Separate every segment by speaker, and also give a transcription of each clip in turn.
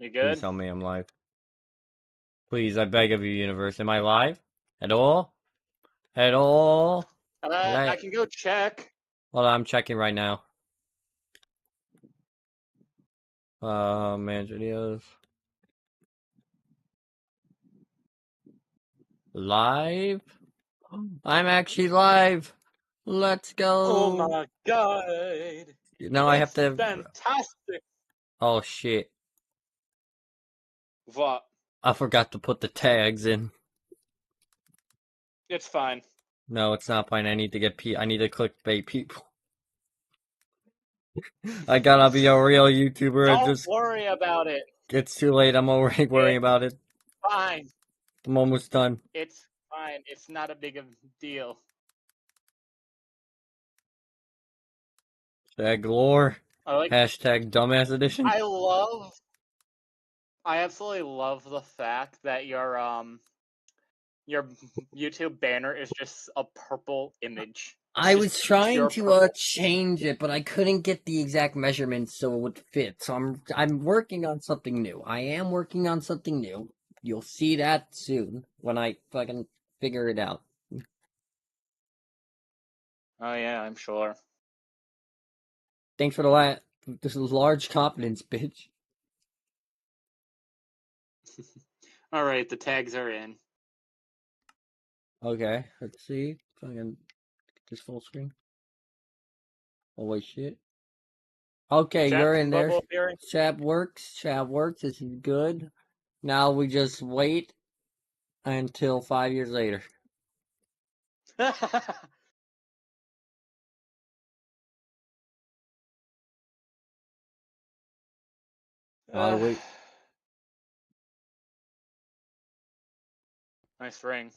Speaker 1: You
Speaker 2: Please
Speaker 1: good?
Speaker 2: tell me I'm live. Please, I beg of you, universe. Am I live? At all? At all?
Speaker 1: I can go check.
Speaker 2: Hold on, I'm checking right now. Manage videos. Live? I'm actually live. Let's go.
Speaker 1: Oh my god.
Speaker 2: Now I have to.
Speaker 1: Fantastic.
Speaker 2: Oh shit.
Speaker 1: What?
Speaker 2: I forgot to put the tags in.
Speaker 1: It's fine.
Speaker 2: No, it's not fine. I need to get I need to clickbait people. I gotta be a real YouTuber.
Speaker 1: Don't worry about it.
Speaker 2: It's too late. I'm already worrying about it.
Speaker 1: Fine.
Speaker 2: I'm almost done.
Speaker 1: It's fine. It's not a big of deal.
Speaker 2: Fnaf Lore.
Speaker 1: Like,
Speaker 2: Hashtag dumbass edition.
Speaker 1: I absolutely love the fact that your YouTube banner is just a purple image.
Speaker 2: I was trying to change it, but I couldn't get the exact measurements so it would fit. So I'm working on something new. I am working on something new. You'll see that soon when I fucking figure it out.
Speaker 1: Oh yeah, I'm sure.
Speaker 2: Thanks for the this is large confidence, bitch.
Speaker 1: All right, the tags are in.
Speaker 2: Okay, let's see. Fucking just full screen. Oh wait, shit. Okay, you're in there. Chat works. Chat works. This is good. Now we just wait until 5 years later. Wait.
Speaker 1: Nice ring.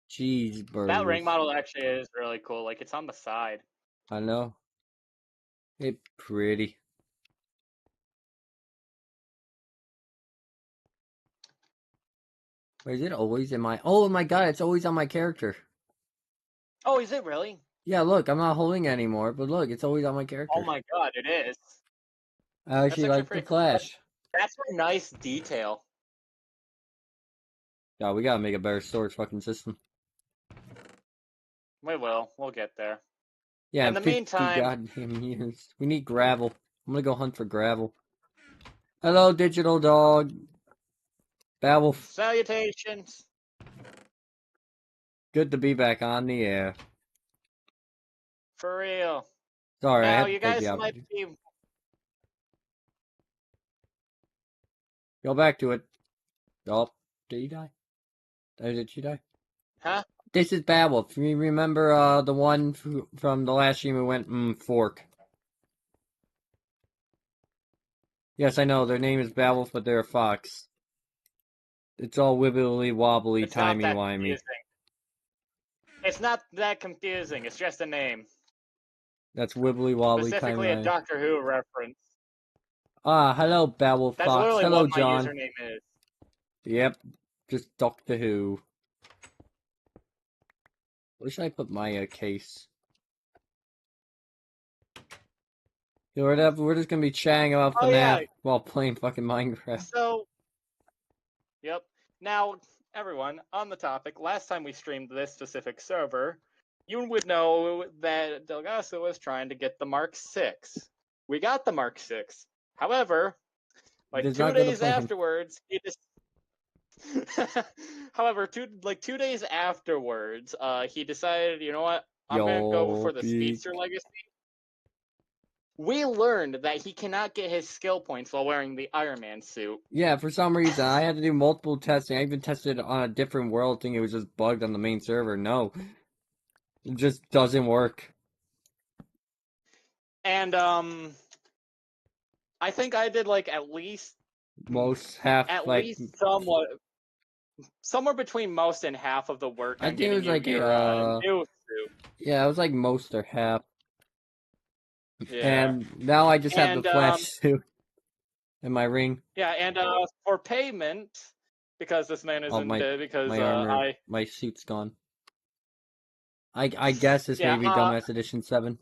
Speaker 2: Cheeseburgers.
Speaker 1: That ring model actually is really cool. Like, it's on the side.
Speaker 2: I know. It's pretty. Wait, is it always in my... Oh my god, it's always on my character.
Speaker 1: Oh, is it really?
Speaker 2: Yeah, look, I'm not holding it anymore, but look, it's always on my character.
Speaker 1: Oh my god, it is.
Speaker 2: I actually like the flash.
Speaker 1: That's a nice detail.
Speaker 2: Yeah, we gotta make a better storage fucking system.
Speaker 1: We will. We'll get there.
Speaker 2: Yeah,
Speaker 1: in the meantime...
Speaker 2: goddamn years. We need gravel. I'm gonna go hunt for gravel. Hello, digital dog. Babble.
Speaker 1: Salutations.
Speaker 2: Good to be back on the air.
Speaker 1: For real.
Speaker 2: Sorry,
Speaker 1: now,
Speaker 2: I had
Speaker 1: you
Speaker 2: to take
Speaker 1: guys
Speaker 2: the
Speaker 1: might be...
Speaker 2: Go back to it. Oh, did he die? Did she die?
Speaker 1: Huh?
Speaker 2: This is Babble. If you remember the one from the last stream who went, fork. Yes, I know, their name is Babble, but they're a fox. It's all wibbly wobbly, timey-wimey.
Speaker 1: It's not that confusing, it's just a name.
Speaker 2: That's wibbly wobbly,
Speaker 1: specifically a Doctor Who reference.
Speaker 2: Ah, hello, Babble
Speaker 1: That's
Speaker 2: Fox.
Speaker 1: literally
Speaker 2: Hello,
Speaker 1: what
Speaker 2: John.
Speaker 1: my username is.
Speaker 2: Yep, just Doctor Who. Where should I put my case? Yeah, we're just gonna be chatting about Fnaf while playing fucking Minecraft.
Speaker 1: So, yep. Now, everyone, on the topic, last time we streamed this specific server, you would know that Delgaso was trying to get the Mark 6. We got the Mark 6. However, like 2 days afterwards, he just... However, 2 days afterwards, he decided, you know what, I'm gonna go for the Speedster Legacy. We learned that he cannot get his skill points while wearing the Iron Man suit.
Speaker 2: Yeah, for some reason, I had to do multiple testing. I even tested it on a different world, thinking it was just bugged on the main server. No. It just doesn't work.
Speaker 1: And, I think I did, like, at least... somewhere between most and half of the work on getting you your new suit.
Speaker 2: Yeah, it was like most or half. Yeah. And now I just have the flash suit and my ring.
Speaker 1: Yeah, and for payment, because this man isn't dead, because
Speaker 2: my armor, my suit's gone. I guess this may be Dumbass Edition 7.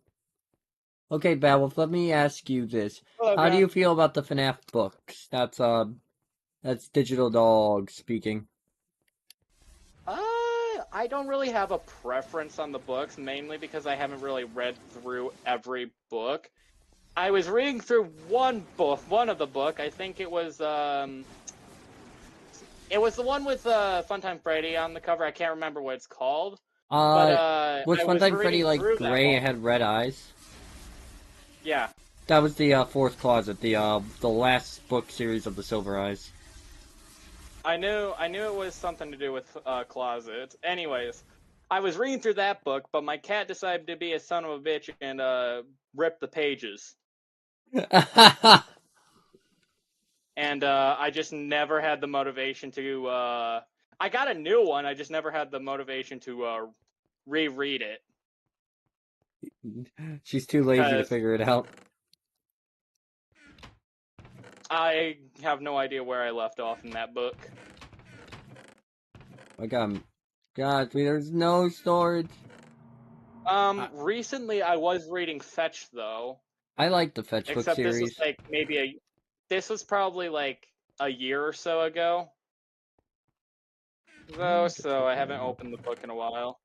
Speaker 2: Okay, Babble, let me ask you this. How do you feel about the FNAF books? That's Digital Dog speaking.
Speaker 1: I don't really have a preference on the books, mainly because I haven't really read through every book. I was reading through one of the book. I think it was the one with Funtime Freddy on the cover. I can't remember what it's called. But
Speaker 2: was Funtime Freddy like gray and had red eyes?
Speaker 1: Yeah.
Speaker 2: That was the Fourth Closet, the last book series of the Silver Eyes.
Speaker 1: I knew it was something to do with closets. Anyways, I was reading through that book, but my cat decided to be a son of a bitch and rip the pages. And I just never had the motivation to. I got a new one. I just never had the motivation to reread it.
Speaker 2: She's too lazy to figure it out.
Speaker 1: I have no idea where I left off in that book.
Speaker 2: My God, there's no storage.
Speaker 1: Recently I was reading Fetch though.
Speaker 2: I like the Fetch book series.
Speaker 1: This was like this was probably like a year or so ago. Though, so I haven't opened the book in a while.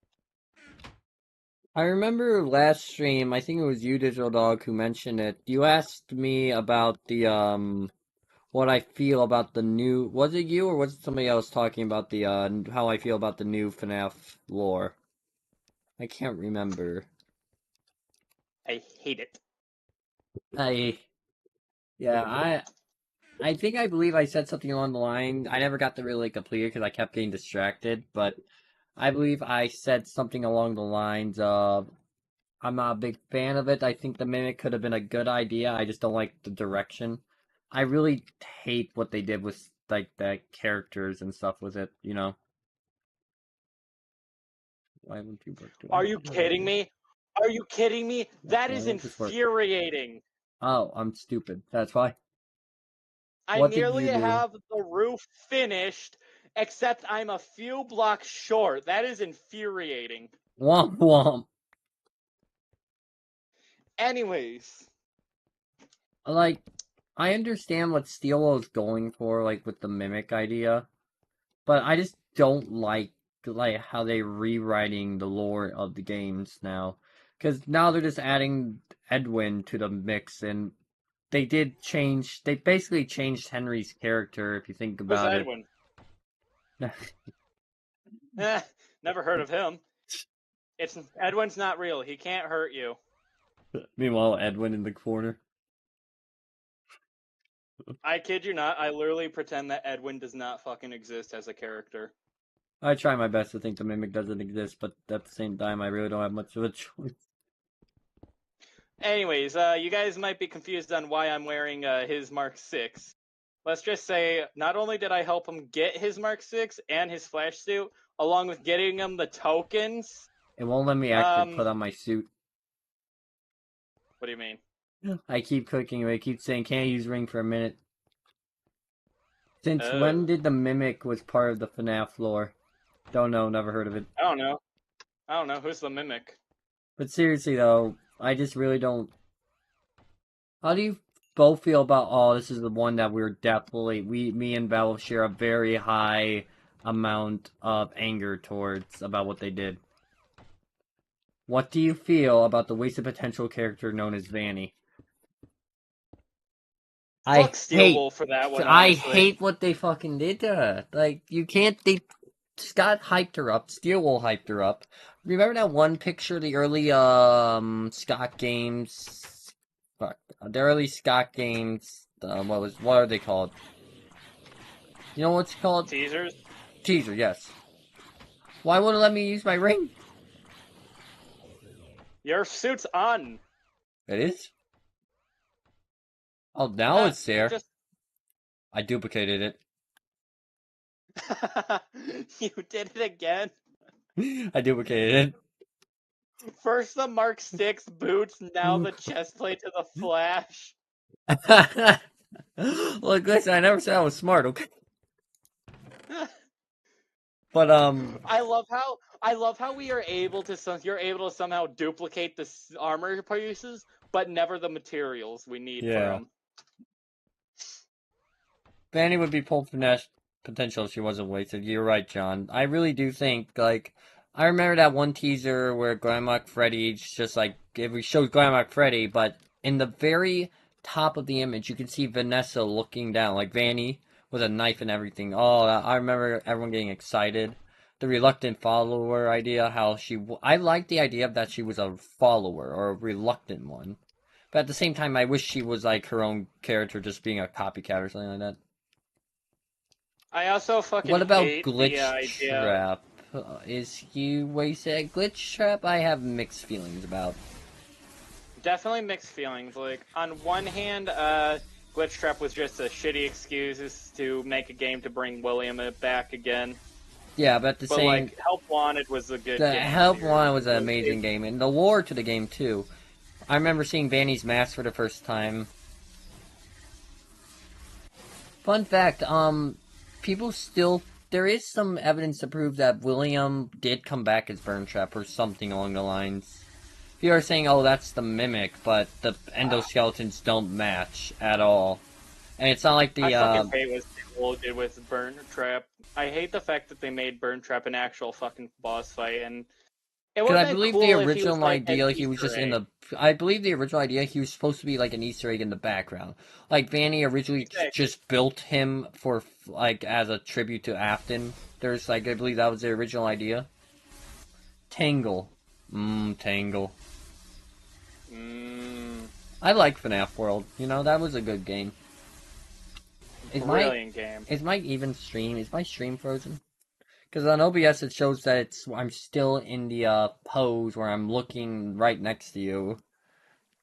Speaker 2: I remember last stream, I think it was you, Digital Dog, who mentioned it. You asked me about the what I feel about the new. Was it you or was it somebody else talking about the how I feel about the new FNAF lore? I can't remember.
Speaker 1: I hate it.
Speaker 2: I think I believe I said something along the line. I never got to really complete it because I kept getting distracted, but I believe I said something along the lines of, I'm not a big fan of it. I think the Mimic could have been a good idea. I just don't like the direction. I really hate what they did with like the characters and stuff with it, you know.
Speaker 1: Are you kidding me? Are you kidding me? That is infuriating.
Speaker 2: Oh, I'm stupid. That's why.
Speaker 1: I nearly have the roof finished, except I'm a few blocks short. That is infuriating.
Speaker 2: Womp womp.
Speaker 1: Anyways.
Speaker 2: Like, I understand what Steelwell is going for, like, with the Mimic idea, but I just don't like how they're rewriting the lore of the games now. Because now they're just adding Edwin to the mix, and they basically changed Henry's character, if you think about it.
Speaker 1: Who's Edwin? Never heard of him. Edwin's not real. He can't hurt you.
Speaker 2: Meanwhile, Edwin in the corner.
Speaker 1: I kid you not, I literally pretend that Edwin does not fucking exist as a character.
Speaker 2: I try my best to think the Mimic doesn't exist, but at the same time, I really don't have much of a choice.
Speaker 1: Anyways, you guys might be confused on why I'm wearing his Mark 6. Let's just say, not only did I help him get his Mark 6 and his flash suit, along with getting him the tokens...
Speaker 2: It won't let me actually put on my suit.
Speaker 1: What do you mean?
Speaker 2: I keep clicking, it keeps saying, can't use ring for a minute. Since when did the Mimic was part of the Fnaf lore? Don't know, never heard of it.
Speaker 1: I don't know, who's the Mimic?
Speaker 2: But seriously though, I just really don't... How do you both feel about, this is the one that we're definitely, me and Valve share a very high amount of anger towards about what they did. What do you feel about the wasted potential character known as Vanny?
Speaker 1: Fuck Steelwolf for that one, honestly.
Speaker 2: I hate what they fucking did to her. Like, Scott hyped her up. Steelwolf hyped her up. Remember that one picture, the early, Scott games? Fuck. The early Scott games, what are they called? You know what's called?
Speaker 1: Teasers?
Speaker 2: Teaser, yes. Why wouldn't it let me use my ring?
Speaker 1: Your suit's on.
Speaker 2: It is? Oh, now it's there. I duplicated it.
Speaker 1: You did it again?
Speaker 2: I duplicated
Speaker 1: it. First the Mark 6 boots, now the chestplate to the Flash.
Speaker 2: Look, listen, I never said I was smart, okay? But
Speaker 1: I love how we are able to you're able to somehow duplicate the armor pieces, but never the materials we need for them.
Speaker 2: Vanny would be pulled from Nash potential if she wasn't wasted. You're right, John. I really do think, like, I remember that one teaser where Grandma Freddy just, like, it showed Grandma Freddy, but in the very top of the image, you can see Vanessa looking down, like Vanny with a knife and everything. Oh, I remember everyone getting excited. The reluctant follower idea, how I like the idea of that she was a follower, or a reluctant one. But at the same time, I wish she was, like, her own character, just being a copycat or something like that.
Speaker 1: I also fucking
Speaker 2: What about
Speaker 1: hate
Speaker 2: Glitch
Speaker 1: the idea.
Speaker 2: Trap? Is he wasted? Glitch Trap, I have mixed feelings about.
Speaker 1: Definitely mixed feelings. Like, on one hand, Glitch Trap was just a shitty excuse to make a game to bring William back again.
Speaker 2: Yeah, but the same.
Speaker 1: Like, Help Wanted was a good game.
Speaker 2: The Help Wanted was an amazing game, and the lore to the game too. I remember seeing Vanny's mask for the first time. Fun fact, people still, there is some evidence to prove that William did come back as Burn Trap or something along the lines. People are saying, oh, that's the Mimic, but the endoskeletons don't match at all. And it's not like the,
Speaker 1: I fucking hate what they did with Burn Trap. I hate the fact that they made Burn Trap an actual fucking boss fight, and it would have been
Speaker 2: believe
Speaker 1: cool
Speaker 2: the
Speaker 1: if
Speaker 2: original
Speaker 1: he was, like,
Speaker 2: idea,
Speaker 1: an
Speaker 2: he was
Speaker 1: Easter
Speaker 2: just
Speaker 1: egg.
Speaker 2: in the. I believe the original idea, he was supposed to be like an Easter egg in the background. Like Vanny originally just built him for like as a tribute to Afton. There's like I believe that was the original idea. Tangle, Tangle. I like FNAF World. You know that was a good game.
Speaker 1: Brilliant game.
Speaker 2: Is my stream frozen? Because on OBS it shows that I'm still in the pose where I'm looking right next to you.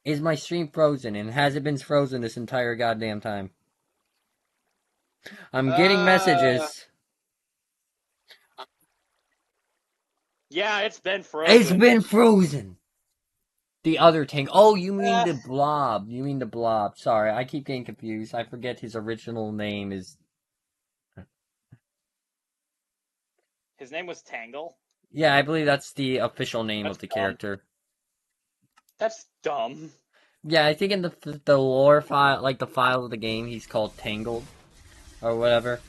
Speaker 2: Is my stream frozen, and has it been frozen this entire goddamn time? I'm getting messages.
Speaker 1: Yeah, it's been frozen.
Speaker 2: It's been frozen! The other tank. Oh, you mean the blob. You mean the blob. Sorry, I keep getting confused. I forget his original name is...
Speaker 1: His name was Tangle?
Speaker 2: Yeah, I believe that's the official name of the character.
Speaker 1: That's dumb.
Speaker 2: Yeah, I think in the lore file, like the file of the game, he's called Tangled. Or whatever.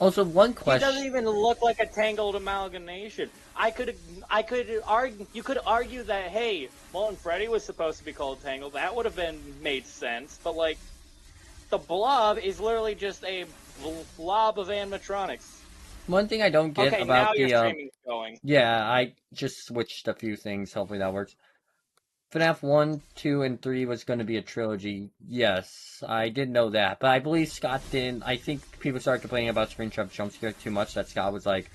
Speaker 2: Also, one question.
Speaker 1: He doesn't even look like a tangled amalgamation. You could argue that, hey, Molten Freddy was supposed to be called Tangled. That would have made sense. But, like, the blob is literally just a blob of animatronics.
Speaker 2: One thing I don't get about
Speaker 1: now your streaming's going.
Speaker 2: Yeah, I just switched a few things. Hopefully that works. FNAF 1, 2, and 3 was going to be a trilogy. Yes, I did know that. But I believe Scott didn't. I think people started complaining about Springtrap Jumpscare too much that Scott was like,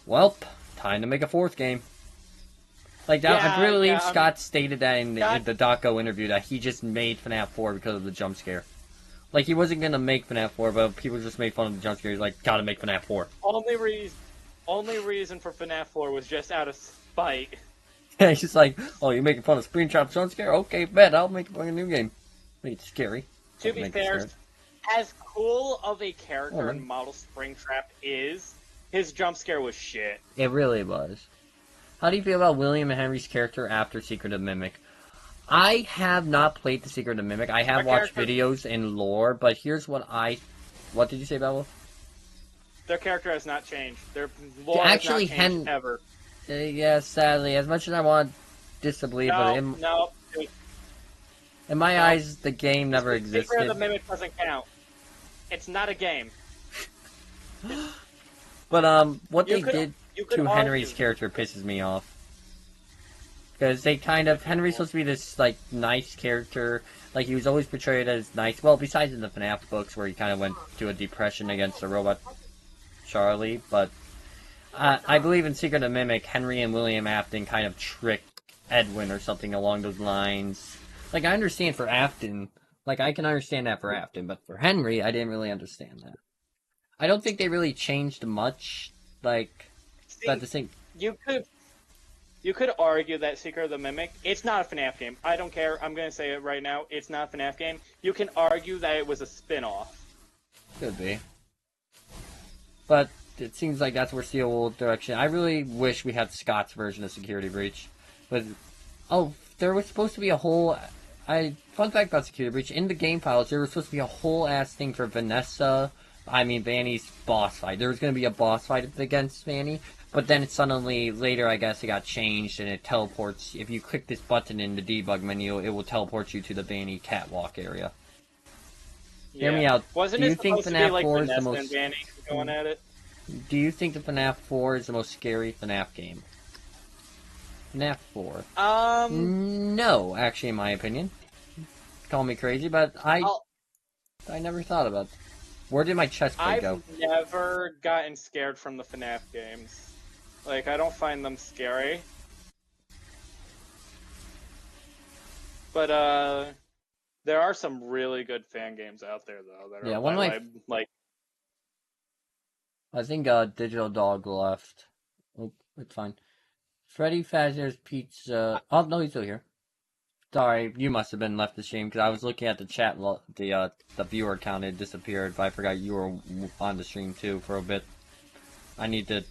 Speaker 2: well, time to make a fourth game. Like, that, I believe Scott stated that in the Daco interview that he just made FNAF 4 because of the jump scare. Like, he wasn't going to make FNAF 4, but people just made fun of the jump scare. He's like, gotta make FNAF 4.
Speaker 1: Only reason for FNAF 4 was just out of spite.
Speaker 2: Yeah, he's just like, oh, you're making fun of Springtrap Jump Scare? Okay, bet, I'll make a new game. It's scary.
Speaker 1: To be fair, as cool of a character and model Springtrap is, his jump scare was shit.
Speaker 2: It really was. How do you feel about William and Henry's character after Secret of Mimic? I have not played the Secret of Mimic. I have watched videos in lore, but here's what What did you say, Babel?
Speaker 1: Their character has not changed. Their lore has not changed ever.
Speaker 2: Yeah, sadly, as much as I want this to believe, but in my eyes, the game never existed.
Speaker 1: Secret of the Mimic doesn't count. It's not a game.
Speaker 2: But what they did to Henry's character pisses me off. Because they Henry's supposed to be this, like, nice character. Like, he was always portrayed as nice. Well, besides in the FNAF books, where he kind of went to a depression against the robot Charlie. But I believe in Secret of Mimic, Henry and William Afton kind of tricked Edwin or something along those lines. Like, I understand for Afton. Like, I can understand that for Afton. But for Henry, I didn't really understand that. I don't think they really changed much. Like, but the same...
Speaker 1: You could argue that Secret of the Mimic, it's not a FNAF game. I don't care. I'm going to say it right now. It's not a FNAF game. You can argue that it was a spin-off.
Speaker 2: Could be. But it seems like that's where Steel will direction. I really wish we had Scott's version of Security Breach. But, oh, there was supposed to be a whole Fun fact about Security Breach, in the game files, there was supposed to be a whole ass thing for Vanny's boss fight. There was going to be a boss fight against Vanny, but then it suddenly, later I guess it got changed and it teleports, if you click this button in the debug menu, it will teleport you to the Vanny catwalk area.
Speaker 1: Yeah.
Speaker 2: Hear me out.
Speaker 1: Wasn't it supposed to be like Vanessa and Vanny going at it?
Speaker 2: Do you think the FNAF 4 is the most scary FNAF game? FNAF 4. No, actually, in my opinion. Call me crazy, but I never thought about it. Where did my chest plate go?
Speaker 1: I've never gotten scared from the FNAF games. Like, I don't find them scary. But, there are some really good fan games out there, though, that are
Speaker 2: one of my...
Speaker 1: like...
Speaker 2: I think, Digital Dog left. Oh, it's fine. Freddy Fazbear's Pizza... Oh, no, he's still here. Sorry, you must have been left the stream, because I was looking at the chat, the viewer count had disappeared, but I forgot you were on the stream, too, for a bit. I need to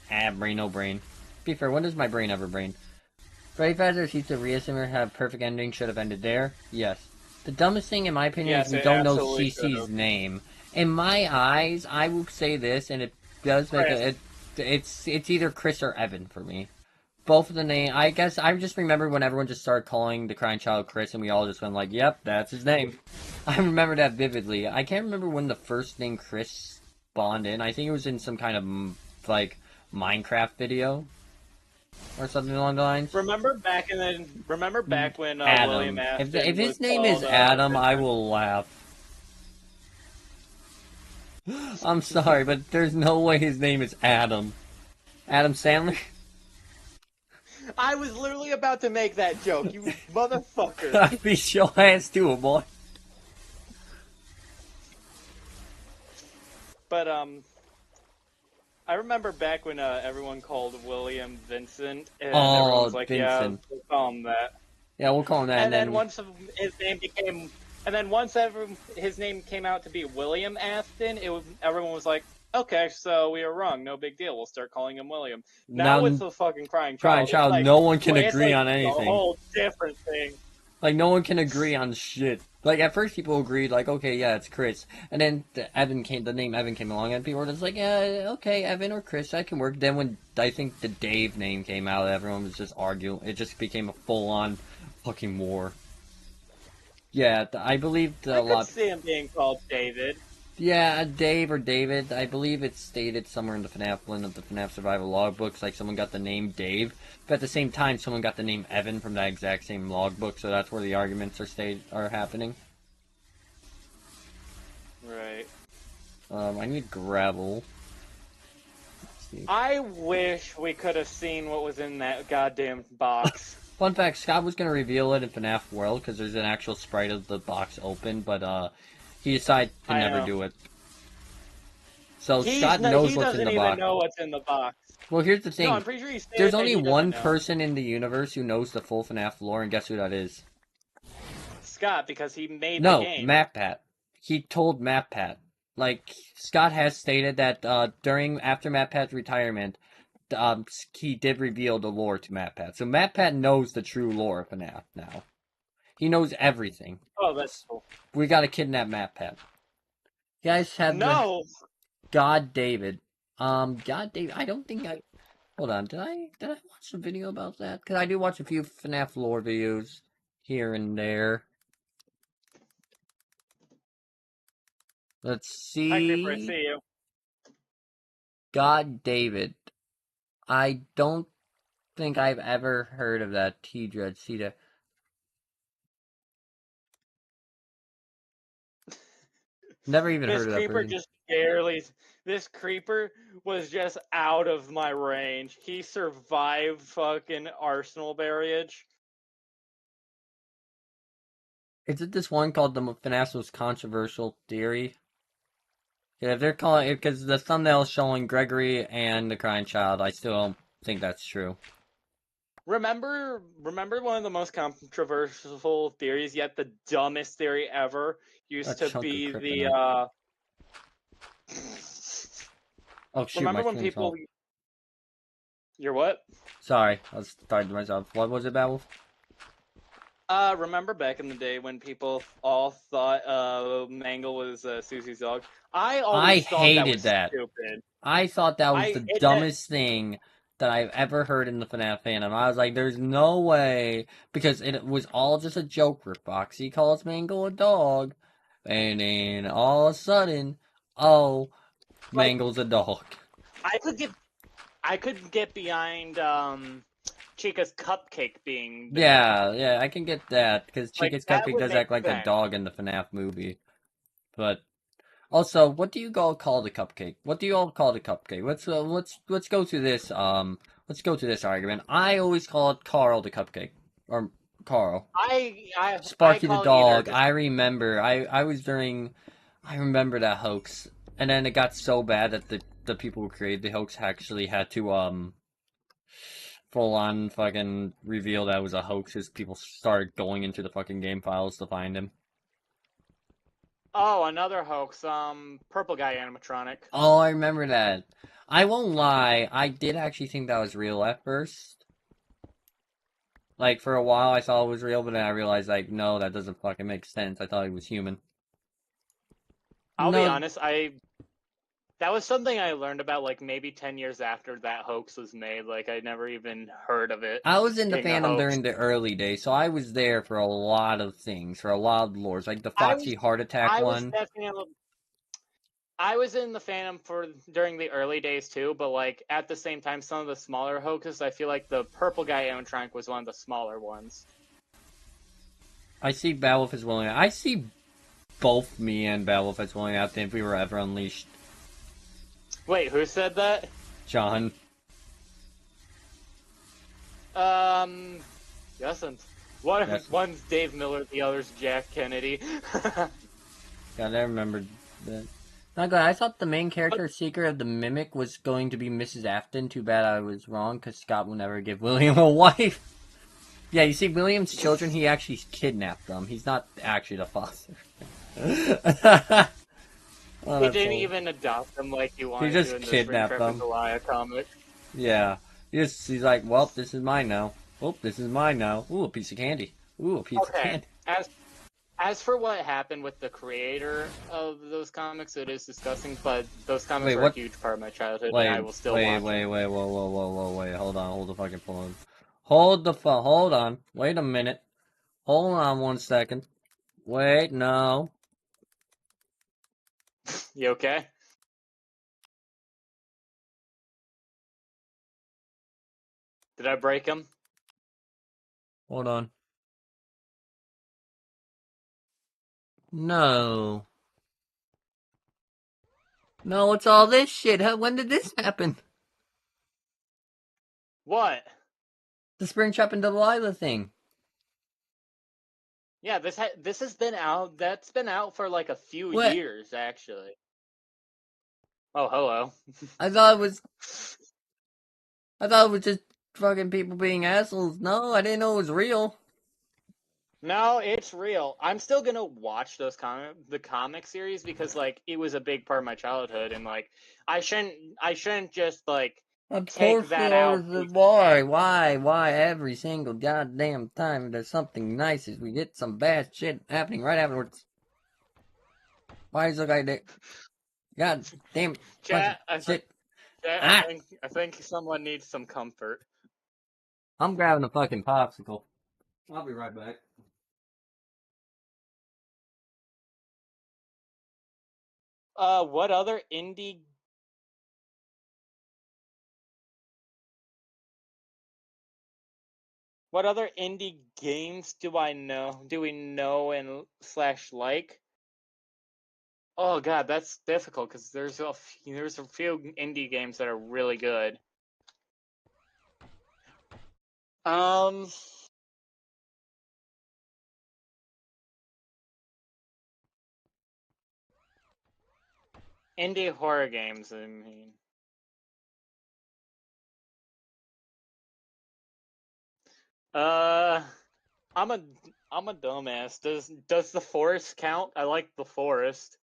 Speaker 2: add brain, no brain. Be fair, when does my brain ever brain? Freddy Fazbear's Pizza Reassumer have perfect ending, should have ended there? Yes. The dumbest thing, in my opinion, is we don't know CC's name. In my eyes, I will say this, and it does make it's either Chris or Evan for me. Both of the name, I guess, I just remember when everyone just started calling the crying child Chris, and we all just went like, yep, that's his name. I remember that vividly. I can't remember when the first name Chris spawned in. I think it was in some kind of, like, Minecraft video. Or something along the lines.
Speaker 1: Remember back when William Afton
Speaker 2: if his name is Adam, I will laugh. I'm sorry, but there's no way his name is Adam. Adam Sandler?
Speaker 1: I was literally about to make that joke, you motherfucker.
Speaker 2: I beat your ass to it, boy.
Speaker 1: But, I remember back when everyone called William Vincent, and everyone was like,
Speaker 2: Vincent.
Speaker 1: "Yeah, we'll call him that."
Speaker 2: Yeah, we'll call him that.
Speaker 1: And then once his name came out to be William Afton, everyone was like, "Okay, so we were wrong. No big deal. We'll start calling him William." Now it's the fucking crying child.
Speaker 2: Like, no one can agree on anything.
Speaker 1: A whole different thing.
Speaker 2: Like, no one can agree on shit. Like, at first people agreed, like, okay, yeah, it's Chris. And then the name Evan came along, and people were just like, yeah, okay, Evan or Chris, that can work. Then when, I think, the Dave name came out, everyone was just arguing. It just became a full-on fucking war. Yeah, I believe
Speaker 1: I could see him being called David.
Speaker 2: Yeah, Dave or David. I believe it's stated somewhere in the FNAF one of the FNAF Survival logbooks, like someone got the name Dave, but at the same time, someone got the name Evan from that exact same logbook, so that's where the arguments are happening.
Speaker 1: Right.
Speaker 2: I need gravel.
Speaker 1: I wish we could have seen what was in that goddamn box.
Speaker 2: Fun fact, Scott was going to reveal it in FNAF World, because there's an actual sprite of the box open, but, he decided to never do it. So Scott knows what's in the box. He doesn't even
Speaker 1: know what's in the box.
Speaker 2: Well, here's the thing.
Speaker 1: No, I'm pretty sure
Speaker 2: there's only one person in the universe who knows the full FNAF lore, and guess who that is?
Speaker 1: Scott, because he made the game.
Speaker 2: No, MatPat. He told MatPat. Like, Scott has stated that after MatPat's retirement, he did reveal the lore to MatPat. So MatPat knows the true lore of FNAF now. He knows everything.
Speaker 1: Oh, that's cool.
Speaker 2: We gotta kidnap MatPat. You guys have God David. God David. I don't think I. Hold on. Did I watch a video about that? Because I do watch a few FNAF lore videos here and there. Let's see.
Speaker 1: Hi, Creeper. I see you.
Speaker 2: God David. I don't think I've ever heard of that. T-Dread. See that. Never even heard of that person.
Speaker 1: This creeper was just out of my range. He survived fucking Arsenal barrage.
Speaker 2: Is it this one called the FNAF's most controversial theory? Yeah, if they're calling it, because the thumbnail is showing Gregory and the crying child, I still don't think that's true.
Speaker 1: Remember one of the most controversial theories, yet the dumbest theory ever, used to be the,
Speaker 2: Oh, shoot,
Speaker 1: remember when people... Off. You're what?
Speaker 2: Sorry, I was starting to myself. What was it, Babel?
Speaker 1: Remember back in the day when people all thought Mangle was Susie's dog? I
Speaker 2: I
Speaker 1: always thought that was
Speaker 2: hated that.
Speaker 1: stupid.
Speaker 2: I thought that was the dumbest thing that I've ever heard in the FNAF fandom. I was like, there's no way, because it was all just a joke where Foxy calls Mangle a dog, and then all of a sudden, oh, Mangle's a dog.
Speaker 1: I could get behind Chica's cupcake being the
Speaker 2: dog. Yeah, I can get that, because Chica's cupcake does act like
Speaker 1: sense.
Speaker 2: a dog in the FNAF movie. But also, what do you all call the cupcake? What do you all call the cupcake? Let's go through this. Let's go through this argument. I always call it Carl the cupcake, or Carl.
Speaker 1: I
Speaker 2: Sparky the
Speaker 1: call
Speaker 2: dog.
Speaker 1: just...
Speaker 2: I remember. I was during. I remember that hoax, and then it got so bad that the people who created the hoax actually had to full on fucking reveal that it was a hoax as people started going into the fucking game files to find him.
Speaker 1: Oh, another hoax. Purple guy animatronic.
Speaker 2: Oh, I remember that. I won't lie, I did actually think that was real at first. Like, for a while I thought it was real, but then I realized, like, no, that doesn't fucking make sense. I thought he was human.
Speaker 1: I'll be honest, that was something I learned about, like, maybe 10 years after that hoax was made. Like, I never even heard of it.
Speaker 2: I was in the fandom during the early days, so I was there for a lot of things, for a lot of lores, like the Foxy heart attack one.
Speaker 1: I was in the fandom during the early days too, but like at the same time, some of the smaller hoaxes, I feel like the purple guy animatronic was one of the smaller ones.
Speaker 2: I see Beowulf as willing. I see both me and Beowulf as willing out if we were ever unleashed.
Speaker 1: Wait, who said that?
Speaker 2: John.
Speaker 1: Yes. One's Dave Miller, the other's Jack Kennedy.
Speaker 2: God, I remember that. Not good. I thought the main character secret of the Mimic was going to be Mrs. Afton. Too bad I was wrong, because Scott will never give William a wife. Yeah, you see, William's children, he actually kidnapped them. He's not actually the father.
Speaker 1: He didn't even adopt them like he wanted to in the Springtrap and Goliath comic.
Speaker 2: Yeah. He's like, well, this is mine now. Oh, this is mine now. Ooh, a piece of candy. Ooh, a piece of candy.
Speaker 1: As for what happened with the creator of those comics, it is disgusting, but those comics are a huge part of my childhood, and I will still watch them.
Speaker 2: Wait, whoa, hold the fucking phone. Hold on. Wait a minute. Hold on 1 second. Wait, no.
Speaker 1: You okay? Did I break him?
Speaker 2: Hold on. No. No, what's all this shit? When did this happen?
Speaker 1: What?
Speaker 2: The Springtrap and Delilah thing.
Speaker 1: Yeah, this has been out. That's been out for like a few years, actually. Oh, hello.
Speaker 2: I thought it was just fucking people being assholes. No, I didn't know it was real.
Speaker 1: No, it's real. I'm still gonna watch the comic series because like it was a big part of my childhood, and like I shouldn't just like take that out.
Speaker 2: Why every single goddamn time there's something nice is we get some bad shit happening right afterwards. Why is it like that? God damn
Speaker 1: Chat,
Speaker 2: shit.
Speaker 1: I think someone needs some comfort.
Speaker 2: I'm grabbing a fucking popsicle. I'll be right back.
Speaker 1: What other indie games do I know? Do we know and / like? Oh god, that's difficult because there's a few indie games that are really good. Indie horror games, I mean. I'm a dumbass. Does The Forest count? I like The Forest.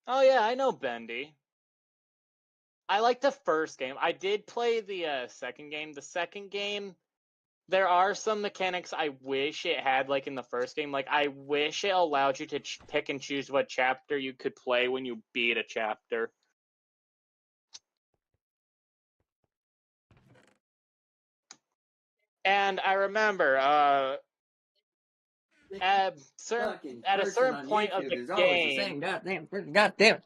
Speaker 1: Oh yeah, I know Bendy. I like the first game. I did play the second game. The second game, there are some mechanics I wish it had, like in the first game. Like, I wish it allowed you to pick and choose what chapter you could play when you beat a chapter. And I remember, at a certain point of the game,
Speaker 2: goddamn.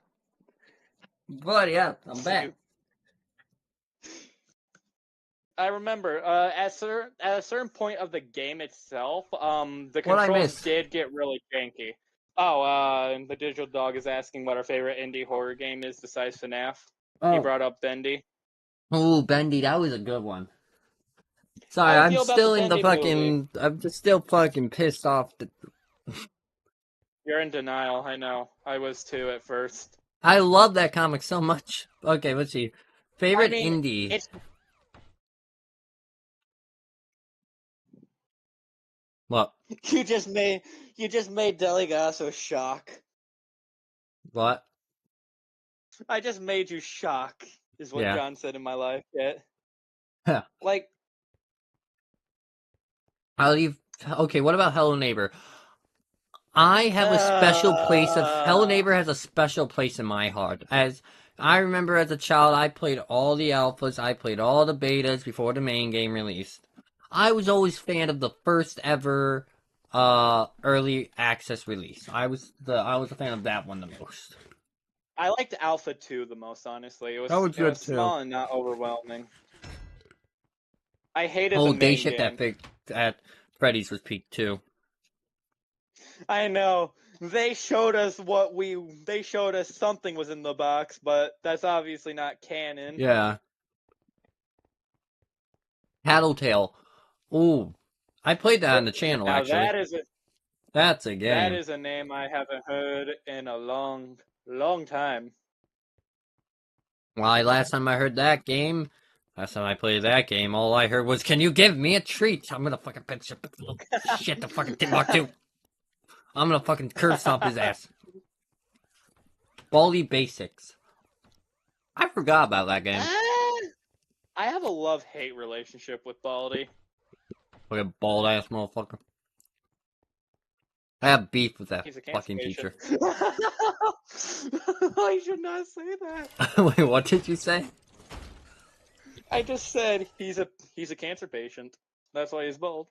Speaker 2: Buddy up, I'm back.
Speaker 1: I remember, at a certain point of the game itself, the controls did get really janky. Oh, the Digital Dog is asking what our favorite indie horror game is besides FNAF. He brought up Bendy.
Speaker 2: Oh, Bendy, that was a good one. Sorry, I'm still in the fucking... I'm just still fucking pissed off.
Speaker 1: You're in denial, I know. I was too at first.
Speaker 2: I love that comic so much. Okay, let's see. Favorite indie. What?
Speaker 1: You just made Delegasso shock.
Speaker 2: What?
Speaker 1: I just made you shock, is what John said in my live chat.
Speaker 2: Yeah.
Speaker 1: Like,
Speaker 2: I'll leave. Okay, what about Hello Neighbor? I have a special place of... Hello Neighbor has a special place in my heart. As I remember as a child, I played all the alphas, I played all the betas before the main game released. I was always a fan of the first ever early access release. I was a fan of that one the most.
Speaker 1: I liked Alpha 2 the most, honestly. It was small and not overwhelming. I hated the main
Speaker 2: Day Shift at Freddy's was peak too.
Speaker 1: I know. They showed us something was in the box, but that's obviously not canon.
Speaker 2: Yeah. Tattletale. Ooh. I played that on the channel,
Speaker 1: now,
Speaker 2: actually. That's a game.
Speaker 1: That is a name I haven't heard in a long, long time.
Speaker 2: Well, last time I played that game, all I heard was, "Can you give me a treat? I'm gonna fucking pinch shit the fucking Timbuktu. I'm gonna fucking curb stomp his ass." Baldi Basics. I forgot about that game.
Speaker 1: I have a love-hate relationship with Baldi.
Speaker 2: Fucking bald ass motherfucker. I have beef with that fucking teacher.
Speaker 1: I should not say that.
Speaker 2: Wait, what did you say?
Speaker 1: I just said he's a cancer patient. That's why he's bald.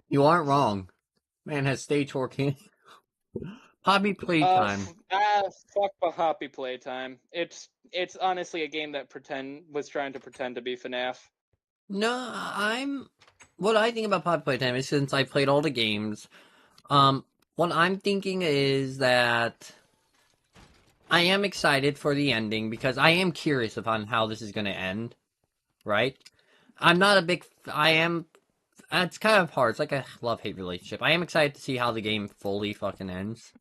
Speaker 2: You aren't wrong. Man has stage 4 cancer. Hobby Playtime.
Speaker 1: Fuck the Hobby Playtime. It's honestly a game that was trying to pretend to be FNAF.
Speaker 2: No, what I think about Hobby Playtime is, since I played all the games, what I'm thinking is that I am excited for the ending because I am curious upon how this is going to end, right? I'm not a big... It's kind of hard. It's like a love-hate relationship. I am excited to see how the game fully fucking ends.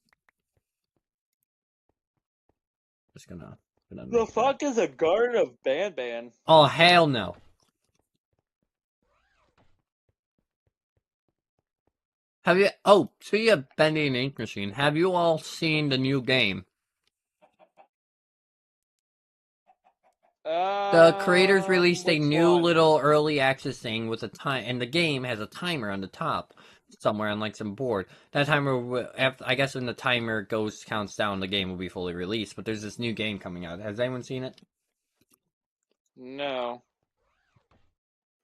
Speaker 2: Just gonna
Speaker 1: the fuck is a Garden of Ban?
Speaker 2: Oh, hell no. Have you... Oh, speaking of Bendy and Ink Machine, have you all seen the new game? The creators released a new little early access thing with a time, and the game has a timer on the top somewhere on like some board. That timer, I guess, when the timer counts down, the game will be fully released. But there's this new game coming out. Has anyone seen it?
Speaker 1: No.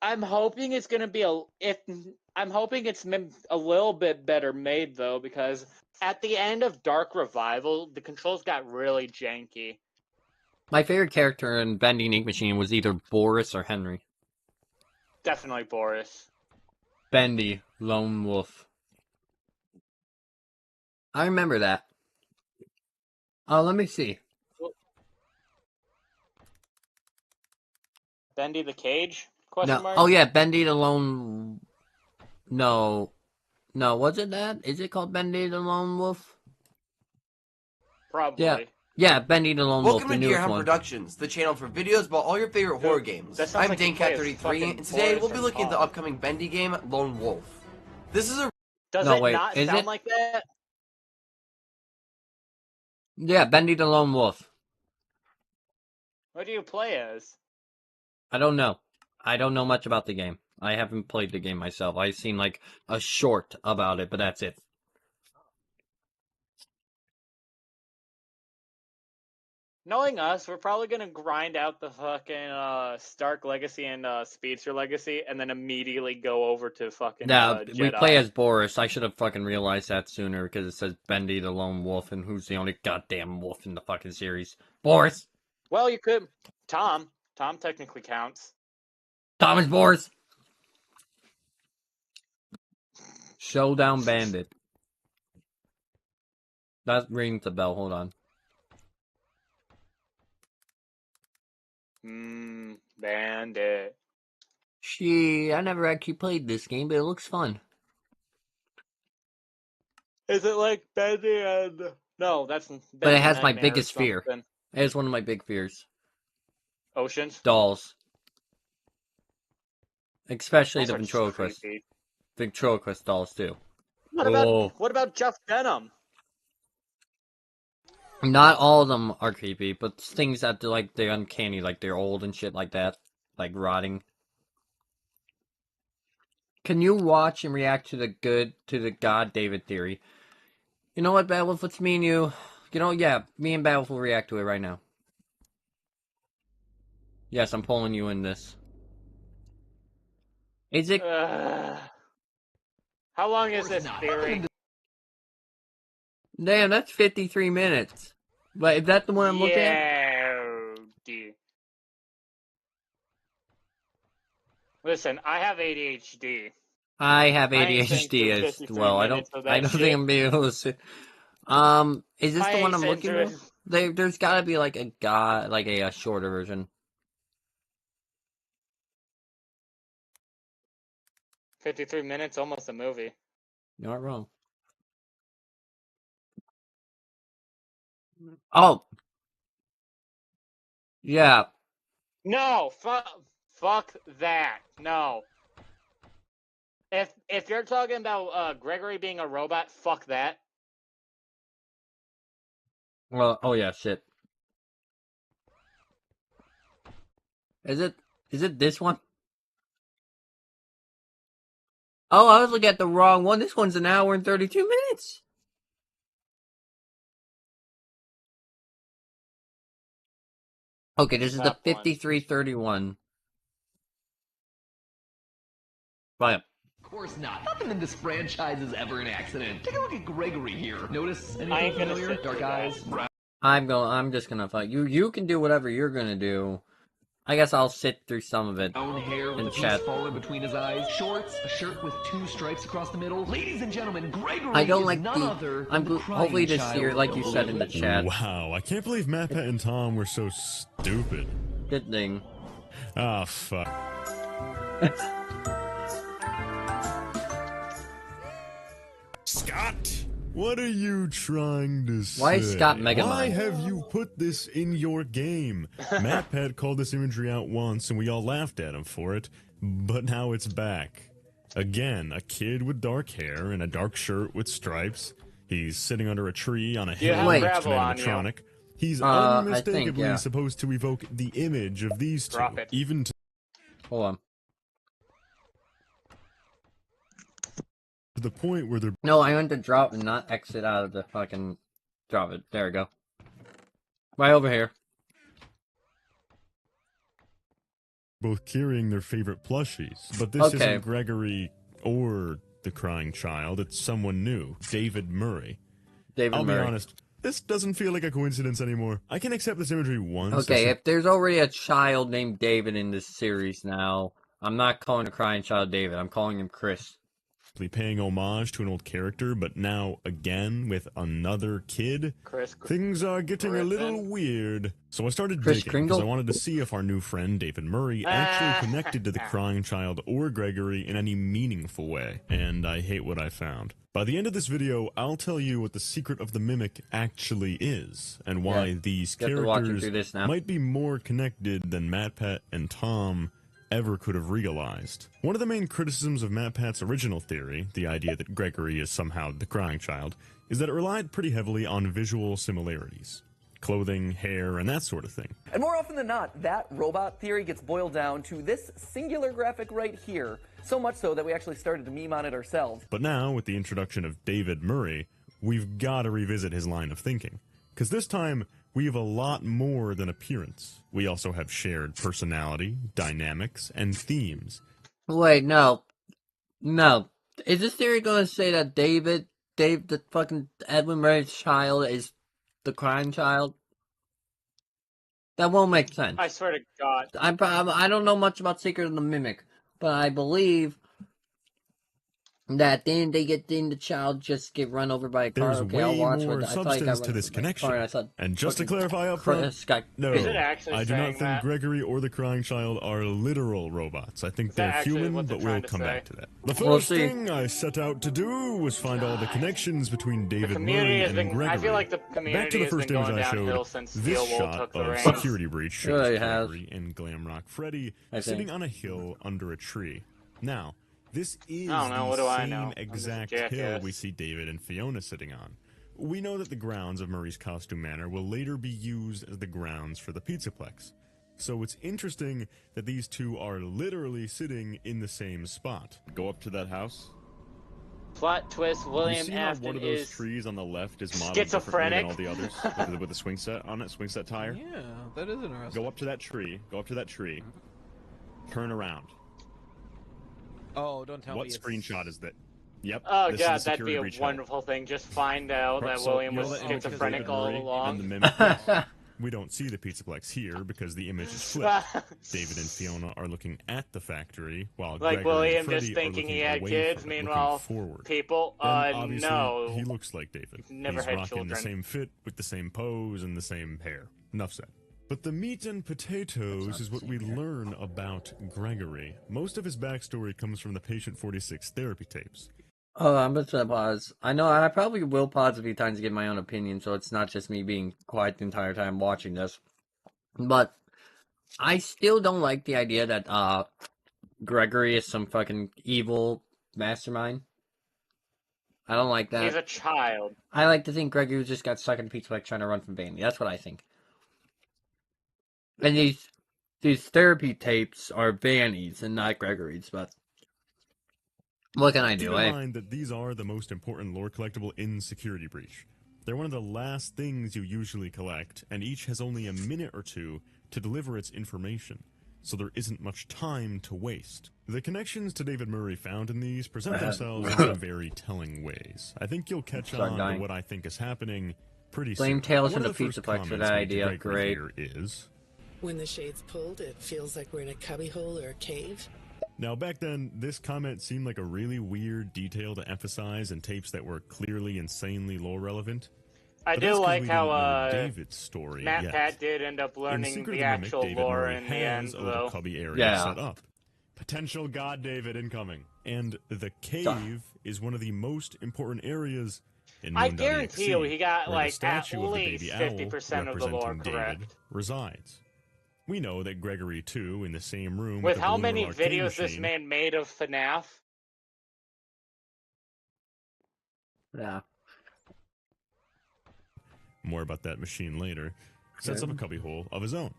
Speaker 1: I'm hoping it's gonna be I'm hoping it's a little bit better made though, because at the end of Dark Revival, the controls got really janky.
Speaker 2: My favorite character in Bending Ink Machine was either Boris or Henry.
Speaker 1: Definitely Boris.
Speaker 2: Bendy, Lone Wolf. I remember that. Oh, let me see.
Speaker 1: Bendy the Cage?
Speaker 2: No. Mark? Oh yeah, Bendy the Lone... No, was it that? Is it called Bendy the Lone Wolf?
Speaker 1: Probably.
Speaker 2: Yeah. Yeah, Bendy the Lone Wolf, the newest one.
Speaker 3: Welcome to Deerhound Productions, the channel for videos about all your favorite horror games. I'm like DaneCat33, and today we'll be looking at the upcoming Bendy game, Lone Wolf. This is a...
Speaker 1: Does it not sound like that?
Speaker 2: Yeah, Bendy the Lone Wolf.
Speaker 1: What do you play as?
Speaker 2: I don't know. I don't know much about the game. I haven't played the game myself. I've seen like a short about it, but that's it.
Speaker 1: Knowing us, we're probably gonna grind out the fucking Stark Legacy and Speedster Legacy, and then immediately go over to fucking Jedi.
Speaker 2: We play as Boris. I should have fucking realized that sooner because it says Bendy the Lone Wolf, and who's the only goddamn wolf in the fucking series? Boris.
Speaker 1: Well, you could. Tom. Tom technically counts.
Speaker 2: Tom is Boris. Showdown Bandit. That rings the bell. Hold on.
Speaker 1: Bandit.
Speaker 2: I never actually played this game, but it looks fun.
Speaker 1: Is it like Bendy and... No, that's...
Speaker 2: But it has my biggest fear. It is one of my big fears.
Speaker 1: Oceans?
Speaker 2: Dolls. Especially the ventriloquist. Ventriloquist dolls, too.
Speaker 1: What about Jeff Denham?
Speaker 2: Not all of them are creepy, but things that they're uncanny, like they're old and shit like that, like rotting. Can you watch and react to the God David theory? You know what, Badwolf? It's me and you. You know, yeah, me and Badwolf will react to it right now. Yes, I'm pulling you in this. Is it?
Speaker 1: How long is this theory?
Speaker 2: Damn, that's 53 minutes. But is that the one I'm looking at?
Speaker 1: Yeah. Listen, I have ADHD.
Speaker 2: I have ADHD as well. I don't think I'm be able to see. Is this the one I'm looking at? There's gotta be like a shorter version.
Speaker 1: 53 minutes, almost a movie.
Speaker 2: You're not wrong. Oh. Yeah.
Speaker 1: No, fuck that. No. If you're talking about Gregory being a robot, fuck that.
Speaker 2: Well, oh yeah, shit. Is it this one? Oh, I was looking at the wrong one. This one's an hour and 32 minutes. Okay, this is the 5331. Right.
Speaker 4: Of course not. Nothing in this franchise is ever an accident. Take a look at Gregory here. Notice anything familiar? Dark eyes, brown.
Speaker 2: I'm just gonna fight you. You can do whatever you're gonna do. I guess I'll sit through some of it.
Speaker 4: Brown hair with a piece falling between his eyes. Shorts, a shirt with 2 stripes across the middle. Ladies and gentlemen, Gregory
Speaker 2: I don't like
Speaker 4: is none other
Speaker 2: I'm
Speaker 4: than
Speaker 2: hopefully this year, like you said in the chat.
Speaker 5: Wow, I can't believe MatPat and Tom were so stupid.
Speaker 2: Good thing.
Speaker 5: Ah, fuck. Scott! What are you trying to say?
Speaker 2: Why is Scott Mega Man?
Speaker 5: Why have you put this in your game? MatPat called this imagery out once and we all laughed at him for it, but now it's back. Again, a kid with dark hair and a dark shirt with stripes. He's sitting under a tree on a hill next to an animatronic. He's unmistakably supposed to evoke the image of these two. Even to
Speaker 2: Hold on.
Speaker 5: to the point where they're...
Speaker 2: No, I went to drop and not exit out of the fucking... Drop it. There we go. Right over here.
Speaker 5: both carrying their favorite plushies. But this isn't Gregory or the crying child. It's someone new. David Murray. I'll be honest. This doesn't feel like a coincidence anymore. I can accept this imagery once.
Speaker 2: Okay, if there's already a child named David in this series now, I'm not calling the crying child David. I'm calling him Chris.
Speaker 5: Paying homage to an old character, but now again with another kid. Things are getting a little weird. So I started digging because I wanted to see if our new friend David Murray actually connected to the crying child or Gregory in any meaningful way. And I hate what I found. By the end of this video, I'll tell you what the secret of the mimic actually is, and why these characters might be more connected than MatPat and Tom ever could have realized. One of the main criticisms of MatPat's original theory, the idea that Gregory is somehow the crying child, is that it relied pretty heavily on visual similarities. Clothing, hair, and that sort of thing.
Speaker 6: And more often than not, that robot theory gets boiled down to this singular graphic right here, so much so that we actually started to meme on it ourselves.
Speaker 5: But now, with the introduction of David Murray, we've got to revisit his line of thinking. Because this time, we have a lot more than appearance. We also have shared personality, dynamics, and themes.
Speaker 2: Wait, no. No. Is this theory going to say that Dave, the fucking Edwin Murray's child, is the crying child? That won't make sense.
Speaker 1: I swear to God.
Speaker 2: I don't know much about Secret of the Mimic, but I believe that then the child just get run over by a car.
Speaker 5: There's way more substance to this connection. And just to clarify up front, no, I do not think Gregory or the crying child are literal robots. I think they're human, but we'll come back to that. The first thing I set out to do was find all the connections between David Murray and Gregory.
Speaker 1: I feel like the community has been going downhill since
Speaker 5: this shot of Security Breach shows Gregory and Glamrock Freddy sitting on a hill under a tree. Now, this is the same exact hill we see David and Fiona sitting on. We know that the grounds of Murray's costume manor will later be used as the grounds for the Pizzaplex. So it's interesting that these two are literally sitting in the same spot. Go up to that house.
Speaker 1: Plot twist, William
Speaker 5: you see
Speaker 1: Afton
Speaker 5: how one of those trees on the left is modeled
Speaker 1: schizophrenic
Speaker 5: differently than all the others with the swing set on it, swing set tire?
Speaker 7: Yeah, that is interesting.
Speaker 5: Go up to that tree, turn around.
Speaker 7: Oh, don't tell me.
Speaker 5: What screenshot is that? Yep.
Speaker 1: Oh god, that'd be a wonderful thing. Just find out that William was schizophrenic all along.
Speaker 5: We don't see the Pizzaplex here because the image is flipped. David and Fiona are looking at the factory while
Speaker 1: like
Speaker 5: Gregory
Speaker 1: William
Speaker 5: and Freddy
Speaker 1: just thinking he had
Speaker 5: away
Speaker 1: kids.
Speaker 5: from it,
Speaker 1: Meanwhile,
Speaker 5: forward.
Speaker 1: people,
Speaker 5: obviously,
Speaker 1: no.
Speaker 5: he looks like David.
Speaker 1: Never
Speaker 5: He's
Speaker 1: had
Speaker 5: rocking
Speaker 1: children.
Speaker 5: the same fit with the same pose and the same hair. Enough said. But the meat and potatoes is what we learn about Gregory. Most of his backstory comes from the Patient 46 therapy tapes.
Speaker 2: Oh, I'm just gonna pause. I know I probably will pause a few times to get my own opinion, so it's not just me being quiet the entire time watching this. But I still don't like the idea that Gregory is some fucking evil mastermind. I don't like that.
Speaker 1: He's a child.
Speaker 2: I like to think Gregory just got stuck in a pizza like trying to run from Vandy. That's what I think. And these therapy tapes are Vanny's and not Gregory's, but what can I do?
Speaker 5: Keep in mind that these are the most important lore collectible in Security Breach. They're one of the last things you usually collect, and each has only a minute or two to deliver its information, so there isn't much time to waste. The connections to David Murray found in these present themselves in some very telling ways. I think you'll catch on to what I think is happening pretty soon.
Speaker 2: Blame Tales from the Pizzaplex for that idea. Great.
Speaker 5: Is
Speaker 8: when the shade's pulled, it feels like we're in a cubbyhole or a cave.
Speaker 5: Now, back then, this comment seemed like a really weird detail to emphasize in tapes that were clearly insanely lore relevant.
Speaker 1: I do like how
Speaker 5: David's story
Speaker 1: MatPat did end up learning the actual lore in the end, though.
Speaker 5: Cubby area set up. Potential God David incoming. And the cave is one of the most important areas in Moon.
Speaker 1: I guarantee you he got like at least 50% of the lore correct.
Speaker 5: Resides. We know that Gregory, too, in the same room
Speaker 1: with how many videos this man made of FNAF.
Speaker 2: Yeah.
Speaker 5: More about that machine later. Sets up a cubbyhole of his own.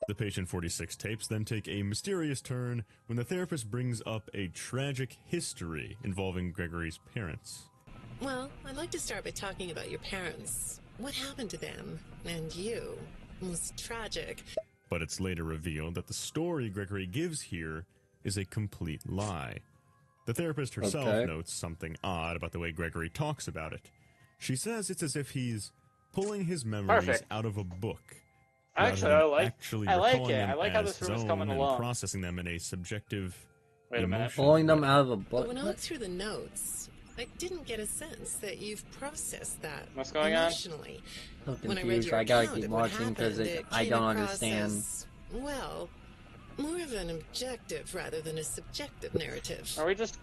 Speaker 5: The Patient 46 tapes then take a mysterious turn when the therapist brings up a tragic history involving Gregory's parents.
Speaker 8: Well, I'd like to start by talking about your parents. What happened to them? And you? It was tragic.
Speaker 5: But it's later revealed that the story Gregory gives here is a complete lie. The therapist herself notes something odd about the way Gregory talks about it. She says it's as if he's pulling his memories out of a book.
Speaker 1: Actually, I like it. I like how this room is coming along.
Speaker 5: Processing them in a subjective
Speaker 2: pulling them out of a book.
Speaker 8: But when I looked through the notes, I didn't get a sense that you've processed that.
Speaker 1: What's going
Speaker 8: emotionally.
Speaker 2: I'm confused. I gotta keep watching because I don't understand.
Speaker 8: Well, More of an objective rather than a subjective narrative.
Speaker 1: Are we just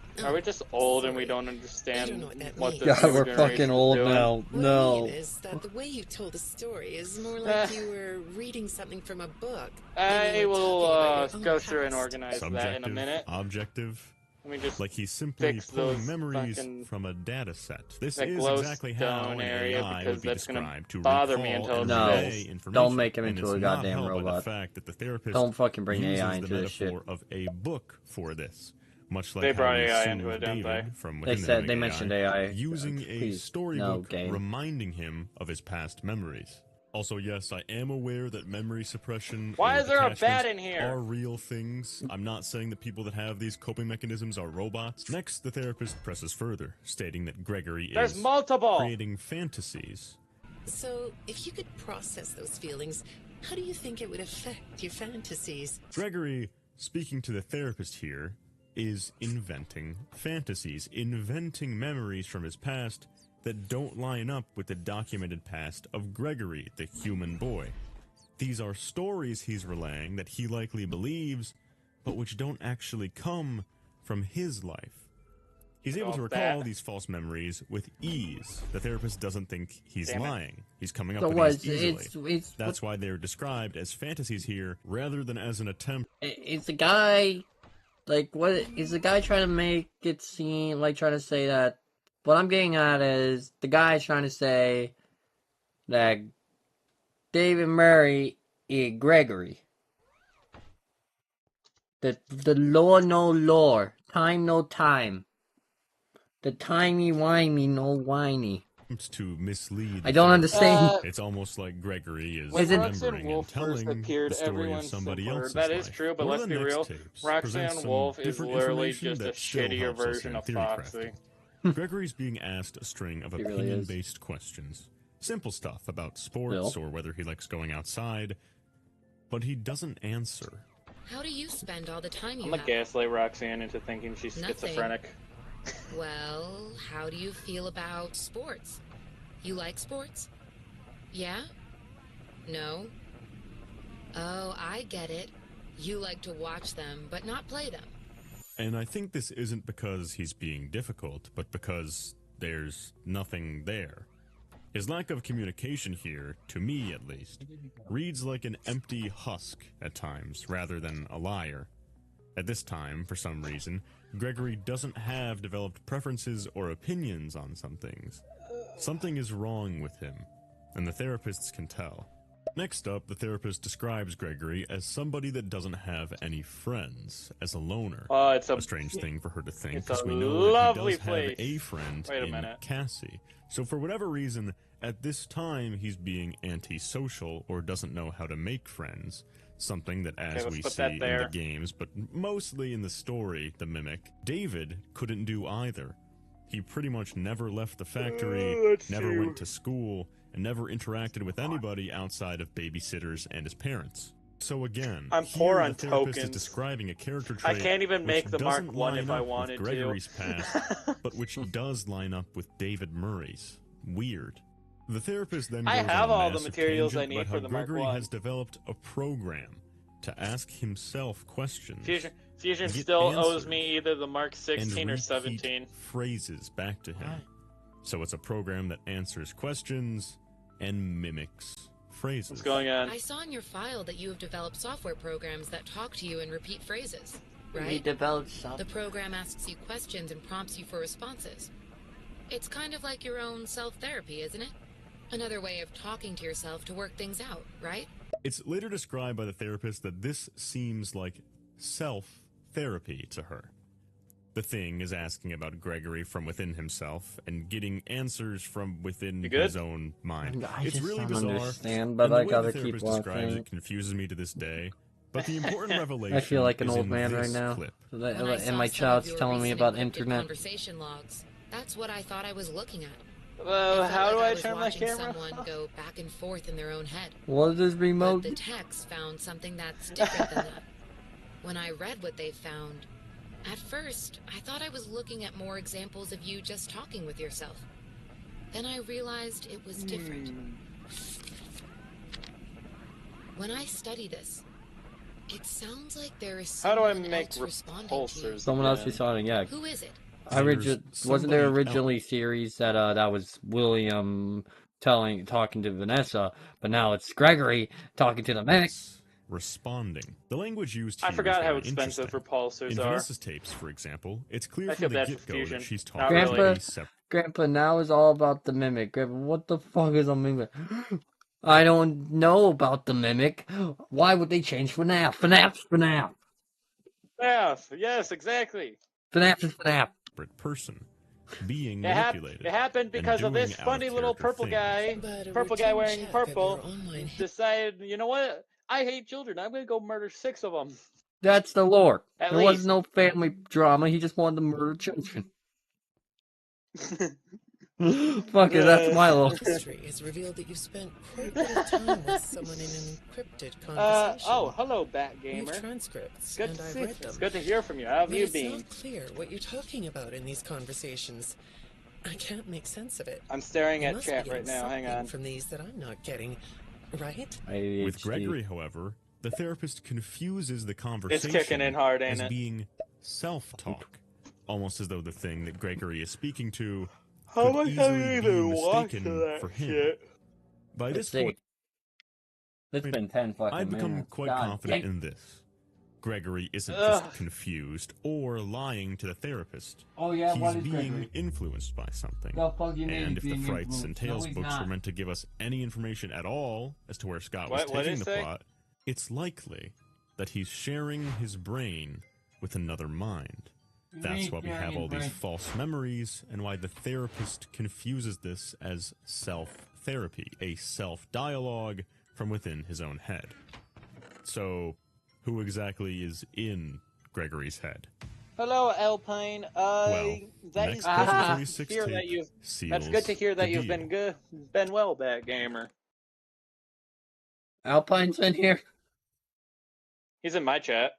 Speaker 1: old and we don't understand what the
Speaker 2: Yeah, we're fucking old now. No.
Speaker 8: What I mean is that the way you told the story is more like you were reading something from a book.
Speaker 1: I will go through and organize
Speaker 5: Subjective,
Speaker 1: that in a minute.
Speaker 5: Objective.
Speaker 1: Let me just
Speaker 5: like he's simply pulling memories from a data set. This is exactly how an AI would be described to
Speaker 1: bother me
Speaker 5: recall
Speaker 1: until
Speaker 5: and relay information.
Speaker 2: Don't make him
Speaker 5: and
Speaker 2: into a
Speaker 5: it's
Speaker 2: goddamn
Speaker 5: not
Speaker 2: robot.
Speaker 5: by the fact that the therapist
Speaker 2: Don't fucking bring
Speaker 5: uses
Speaker 2: AI into
Speaker 5: the
Speaker 2: this shit.
Speaker 5: metaphor of a book for this. Much like
Speaker 1: they brought
Speaker 5: how we
Speaker 1: AI
Speaker 5: soothe
Speaker 1: into it, didn't
Speaker 5: David
Speaker 1: they?
Speaker 5: from
Speaker 2: They
Speaker 5: within
Speaker 2: said they
Speaker 5: AI,
Speaker 2: mentioned AI.
Speaker 5: using a
Speaker 2: Please,
Speaker 5: storybook
Speaker 2: no,
Speaker 5: reminding him of his past memories. Also, yes, I am aware that memory suppression
Speaker 1: Why
Speaker 5: or
Speaker 1: is there a
Speaker 5: attachments
Speaker 1: bat in here?
Speaker 5: are real things. I'm not saying that people that have these coping mechanisms are robots. Next, the therapist presses further, stating that Gregory is creating fantasies.
Speaker 8: So, if you could process those feelings, how do you think it would affect your fantasies?
Speaker 5: Gregory, speaking to the therapist here, is inventing fantasies, inventing memories from his past that don't line up with the documented past of Gregory, the human boy. These are stories he's relaying that he likely believes, but which don't actually come from his life. He's able to recall these false memories with ease. The therapist doesn't think he's lying. He's coming up with these easily. That's why they're described as fantasies here, rather than as an attempt.
Speaker 2: Is the guy, like, what is the guy trying to make it seem, like, trying to say that, what I'm getting at is, the guy trying to say that David Murray is Gregory. The lore no lore, time no time. The timey-wimey no whiny.
Speaker 5: To mislead.
Speaker 2: I don't understand.
Speaker 5: It's almost like Gregory is
Speaker 1: Roxanne
Speaker 5: remembering
Speaker 1: Wolf
Speaker 5: and telling
Speaker 1: appeared,
Speaker 5: the story of somebody else's
Speaker 1: That
Speaker 5: life.
Speaker 1: is true, but let's be real. Roxanne Wolf is literally just a shittier version of Foxy.
Speaker 5: Gregory's being asked a string of opinion-based questions. Simple stuff about sports or whether he likes going outside, but he doesn't answer.
Speaker 9: How do you spend all the time you
Speaker 1: I'm gonna gaslight Roxanne into thinking she's schizophrenic.
Speaker 9: Well, how do you feel about sports? You like sports? Yeah? No? Oh, I get it. You like to watch them, but not play them.
Speaker 5: And I think this isn't because he's being difficult, but because there's nothing there. His lack of communication here, to me at least, reads like an empty husk at times, rather than a liar. At this time, for some reason, Gregory doesn't have developed preferences or opinions on some things. Something is wrong with him, and the therapists can tell. Next up, the therapist describes Gregory as somebody that doesn't have any friends, as a loner.
Speaker 1: It's
Speaker 5: a strange thing for her to think,
Speaker 1: it's
Speaker 5: because
Speaker 1: a
Speaker 5: we know that he does
Speaker 1: place.
Speaker 5: have a friend in Cassie. So for whatever reason, at this time, he's being antisocial or doesn't know how to make friends. Something that, as we see in the games, but mostly in the story, the Mimic, David couldn't do either. He pretty much never left the factory, never went to school, and never interacted with anybody outside of babysitters and his parents. So again,
Speaker 1: I'm poor on
Speaker 5: the
Speaker 1: tokens.
Speaker 5: Is describing a character trait
Speaker 1: I can't even make the Mark 1 if I
Speaker 5: with
Speaker 1: wanted
Speaker 5: Gregory's
Speaker 1: to.
Speaker 5: past, but which does line up with David Murray's. Weird. The therapist then goes
Speaker 1: I have
Speaker 5: on
Speaker 1: all the materials I need for the Mark
Speaker 5: Gregory
Speaker 1: 1.
Speaker 5: has developed a program to ask himself questions.
Speaker 1: Fusion still owes me either the Mark 16 or 17.
Speaker 5: Phrases back to him. So it's a program that answers questions and mimics phrases.
Speaker 1: What's going on?
Speaker 9: I saw in your file that you have developed software programs that talk to you and repeat phrases, right?
Speaker 2: He developed software.
Speaker 9: The program asks you questions and prompts you for responses. It's kind of like your own self-therapy, isn't it? Another way of talking to yourself to work things out, right?
Speaker 5: It's later described by the therapist that this seems like self-therapy to her. The thing is asking about Gregory from within himself and getting answers from within his own mind. It's really bizarre.
Speaker 2: Understand, but I gotta keep
Speaker 5: watching. It confuses me to this day. But the important revelation
Speaker 2: I feel like an old man right now. And my child's telling me about internet.
Speaker 9: Conversation logs. That's what I thought I was looking at.
Speaker 1: How do I turn my
Speaker 9: camera?
Speaker 1: Someone
Speaker 9: go back and forth in their own head.
Speaker 2: What is this remote?
Speaker 9: But the text found something that's different than that. When I read what they found, at first, I thought I was looking at more examples of you just talking with yourself. Then I realized it was different. When I study this, It sounds like there is
Speaker 1: How do I
Speaker 9: someone
Speaker 1: make
Speaker 9: else responding to you.
Speaker 1: repulsors?
Speaker 2: Someone else responding, yeah.
Speaker 9: Who is it?
Speaker 2: Wasn't there originally series that that was William talking to Vanessa, but now it's Gregory talking to the mimic.
Speaker 5: Responding. The language used here
Speaker 1: I forgot
Speaker 5: is
Speaker 1: how
Speaker 5: very
Speaker 1: expensive repulsors
Speaker 5: in
Speaker 1: are.
Speaker 5: Vanessa's tapes, for example, it's clear from the get-go that she's talking
Speaker 2: Grandpa, Grandpa, now is all about the mimic. Grandpa, what the fuck is a mimic? I don't know about the mimic. Why would they change FNAF? FNAF.
Speaker 1: FNAF, yes, exactly.
Speaker 2: FNAF is FNAF.
Speaker 5: Person being manipulated.
Speaker 1: It happened because of this funny little purple guy wearing purple, decided, you know what? I hate children. I'm going to go murder 6 of them.
Speaker 2: That's the lore.
Speaker 1: There
Speaker 2: was no family drama. He just wanted to murder children. Fuck it, that's my lore.
Speaker 8: History has revealed that you spent quite a bit of time with someone in an encrypted conversation.
Speaker 1: Oh, hello, Batgamer.
Speaker 8: Transcripts,
Speaker 1: good
Speaker 8: and
Speaker 1: to
Speaker 8: I've
Speaker 1: see.
Speaker 8: read them.
Speaker 1: It's good to hear from you. How have you been?
Speaker 8: It's not clear what you're talking about in these conversations. I can't make sense of it.
Speaker 1: I'm staring at chat right now. Hang on.
Speaker 8: From these that I'm not getting, right?
Speaker 5: With Gregory, however, the therapist confuses the conversation
Speaker 1: it's kicking in hard, ain't
Speaker 5: as
Speaker 1: it?
Speaker 5: being self-talk, almost as though the thing that Gregory is speaking to
Speaker 1: How
Speaker 5: could
Speaker 1: much have you
Speaker 5: easily be
Speaker 1: even watched
Speaker 5: mistaken
Speaker 1: that
Speaker 5: for him.
Speaker 1: shit?
Speaker 5: By this point,
Speaker 2: it's been 10 fucking
Speaker 5: I've become
Speaker 2: minutes.
Speaker 5: quite confident in this. Gregory isn't just confused or lying to the therapist.
Speaker 2: Oh yeah,
Speaker 5: he's being influenced by something. And if the Frights and Tales books were meant to give us any information at all as to where Scott was taking the plot, it's likely that he's sharing his brain with another mind. That's why we have all these false memories and why the therapist confuses this as self-therapy, a self-dialogue from within his own head. So, who exactly is in Gregory's head?
Speaker 1: Hello, Alpine. That is good to hear that you've. That's good to hear that you've been well, Batgamer.
Speaker 2: Alpine's in here.
Speaker 1: He's in my chat.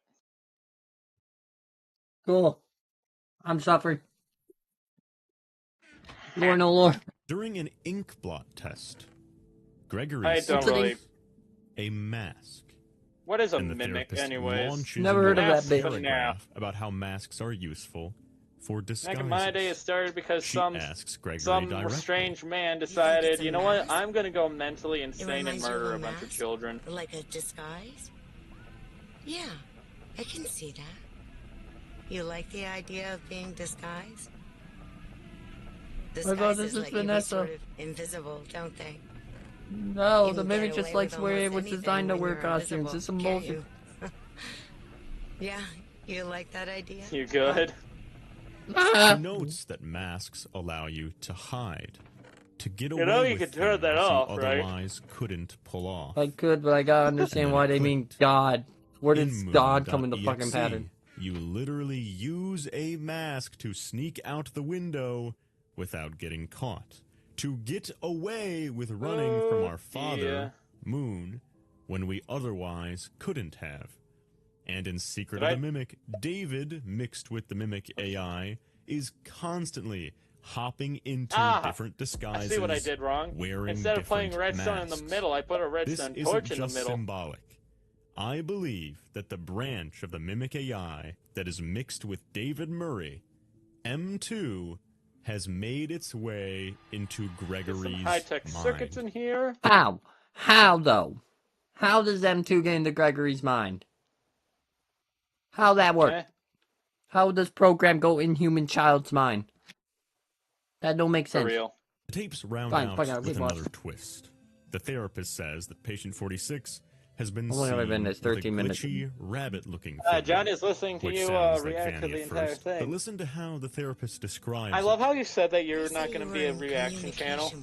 Speaker 2: Cool. I'm suffering. Lore no lore.
Speaker 5: During an ink blot test, Gregory
Speaker 1: sees
Speaker 5: a mask.
Speaker 1: What is a mimic, anyways?
Speaker 2: Never heard of that bit.
Speaker 5: About how masks are useful for disguises.
Speaker 1: Back in my day, it started because some
Speaker 5: directly.
Speaker 1: strange man decided, you know what, I'm going to go mentally insane and murder a bunch of children.
Speaker 10: Like a disguise? Yeah, I can see that. You like the idea of being disguised? Disguises let you be sort of invisible, don't they?
Speaker 2: No, the mimic just likes wearing what's designed to wear costumes. It's some bullshit.
Speaker 10: Yeah, you like that idea?
Speaker 1: You good?
Speaker 5: He notes that masks allow you to hide, to get away.
Speaker 1: You know, you
Speaker 5: with
Speaker 1: could turn that off, right?
Speaker 5: Otherwise, couldn't pull off.
Speaker 2: I could, but I gotta understand why they mean God. Where does God come into fucking pattern?
Speaker 5: You literally use a mask to sneak out the window without getting caught. To get away with running from our father, Moon, when we otherwise couldn't have. And in Secret of the Mimic, David, mixed with the Mimic AI, is constantly hopping into different disguises.
Speaker 1: I see what I did wrong. Instead of playing redstone in the middle, I put a redstone torch in the middle.
Speaker 5: This isn't just symbolic. I believe that the branch of the Mimic AI that is mixed with David Murray, M2, has made its way into Gregory's
Speaker 1: high-tech circuits in here.
Speaker 2: How? How, though? How does M2 get into Gregory's mind? How that work? How does program go in human child's mind? That don't make sense.
Speaker 1: For real.
Speaker 5: The tapes round out with another twist. The therapist says that patient 46 has been seen with a glitchy, rabbit-looking figure.
Speaker 1: John is listening to you react to the entire thing.
Speaker 5: But listen to how the therapist describes
Speaker 1: I love how you said that you're not going to be a reaction channel.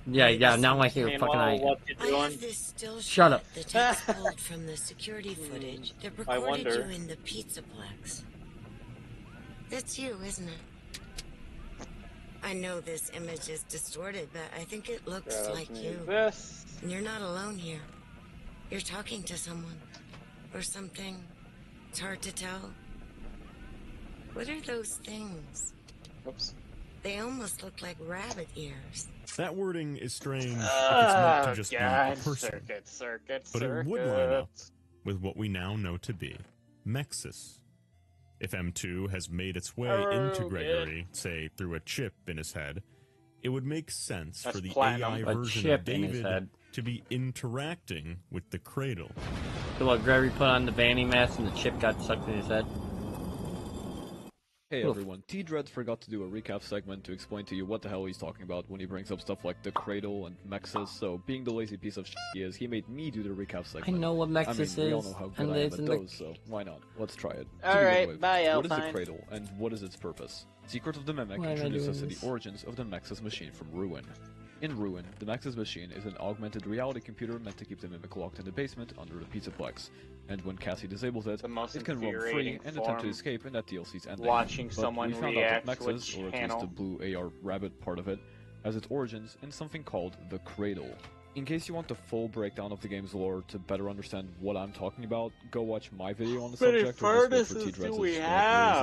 Speaker 2: Yeah, now I hear fucking
Speaker 10: I have this still
Speaker 2: Shut up.
Speaker 10: The text pulled from the security footage that recorded you in the Pizzaplex. That's you, isn't it? I know this image is distorted, but I think it looks like you. And you're not alone here. You're talking to someone. Or something. It's hard to tell. What are those things?
Speaker 1: Oops.
Speaker 10: They almost look like rabbit ears.
Speaker 5: That wording is strange if it's meant to just be a person.
Speaker 1: Circuit.
Speaker 5: But it would line up with what we now know to be Mexus. If M2 has made its way into Gregory, say through a chip in his head, it would make sense for the AI version of David to be interacting with the cradle.
Speaker 2: So what, Gregory put on the Vanny mask and the chip got sucked in his head?
Speaker 7: Hey everyone, T-Dreads forgot to do a recap segment to explain to you what the hell he's talking about when he brings up stuff like the Cradle and Mexus, so being the lazy piece of shit he is, he made me do the recap segment.
Speaker 2: I know what Mexus is.
Speaker 7: We all know how good I am at those, so why not? Let's try it.
Speaker 1: Alright, bye,
Speaker 7: what is the Cradle, and what is its purpose? Secret of the Mimic introduces us to the origins of the Mexus machine from Ruin. In Ruin, the Mexus machine is an augmented reality computer meant to keep the Mimic locked in the basement under the Pizzaplex, and when Cassie disables it, it can roam free and attempt to escape in that DLC's ending.
Speaker 1: Watching
Speaker 7: but
Speaker 1: someone
Speaker 7: we found
Speaker 1: react
Speaker 7: out that Mexus,
Speaker 1: to
Speaker 7: or at least the blue AR rabbit part of it, has its origins in something called the Cradle. In case you want the full breakdown of the game's lore to better understand what I'm talking about, go watch my video on the subject, or just wait for T-Dreads'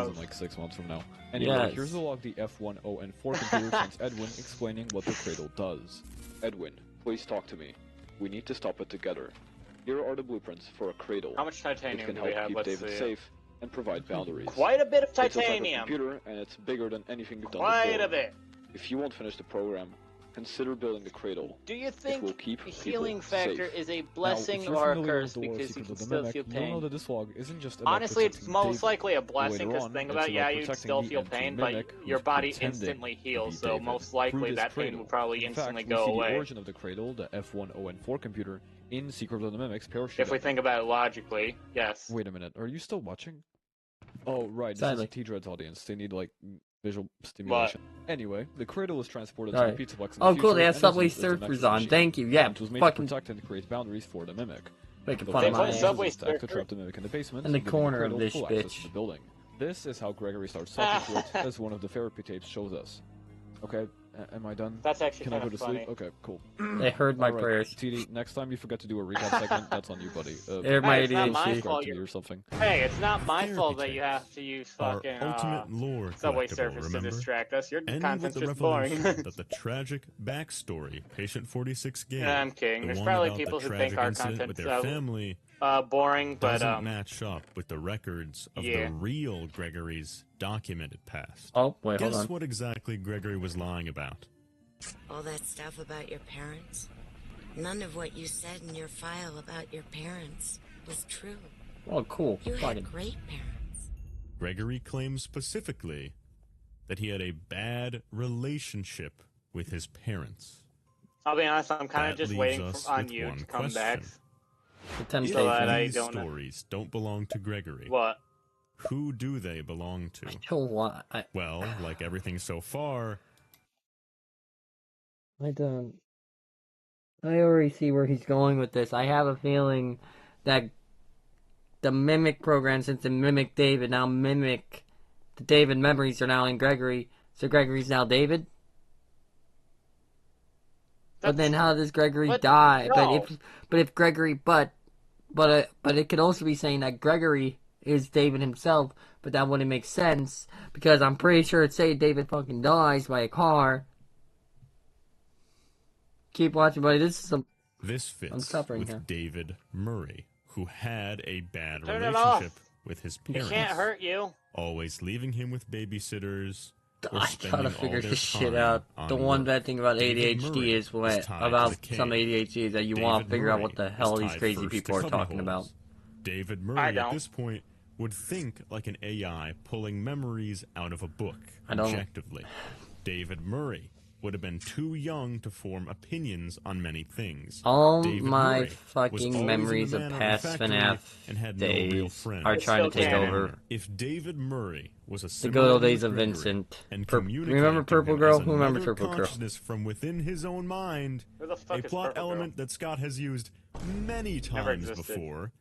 Speaker 7: in like 6 months from now. Anyway, here's the log the F10 and 4 computer sends Edwin explaining what the Cradle does. Edwin, please talk to me. We need to stop it together. Here are the blueprints for a Cradle.
Speaker 1: How much titanium
Speaker 7: can
Speaker 1: do we
Speaker 7: help
Speaker 1: have?
Speaker 7: keep
Speaker 1: Let's
Speaker 7: David
Speaker 1: see.
Speaker 7: safe and provide boundaries.
Speaker 1: Quite a bit of
Speaker 7: It's a type of
Speaker 1: titanium.
Speaker 7: computer, and it's bigger than anything you've done
Speaker 1: Quite
Speaker 7: before.
Speaker 1: a bit.
Speaker 7: If you won't finish the program, consider building the Cradle.
Speaker 1: Do you think
Speaker 7: will keep
Speaker 1: the healing
Speaker 7: people
Speaker 1: factor
Speaker 7: safe.
Speaker 1: is a
Speaker 7: Now,
Speaker 1: blessing
Speaker 7: if you're
Speaker 1: or a
Speaker 7: familiar
Speaker 1: curse
Speaker 7: with the lore of
Speaker 1: because you
Speaker 7: Secret
Speaker 1: can
Speaker 7: of the
Speaker 1: still
Speaker 7: Mimic,
Speaker 1: feel
Speaker 7: you'll know
Speaker 1: pain?
Speaker 7: that this log isn't just about
Speaker 1: Honestly, it's
Speaker 7: protecting
Speaker 1: most
Speaker 7: David.
Speaker 1: likely a blessing
Speaker 7: Later
Speaker 1: because
Speaker 7: on,
Speaker 1: think
Speaker 7: it's
Speaker 1: about
Speaker 7: about
Speaker 1: you
Speaker 7: protecting
Speaker 1: still
Speaker 7: the
Speaker 1: feel
Speaker 7: empty
Speaker 1: pain, but
Speaker 7: Mimic
Speaker 1: your
Speaker 7: who's
Speaker 1: body
Speaker 7: pretending
Speaker 1: instantly
Speaker 7: to
Speaker 1: heals,
Speaker 7: be
Speaker 1: so
Speaker 7: David
Speaker 1: most
Speaker 7: through
Speaker 1: likely
Speaker 7: this
Speaker 1: that pain
Speaker 7: Cradle.
Speaker 1: will probably
Speaker 7: In
Speaker 1: instantly
Speaker 7: fact,
Speaker 1: go
Speaker 7: we see
Speaker 1: away.
Speaker 7: the origin of the Cradle, the F10 and 4 computer, in Secret of the Mimic's parachute.
Speaker 1: If we think about it logically, yes.
Speaker 7: Wait a minute, are you still watching? Oh, right, this is a T-Dreads audience. They need, like, visual stimulation. Anyway, the Cradle is transported to the Pizzaplex in the
Speaker 2: Oh,
Speaker 7: future,
Speaker 2: cool, they have
Speaker 7: and
Speaker 2: Subway
Speaker 7: this is the
Speaker 2: Surfers
Speaker 7: Mexus
Speaker 2: on.
Speaker 7: machine.
Speaker 2: Thank you, yeah,
Speaker 7: It was made
Speaker 2: fucking...
Speaker 7: to protect and create boundaries for the Mimic.
Speaker 2: Making
Speaker 7: The
Speaker 2: fun of my
Speaker 7: first
Speaker 2: Subway
Speaker 7: is to trap the Mimic in the basement,
Speaker 2: in the
Speaker 7: giving
Speaker 2: corner
Speaker 7: Cradle
Speaker 2: of this
Speaker 7: full access
Speaker 2: bitch.
Speaker 7: to the building. This is how Gregory starts talking to it, as one of the therapy tapes shows us. Okay, am I done?
Speaker 1: That's actually
Speaker 7: Can I go to
Speaker 1: funny.
Speaker 7: sleep? Okay, cool.
Speaker 2: They heard my prayers.
Speaker 7: TD, next time you forget to do a recap segment, that's on you, buddy.
Speaker 1: Hey, it's not my fault.
Speaker 7: Or something.
Speaker 1: Hey, it's not my fault that you have to use fucking
Speaker 5: ultimate lore
Speaker 1: Subway
Speaker 5: collectible,
Speaker 1: Surfers to
Speaker 5: remember?
Speaker 1: distract us. Your
Speaker 5: End
Speaker 1: content's
Speaker 5: with the
Speaker 1: just boring.
Speaker 5: revelation that the tragic backstory Patient 46 gave.
Speaker 1: I'm kidding.
Speaker 5: The
Speaker 1: There's
Speaker 5: one
Speaker 1: probably
Speaker 5: about
Speaker 1: people
Speaker 5: the
Speaker 1: who think
Speaker 5: tragic
Speaker 1: our
Speaker 5: incident
Speaker 1: content's
Speaker 5: with their family
Speaker 1: boring, but
Speaker 5: doesn't match up with the records of the real Gregory's documented past.
Speaker 2: Oh, wait, hold on.
Speaker 5: Guess what exactly Gregory was lying about?
Speaker 10: All that stuff about your parents? None of what you said in your file about your parents was true.
Speaker 2: Oh, cool.
Speaker 10: You had great parents.
Speaker 5: Gregory claims specifically that he had a bad relationship with his parents.
Speaker 1: I'll be honest, I'm kind of just waiting on you to come back. So that I
Speaker 5: These
Speaker 1: don't
Speaker 5: stories don't belong to Gregory.
Speaker 1: What?
Speaker 5: Who do they belong to?
Speaker 2: I don't want...
Speaker 5: Well, like everything so far...
Speaker 2: I don't... I already see where he's going with this. I have a feeling that the Mimic program, since they mimic David, now mimic the David memories are now in Gregory. So Gregory's now David? But then how does Gregory die?
Speaker 1: No.
Speaker 2: But if Gregory... But it could also be saying that Gregory is David himself, but that wouldn't make sense, because I'm pretty sure it'd say David fucking dies by a car. Keep watching, buddy. This fits
Speaker 5: with
Speaker 2: here.
Speaker 5: David Murray, who had a bad
Speaker 1: Turn it
Speaker 5: relationship
Speaker 1: off.
Speaker 5: with his
Speaker 1: It
Speaker 5: parents.
Speaker 1: can't hurt you.
Speaker 5: Always leaving him with babysitters.
Speaker 2: I gotta figure this shit out. The one bad thing about ADHD is about some ADHD is that you want to figure out what the hell these crazy people are talking about.
Speaker 5: David Murray at this point would think like an AI pulling memories out of a book objectively. David Murray would have been too young to form opinions on many things.
Speaker 2: All
Speaker 5: David
Speaker 2: my
Speaker 5: Murray
Speaker 2: fucking memories of past FNAF days are trying to take over.
Speaker 5: If David Murray was a
Speaker 2: the good old days of Vincent. Remember Purple Girl? Who remembers Purple Girl?
Speaker 5: From within his own mind, a plot element that Scott has used many times before.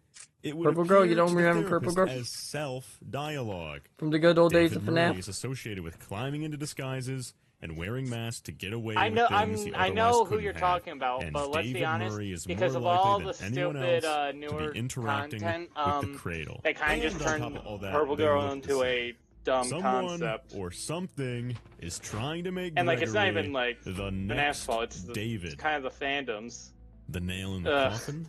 Speaker 5: It would
Speaker 2: Purple Girl, you don't remember Purple Girl?
Speaker 5: As self-dialogue.
Speaker 2: From the good old days of
Speaker 5: David Murray
Speaker 2: FNAF.
Speaker 5: is associated with climbing into disguises and wearing masks to get away
Speaker 1: I know,
Speaker 5: with things he
Speaker 1: I know who
Speaker 5: otherwise
Speaker 1: you're
Speaker 5: couldn't
Speaker 1: talking
Speaker 5: have.
Speaker 1: about,
Speaker 5: And
Speaker 1: but let's
Speaker 5: David
Speaker 1: be honest,
Speaker 5: Murray is
Speaker 1: because
Speaker 5: more
Speaker 1: of all
Speaker 5: likely
Speaker 1: the
Speaker 5: than anyone
Speaker 1: stupid
Speaker 5: else
Speaker 1: newer
Speaker 5: to be interacting
Speaker 1: content,
Speaker 5: with the Cradle.
Speaker 1: they kind of
Speaker 5: And
Speaker 1: just
Speaker 5: on
Speaker 1: turned
Speaker 5: top of all that,
Speaker 1: Purple
Speaker 5: they
Speaker 1: Girl
Speaker 5: look
Speaker 1: into a dumb
Speaker 5: Someone
Speaker 1: concept.
Speaker 5: or something is trying to make
Speaker 1: And like, it's not
Speaker 5: Gregory
Speaker 1: even like
Speaker 5: the
Speaker 1: FNAF's
Speaker 5: next
Speaker 1: fault. It's
Speaker 5: David.
Speaker 1: kind of the fandoms.
Speaker 5: The nail in the coffin?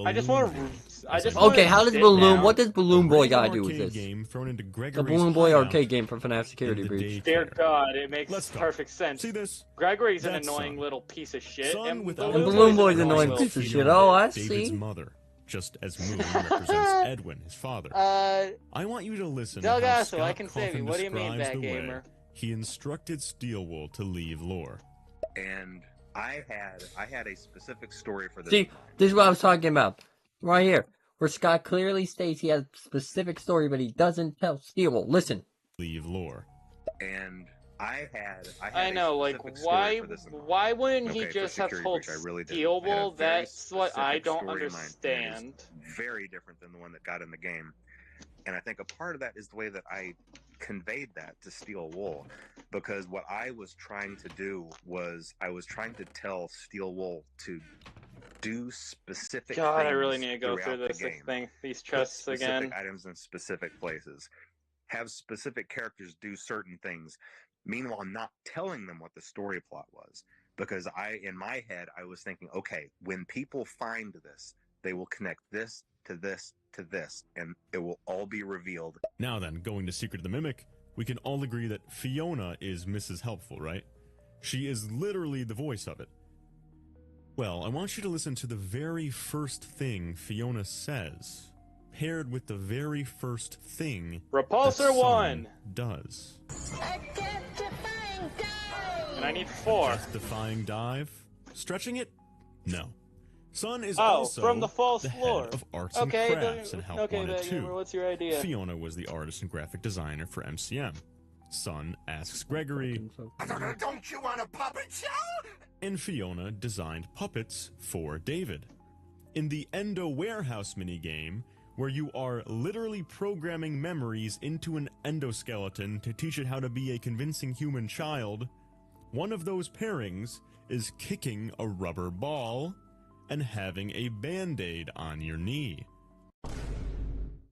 Speaker 1: I just want to.
Speaker 2: Okay, how does Balloon? What does Balloon Boy gotta do with this?
Speaker 5: Game thrown into
Speaker 2: The Balloon Boy arcade game from Fnaf Security Breach.
Speaker 1: Dear God, it makes perfect sense.
Speaker 5: See this?
Speaker 1: Gregory's an annoying little piece of shit, and
Speaker 2: Balloon Boy's an annoying piece of shit. Oh, I see.
Speaker 5: David's mother, just as Moon represents Edwin, his father. I want you to listen to how Scott
Speaker 1: I can save you. What do you mean, bad gamer?
Speaker 5: He instructed Steelwool to leave Lore.
Speaker 11: And I had a specific story for this.
Speaker 2: See, this is what I was talking about. Right here. Where Scott clearly states he has a specific story, but he doesn't tell Steelwool. Listen.
Speaker 5: Leave Lore.
Speaker 11: And
Speaker 1: I know, like, why wouldn't he just have told Steelwool? That's what I don't understand.
Speaker 11: Very different than the one that got in the game. And I think a part of that is the way that I conveyed that to Steelwool, because what I was trying to do was I was trying to tell Steelwool to do specific things.
Speaker 1: I really need to go through this thing, these chests again.
Speaker 11: Specific items in specific places. Have specific characters do certain things. Meanwhile, not telling them what the story plot was, because in my head, I was thinking, okay, when people find this, they will connect this to this to this, and it will all be revealed.
Speaker 5: Now then, going to Secret of the Mimic, we can all agree that Fiona is Mrs. Helpful, right? She is literally the voice of it. Well, I want you to listen to the very first thing Fiona says, paired with the very first thing
Speaker 1: Repulsor 1
Speaker 5: does.
Speaker 1: And I need 4.
Speaker 5: Defying dive? Stretching it? No. Sun is
Speaker 1: from the false
Speaker 5: floor. Head of arts and crafts and Help Wanted 2.
Speaker 1: What's your idea?
Speaker 5: Fiona was the artist and graphic designer for MCM. Sun asks Gregory,
Speaker 12: "Don't you want a puppet show?"
Speaker 5: And Fiona designed puppets for David. In the Endo Warehouse minigame, where you are literally programming memories into an endoskeleton to teach it how to be a convincing human child, one of those pairings is kicking a rubber ball and having a band-aid on your knee.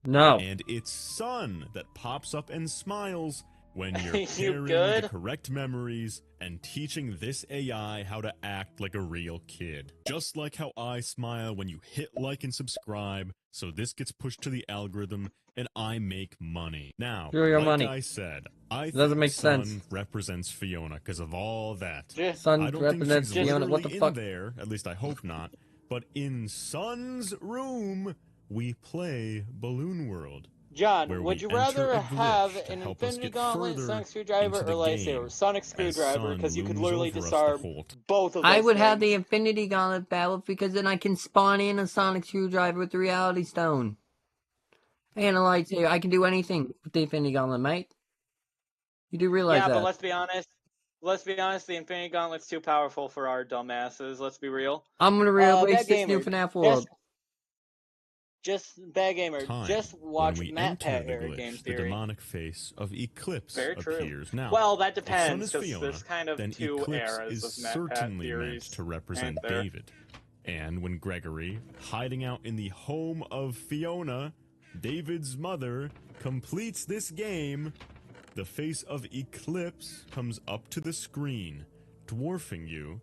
Speaker 2: No.
Speaker 5: And it's Sun that pops up and smiles when you're carrying the correct memories and teaching this AI how to act like a real kid. Just like how I smile when you hit like and subscribe, so this gets pushed to the algorithm and I make money. Now, like I said, I think Sun represents Fiona because of all that.
Speaker 2: Sun represents Fiona, what the fuck?
Speaker 5: There, at least I hope not. But in Sun's room, we play Balloon World.
Speaker 1: John, would you rather have an Infinity Gauntlet, Sonic Screwdriver, or lightsaber? Sonic Screwdriver, because you could literally disarm both of those
Speaker 2: I would have the Infinity Gauntlet battle, because then I can spawn in a Sonic Screwdriver with the Reality Stone. And a lightsaber. I can do anything with the Infinity Gauntlet, mate. You do realize that.
Speaker 1: Yeah, but let's be honest. The Infinity Gauntlet's too powerful for our dumbasses. Let's be real.
Speaker 2: I'm gonna release this new FNAF World.
Speaker 1: Just bad gamer. Just watch Matt Pat Era Game Theory.
Speaker 5: The demonic face of Eclipse appears now.
Speaker 1: Well, that depends, because
Speaker 5: Fiona,
Speaker 1: there's kind of two
Speaker 5: Eclipse
Speaker 1: eras
Speaker 5: is
Speaker 1: of Matt Pat
Speaker 5: certainly
Speaker 1: theories.
Speaker 5: meant to represent David. And when Gregory, hiding out in the home of Fiona, David's mother, completes this game, the face of Eclipse comes up to the screen, dwarfing you.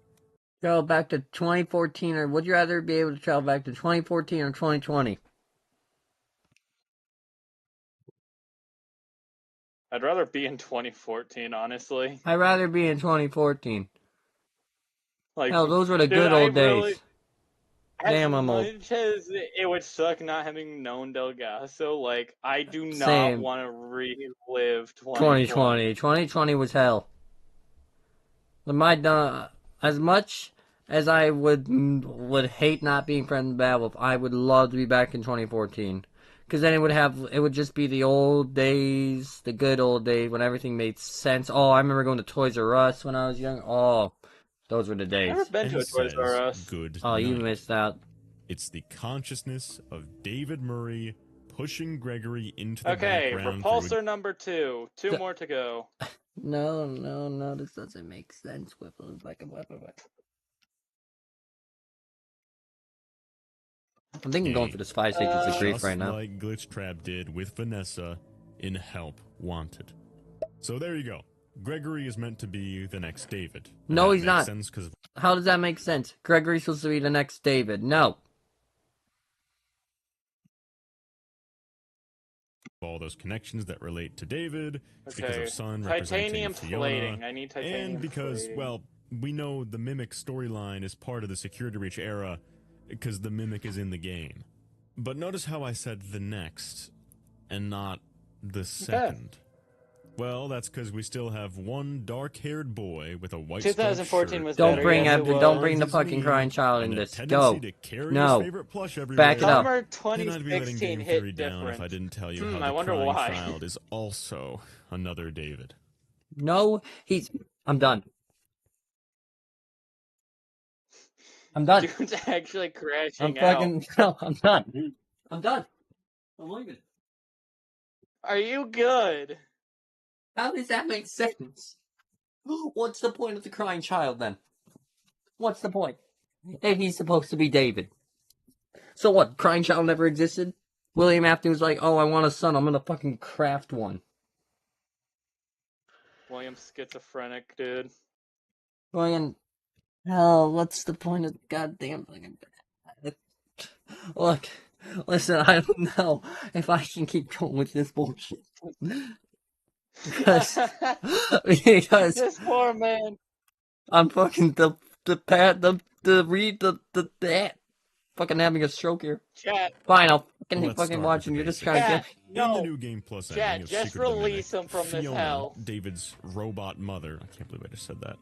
Speaker 2: Travel back to 2014, or would you rather be able to travel back to 2014 or 2020?
Speaker 1: I'd rather be in 2014, honestly.
Speaker 2: I'd rather be in 2014. Like, hell, those were the good old days. Damn, I'm old.
Speaker 1: It would suck not having known Delgaso. Like, I do not want to relive 2020.
Speaker 2: 2020 was hell. As much as I would hate not being friends with Bad Wolf, I would love to be back in 2014. Because then it would just be the old days, the good old days, when everything made sense. Oh, I remember going to Toys R Us when I was young. Oh, those were the days.
Speaker 1: I've never been to a Toys R Us.
Speaker 2: Oh, you missed out.
Speaker 5: It's the consciousness of David Murray pushing Gregory into the background.
Speaker 1: Okay, repulsor number 2. Two more to go.
Speaker 2: No, this doesn't make sense. Whipples like a weapon. I'm thinking going for this 5 stages of grief right now.
Speaker 5: Like Glitchtrap did with Vanessa in Help Wanted. So there you go. Gregory is meant to be the next David.
Speaker 2: No, he's not. How does that make sense? Gregory's supposed to be the next David. No.
Speaker 5: all those connections that relate to David, because of Sun
Speaker 1: titanium
Speaker 5: representing
Speaker 1: plating.
Speaker 5: Fiona,
Speaker 1: I need titanium
Speaker 5: and because,
Speaker 1: plating.
Speaker 5: well, we know the Mimic storyline is part of the Security Breach era, because the Mimic is in the game. But notice how I said the next, and not the second. Well, that's because we still have one dark-haired boy with a white
Speaker 1: 2014 was
Speaker 2: Don't
Speaker 1: better.
Speaker 2: bring
Speaker 1: Yes,
Speaker 2: don't bring the fucking crying child in this. Go. No. Back it up.
Speaker 1: Summer 2016 hit different.
Speaker 5: If I didn't tell you how
Speaker 1: I
Speaker 5: the
Speaker 1: wonder
Speaker 5: crying
Speaker 1: why.
Speaker 5: child is also another David.
Speaker 2: No, I'm done. I'm done.
Speaker 1: Dude's actually crashing
Speaker 2: No, I'm done. I'm done. I'm leaving.
Speaker 1: Are you good?
Speaker 2: How does that make sense? What's the point of the crying child then? What's the point? If he's supposed to be David. So what? Crying child never existed? William Afton was like, oh, I want a son. I'm gonna fucking craft one.
Speaker 1: William's schizophrenic, dude.
Speaker 2: William, hell, what's the point of the goddamn fucking... Look, listen, I don't know if I can keep going with this bullshit. because
Speaker 1: this poor man.
Speaker 2: I'm fucking fucking having a stroke here.
Speaker 1: Chat.
Speaker 2: Fine, I'll fucking watching. You're just trying to get
Speaker 5: in the new game plus ending of
Speaker 1: just
Speaker 5: Secret of the
Speaker 1: release
Speaker 5: Mimic,
Speaker 1: him from
Speaker 5: Fiona,
Speaker 1: this hell.
Speaker 5: David's robot mother. I can't believe I just said that.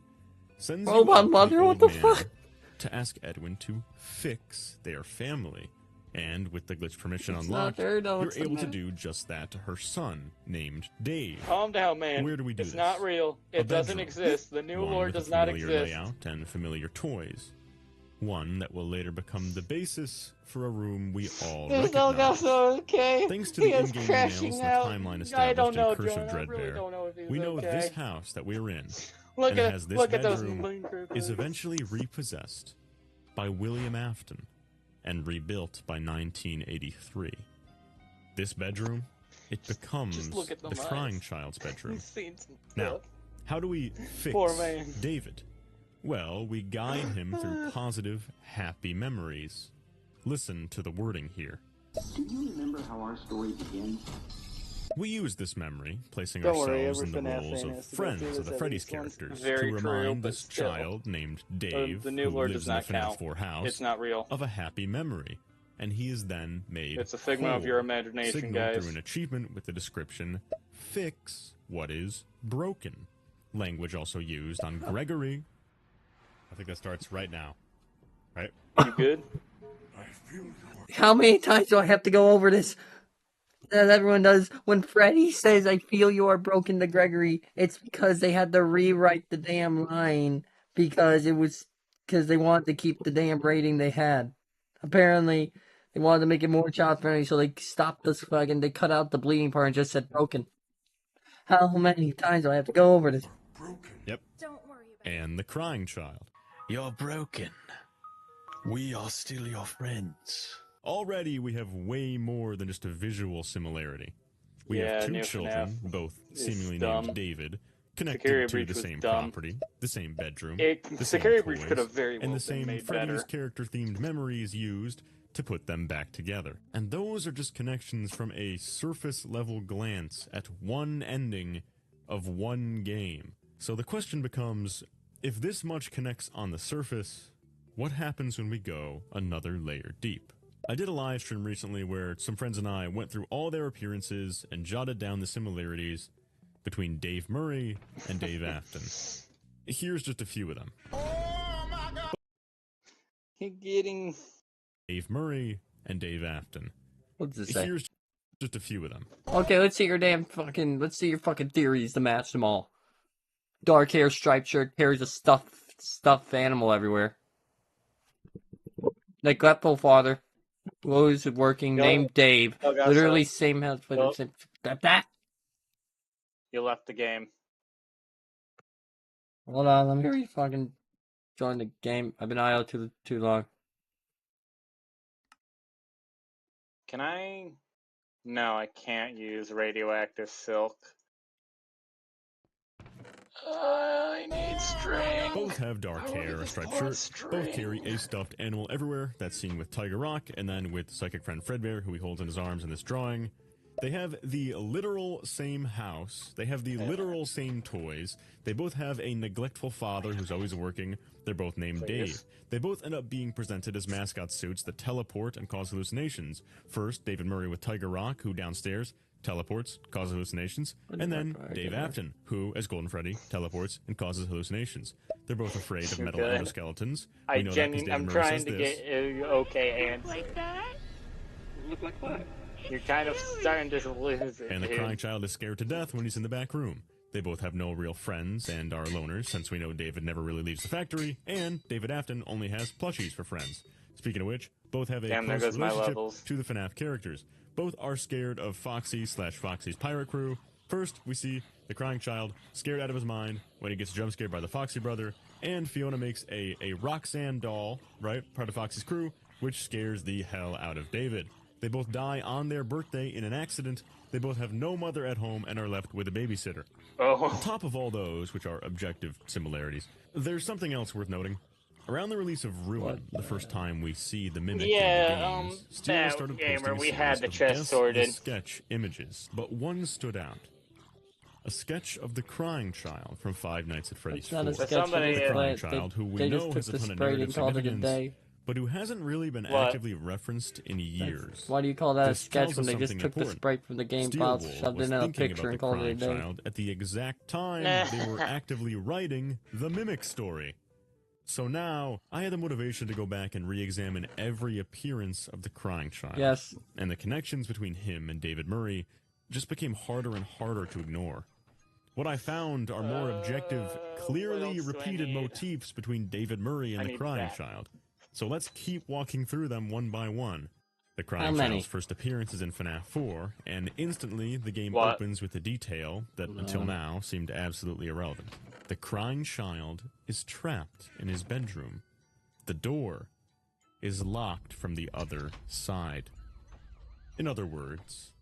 Speaker 5: Sends
Speaker 2: robot mother? What the fuck?
Speaker 5: To ask Edwin to fix their family. And with the glitch permission unlocked, you're able to do just that to her son, named Dave.
Speaker 1: Calm down, man.
Speaker 5: Where do we do
Speaker 1: this?
Speaker 5: this?
Speaker 1: It's not real. It doesn't exist. The new lore does not exist.
Speaker 5: Layout and familiar toys. One that will later become the basis for a room we all recognize.
Speaker 1: Okay.
Speaker 5: Thanks to the in-game emails and the timeline established in Curse of Dreadbear, we know this house that we're in, and it has this bedroom, is eventually repossessed by William Afton and rebuilt by 1983. This bedroom, it becomes the crying child's bedroom. Now, how do we fix David? Well, we guide him through positive, happy memories. Listen to the wording here.
Speaker 13: Do you remember how our story begins?
Speaker 5: We use this memory, placing ourselves in the roles of friends of the Freddy's characters to remind this child named Dave, who lives in the Fnaf Lore house, of a happy memory, and he is then made
Speaker 1: It's a figment of your imagination,
Speaker 5: signaled
Speaker 1: guys.
Speaker 5: through an achievement with the description, fix what is broken. Language also used on Gregory. I think that starts right now. Right?
Speaker 1: You good?
Speaker 2: How many times do I have to go over this? As everyone does, when Freddy says, I feel you are broken to Gregory, it's because they had to rewrite the damn line because they wanted to keep the damn rating they had. Apparently, they wanted to make it more child friendly, so they stopped this fucking, they cut out the bleeding part and just said broken. How many times do I have to go over this?
Speaker 5: Yep. Don't worry about it. And the crying child.
Speaker 14: You're broken. We are still your friends.
Speaker 5: Already, we have way more than just a visual similarity. We have two children, both seemingly named David, connected to the same property, the same bedroom, the same toys, and the same Freddy's character-themed memories used to put them back together. And those are just connections from a surface-level glance at one ending of one game. So the question becomes, if this much connects on the surface, what happens when we go another layer deep? I did a live stream recently where some friends and I went through all their appearances and jotted down the similarities between Dave Murray and Dave Afton. Here's just a few of them.
Speaker 1: Oh my God. He's getting...
Speaker 5: Dave Murray and Dave Afton.
Speaker 2: What does it say?
Speaker 5: Here's just a few of them.
Speaker 2: Okay, let's see your fucking theories to match them all. Dark hair, striped shirt, carries a stuffed animal everywhere. Neglectful father. Who's working, named Dave. Literally same house, but same... That?
Speaker 1: You left the game.
Speaker 2: Hold on, let me fucking join the game. I've been IO too long.
Speaker 1: Can I? No, I can't use radioactive silk. I need string.
Speaker 5: Both have dark hair, a striped shirt. Both carry a stuffed animal everywhere. That's seen with Tiger Rock, and then with psychic friend Fredbear, who he holds in his arms in this drawing. They have the literal same house. They have the literal same toys. They both have a neglectful father who's always working. They're both named Dave. They both end up being presented as mascot suits that teleport and cause hallucinations. First, David Murray with Tiger Rock, who downstairs teleports, causes hallucinations, and then Dave Afton, who, as Golden Freddy, teleports and causes hallucinations. They're both afraid of metal endoskeletons.
Speaker 1: I'm trying to get an okay answer. Like that?
Speaker 15: Look like what?
Speaker 1: You're kind of starting to lose it.
Speaker 5: And the crying child is scared to death when he's in the back room. They both have no real friends and are loners, since we know David never really leaves the factory, and David Afton only has plushies for friends. Speaking of which, both have a close relationship to the FNAF characters. Both are scared of Foxy/Foxy's pirate crew. First, we see the crying child scared out of his mind when he gets jump scared by the Foxy brother, and Fiona makes a Roxanne doll, right, part of Foxy's crew, which scares the hell out of David. They both die on their birthday in an accident. They both have no mother at home and are left with a babysitter. On top of all those, which are objective similarities, there's something else worth noting. Around the release of Ruin, the first time we see the Mimic in the games, Steel started posting a series of the sketch images, but one stood out. A sketch of the crying child from Five Nights at Freddy's 4. The crying child, who we know has a ton of narrative significance, but who hasn't really been actively referenced in years.
Speaker 2: Why do you call that a sketch when they just took the sprite from the game files, shoved it in a picture, and called it a day?
Speaker 5: At the exact time they were actively writing the Mimic story. So now, I had the motivation to go back and re-examine every appearance of the crying child.
Speaker 2: Yes.
Speaker 5: And the connections between him and David Murray just became harder and harder to ignore. What I found are more objective, clearly repeated motifs between David Murray and the crying child. So let's keep walking through them one by one. The crying child's first appearance is in Fnaf 4, and instantly the game opens with a detail that until now seemed absolutely irrelevant. The crying child is trapped in his bedroom. The door is locked from the other side. In other words,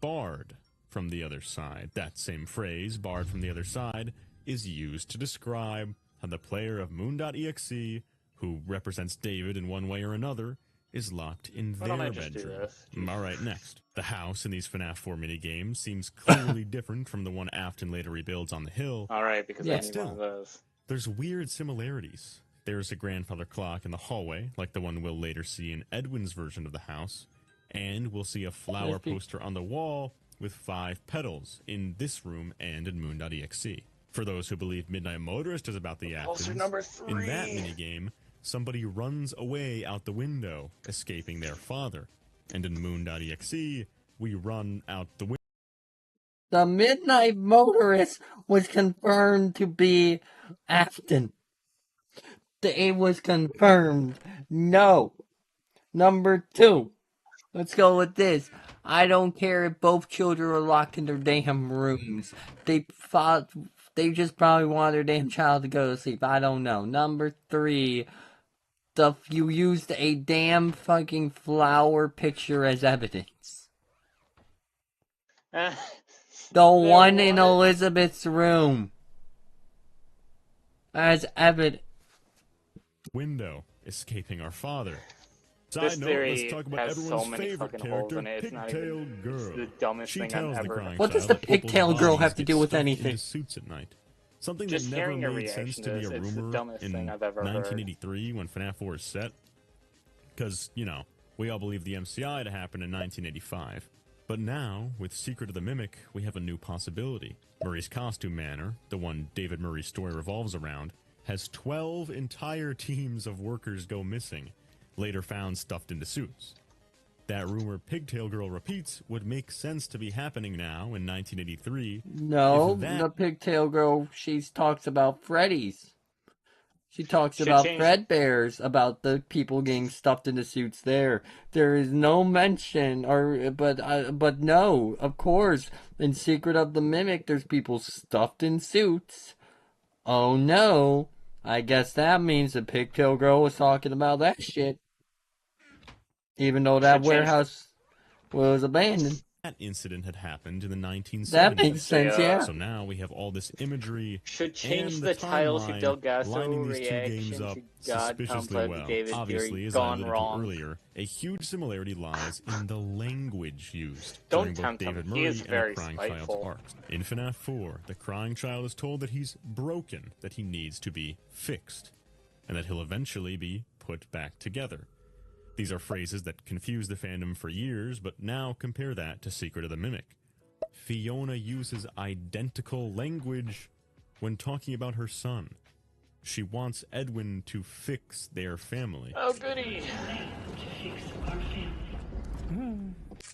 Speaker 5: barred from the other side. That same phrase, barred from the other side, is used to describe how the player of Moon.exe, who represents David in one way or another, is locked in their bedroom. Alright, next. The house in these FNAF 4 minigames seems clearly different from the one Afton later rebuilds on the hill.
Speaker 1: Alright, because I need one of those.
Speaker 5: There's weird similarities. There's a grandfather clock in the hallway, like the one we'll later see in Edwin's version of the house, and we'll see a flower poster on the wall with 5 petals in this room and in Moon.exe. For those who believe Midnight Motorist is about the Aftons, in that minigame, somebody runs away out the window, escaping their father. And in Moon.exe, we run out the window.
Speaker 2: The Midnight Motorist was confirmed to be Afton. It was confirmed. No. Number 2. Let's go with this. I don't care if both children are locked in their damn rooms. They just probably want their damn child to go to sleep. I don't know. Number 3. You used a damn fucking flower picture as evidence. The one in Elizabeth's room. As evidence.
Speaker 5: Window, escaping our father. Side note, let's talk about everyone's favorite character, Pigtail Girl.
Speaker 1: The dumbest thing I've ever heard.
Speaker 2: What does the Pigtail Girl have to do with anything?
Speaker 5: Suits at night. Something that never made sense to be a rumor in 1983 when FNAF 4 is set. Because, you know, we all believe the MCI to happen in 1985. But now, with Secret of the Mimic, we have a new possibility. Murray's costume manor, the one David Murray's story revolves around, has 12 entire teams of workers go missing, later found stuffed into suits. That rumor Pigtail Girl repeats would make sense to be happening now in 1983.
Speaker 2: No, the Pigtail Girl, she talks about Freddy's. She talks about Fredbear's, about the people getting stuffed into suits there. There is no mention, but no, of course, in Secret of the Mimic, there's people stuffed in suits. Oh no, I guess that means the Pigtail Girl was talking about that shit. Even though that warehouse was abandoned.
Speaker 5: incident had happened in the 1970s.
Speaker 2: That makes sense, yeah.
Speaker 5: So now we have all this imagery.
Speaker 1: Should change
Speaker 5: and
Speaker 1: the title to Delgasso
Speaker 5: lining these two games up suspiciously well. Obviously, as I alluded to earlier, a huge similarity lies in the language used during both David Murray and the Crying Child's arcs. In Fnaf 4, the Crying Child is told that he's broken, that he needs to be fixed, and that he'll eventually be put back together. These are phrases that confuse the fandom for years, but now compare that to Secret of the Mimic. Fiona uses identical language when talking about her son. She wants Edwin to fix their family.
Speaker 1: Oh, goody!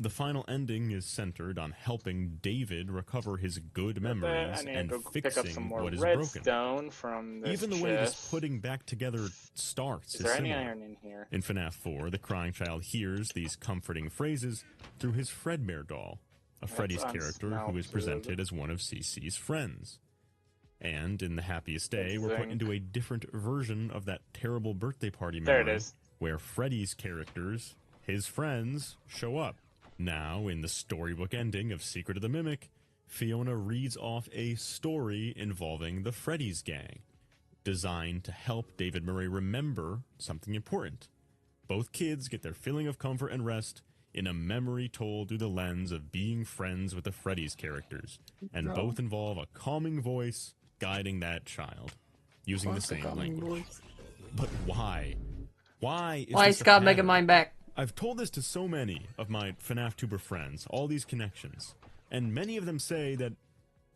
Speaker 5: The final ending is centered on helping David recover his good memories and fixing what is broken.
Speaker 1: From this
Speaker 5: Even the way this putting back together starts is
Speaker 1: any
Speaker 5: similar.
Speaker 1: iron in here?
Speaker 5: In Fnaf 4, the Crying Child hears these comforting phrases through his Fredbear doll, a Freddy's character who is presented as one of CC's friends. And in The Happiest Day, we're put into a different version of that terrible birthday party memory, where Freddy's characters, his friends, show up. Now, in the storybook ending of Secret of the Mimic, Fiona reads off a story involving the Freddy's gang, designed to help David Murray remember something important. Both kids get their feeling of comfort and rest in a memory told through the lens of being friends with the Freddy's characters, and both involve a calming voice guiding that child, using the same language. But why? Why is
Speaker 2: Scott Mega Mind back?
Speaker 5: I've told this to so many of my FNAF tuber friends, all these connections, and many of them say that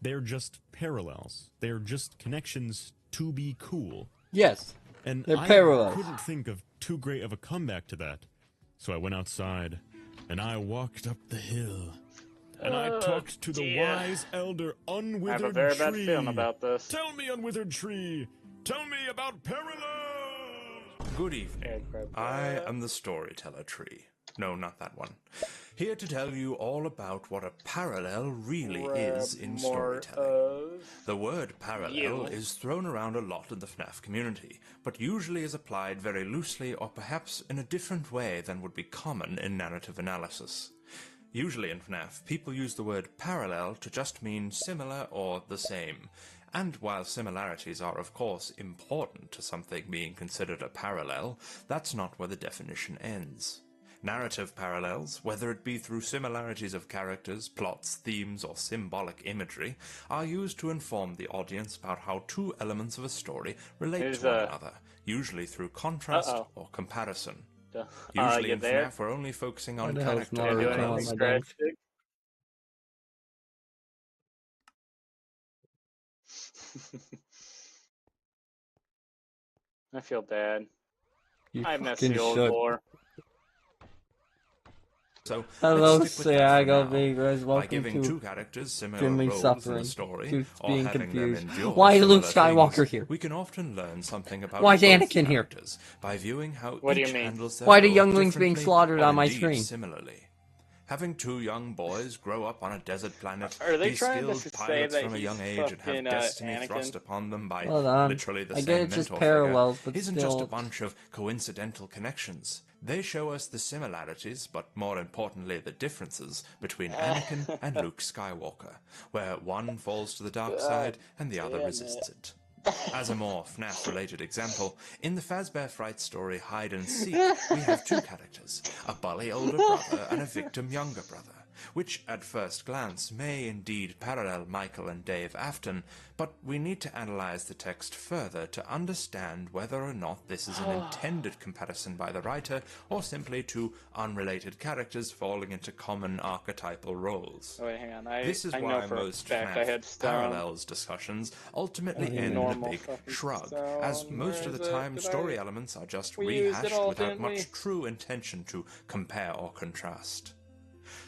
Speaker 5: they're just parallels. They're just connections to be cool.
Speaker 2: Yes,
Speaker 5: and
Speaker 2: they're parallels.
Speaker 5: I couldn't think of too great of a comeback to that. So I went outside, and I walked up the hill, and I talked to the wise elder Unwithered Tree.
Speaker 1: I have a very bad feeling about this.
Speaker 5: Tell me, Unwithered Tree! Tell me about parallels!
Speaker 16: Good evening. I am the Storyteller Tree. No, not that one. Here to tell you all about what a parallel really is in storytelling. The word parallel is thrown around a lot in the FNAF community, but usually is applied very loosely or perhaps in a different way than would be common in narrative analysis. Usually in FNAF, people use the word parallel to just mean similar or the same. And while similarities are of course important to something being considered a parallel, that's not where the definition ends. Narrative parallels, whether it be through similarities of characters, plots, themes, or symbolic imagery, are used to inform the audience about how two elements of a story relate to one another, usually through contrast or comparison. Usually in FNAF, we're only focusing on character parallels.
Speaker 1: I feel bad. I miss the old lore.
Speaker 16: So,
Speaker 2: hello, Sago Vegas.
Speaker 16: By
Speaker 2: Welcome
Speaker 16: giving
Speaker 2: to
Speaker 16: two characters similar roles in the story, or
Speaker 2: being
Speaker 16: having
Speaker 2: confused.
Speaker 16: them endure
Speaker 2: Why is Luke
Speaker 16: similar
Speaker 2: Skywalker
Speaker 16: things,
Speaker 2: here?
Speaker 16: we can often learn something about
Speaker 2: Why is
Speaker 16: both
Speaker 2: Anakin here?
Speaker 16: characters by viewing how
Speaker 1: What do
Speaker 16: each
Speaker 1: you mean?
Speaker 16: handles their
Speaker 2: Why do
Speaker 16: role
Speaker 2: younglings being
Speaker 16: differently
Speaker 2: slaughtered
Speaker 16: or
Speaker 2: on my
Speaker 16: indeed
Speaker 2: screen?
Speaker 16: Similarly. Having two young boys grow up on a desert planet,
Speaker 1: Are they
Speaker 16: be
Speaker 1: trying to
Speaker 16: skilled
Speaker 1: say
Speaker 16: pilots
Speaker 1: that
Speaker 16: from a young age and have destiny thrust upon them by literally the
Speaker 2: I
Speaker 16: same
Speaker 2: get it's just
Speaker 16: mentor
Speaker 2: parallels,
Speaker 16: figure,
Speaker 2: but
Speaker 16: isn't
Speaker 2: still
Speaker 16: just a bunch of coincidental connections. They show us the similarities, but more importantly the differences, between Anakin and Luke Skywalker, where one falls to the dark side and the other resists it. As a more FNAF-related example, in the Fazbear Fright story Hide and Seek, we have two characters, a bully older brother and a victim younger brother, which at first glance may indeed parallel Michael and Dave Afton, but we need to analyze the text further to understand whether or not this is an intended comparison by the writer, or simply two unrelated characters falling into common archetypal roles.
Speaker 1: Oh, wait, hang on.
Speaker 16: This is
Speaker 1: I
Speaker 16: why
Speaker 1: know for
Speaker 16: most
Speaker 1: a fact
Speaker 16: FNAF
Speaker 1: I had
Speaker 16: parallels discussions ultimately end in a big shrug, as most of the time story elements are just rehashed without much true intention to compare or contrast.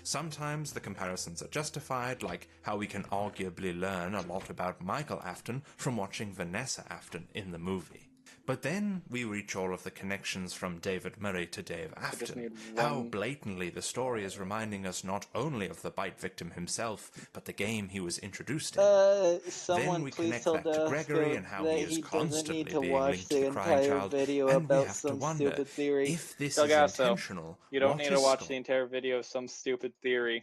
Speaker 16: Sometimes the comparisons are justified, like how we can arguably learn a lot about Michael Afton from watching Vanessa Afton in the movie. But then we reach all of the connections from David Murray to Dave Afton, how blatantly the story is reminding us not only of the bite victim himself, but the game he was introduced in. Then we connect that to Gregory and how he is constantly being linked to the Crying Child, and we have to wonder if this is intentional.
Speaker 1: You don't need to watch the entire video of some stupid theory.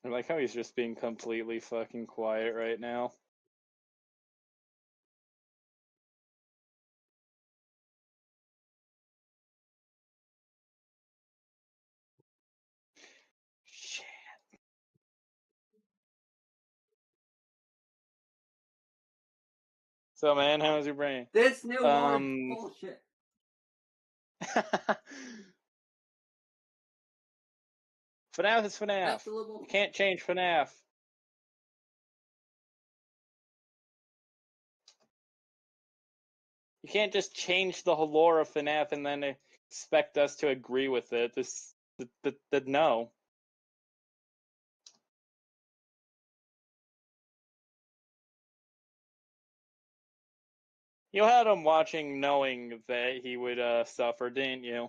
Speaker 1: I like how he's just being completely fucking quiet right now. Shit. So, man, how's your brain?
Speaker 2: This new bullshit.
Speaker 1: FNAF is FNAF. You can't change FNAF. You can't just change the whole lore of FNAF and then expect us to agree with it. No. You had him watching knowing that he would suffer, didn't you?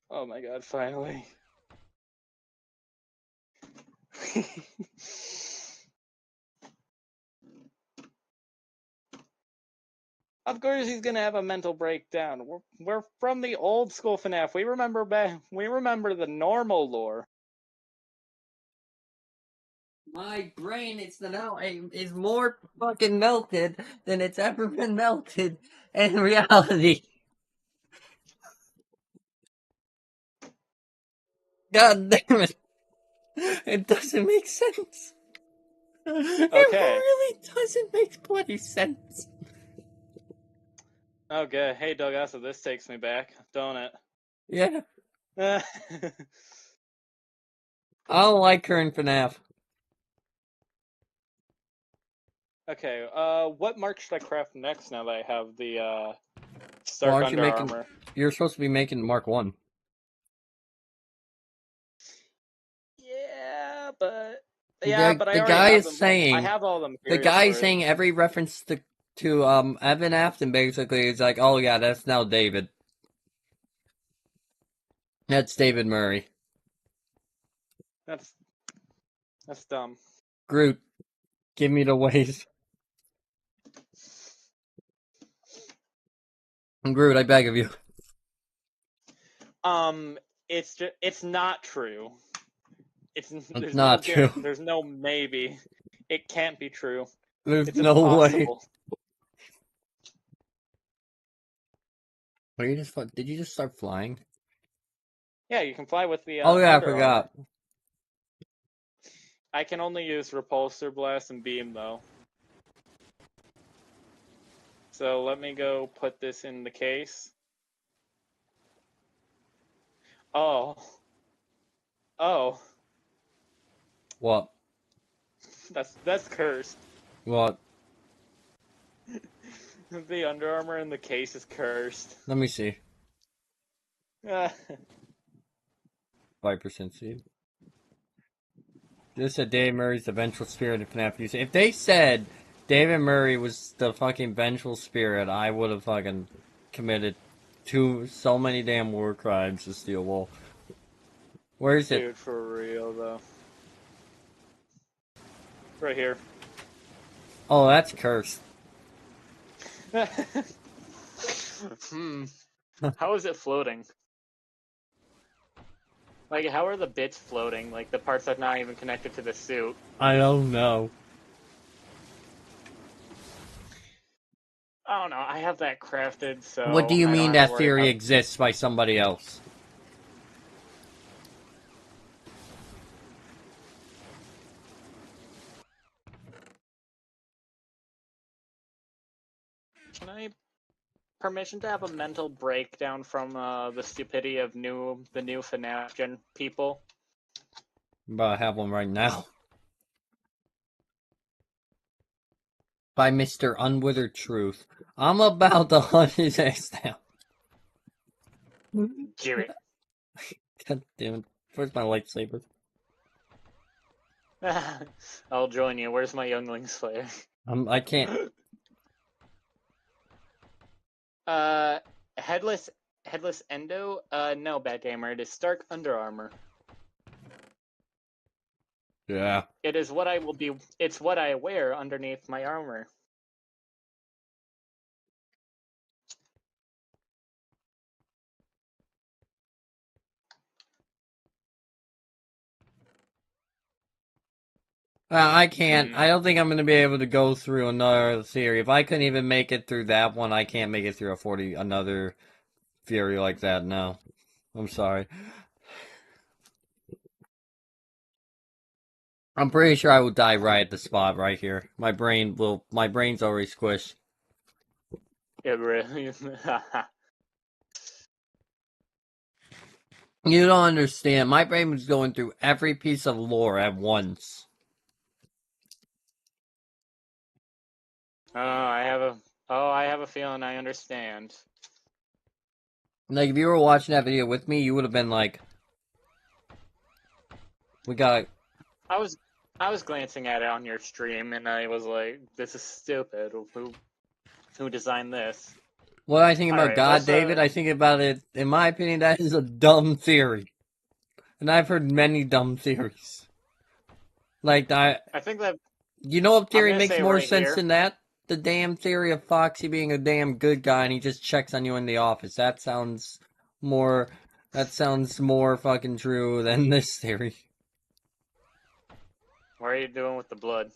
Speaker 1: Oh my god, finally. Of course he's gonna have a mental breakdown. We're from the old school FNAF. We remember the normal lore.
Speaker 2: My brain is more fucking melted than it's ever been melted in reality. God damn it. It doesn't make sense.
Speaker 1: Okay.
Speaker 2: It really doesn't make bloody sense.
Speaker 1: Okay, hey Doug, so this takes me back, don't it?
Speaker 2: Yeah. I don't like current FNAF.
Speaker 1: Okay, what mark should I craft next now that I have the Stark Under Armor?
Speaker 2: You're supposed to be making Mark 1.
Speaker 1: Yeah, but
Speaker 2: the
Speaker 1: I
Speaker 2: guy is
Speaker 1: them.
Speaker 2: saying
Speaker 1: I have all them.
Speaker 2: The guy is saying every reference to Evan Afton basically is like, oh yeah, that's now David. That's David Murray.
Speaker 1: That's dumb.
Speaker 2: Groot, give me the ways. Groot, I beg of you.
Speaker 1: It's not true. It's
Speaker 2: not true.
Speaker 1: There's no maybe. It can't be true.
Speaker 2: There's
Speaker 1: it's
Speaker 2: no
Speaker 1: impossible.
Speaker 2: way. Did you just start flying?
Speaker 1: Yeah, you can fly with the.
Speaker 2: Oh yeah, I forgot.
Speaker 1: I can only use repulsor, blast, and beam though. So let me go put this in the case. Oh.
Speaker 2: What?
Speaker 1: That's cursed.
Speaker 2: What?
Speaker 1: The Under Armor in the case is cursed.
Speaker 2: Let me see. 5% seed. This said David Murray's the vengeful spirit of FNAF music. If they said David Murray was the fucking vengeful spirit, I would have fucking committed so many damn war crimes to steal wool. Where is it?
Speaker 1: Dude, for real though. Right here.
Speaker 2: Oh, that's cursed.
Speaker 1: How is it floating? Like, how are the bits floating? Like, the parts that are not even connected to the suit.
Speaker 2: I don't know.
Speaker 1: I don't know. I have that crafted, so...
Speaker 2: What do you mean that theory exists by somebody else?
Speaker 1: Can I... Permission to have a mental breakdown from the stupidity of the new FNAF gen people?
Speaker 2: I'm about to have one right now. By Mr. Unwithered Truth. I'm about to hunt his ass down.
Speaker 1: Do it.
Speaker 2: God damn it. Where's my lightsaber?
Speaker 1: I'll join you. Where's my Youngling Slayer?
Speaker 2: I can't.
Speaker 1: Headless Endo? No, Bad Gamer. It is Stark Under Armor.
Speaker 2: Yeah.
Speaker 1: It is what I will be. It's what I wear underneath my armor.
Speaker 2: I can't. I don't think I'm going to be able to go through another theory. If I couldn't even make it through that one, I can't make it through another theory like that. No. I'm sorry. I'm pretty sure I will die right at the spot right here. My brain's already squished.
Speaker 1: It really.
Speaker 2: You don't understand. My brain was going through every piece of lore at once.
Speaker 1: I have a feeling I understand.
Speaker 2: Like, if you were watching that video with me, you would have been like, we got...
Speaker 1: I was glancing at it on your stream, and I was like, this is stupid. Who designed this?
Speaker 2: What I think about God, David, I think about it, in my opinion, that is a dumb theory. And I've heard many dumb theories. Like, I think that... You know what theory makes more sense than that? The damn theory of Foxy being a damn good guy and he just checks on you in the office. That sounds more fucking true than this theory.
Speaker 1: What are you doing with the blood?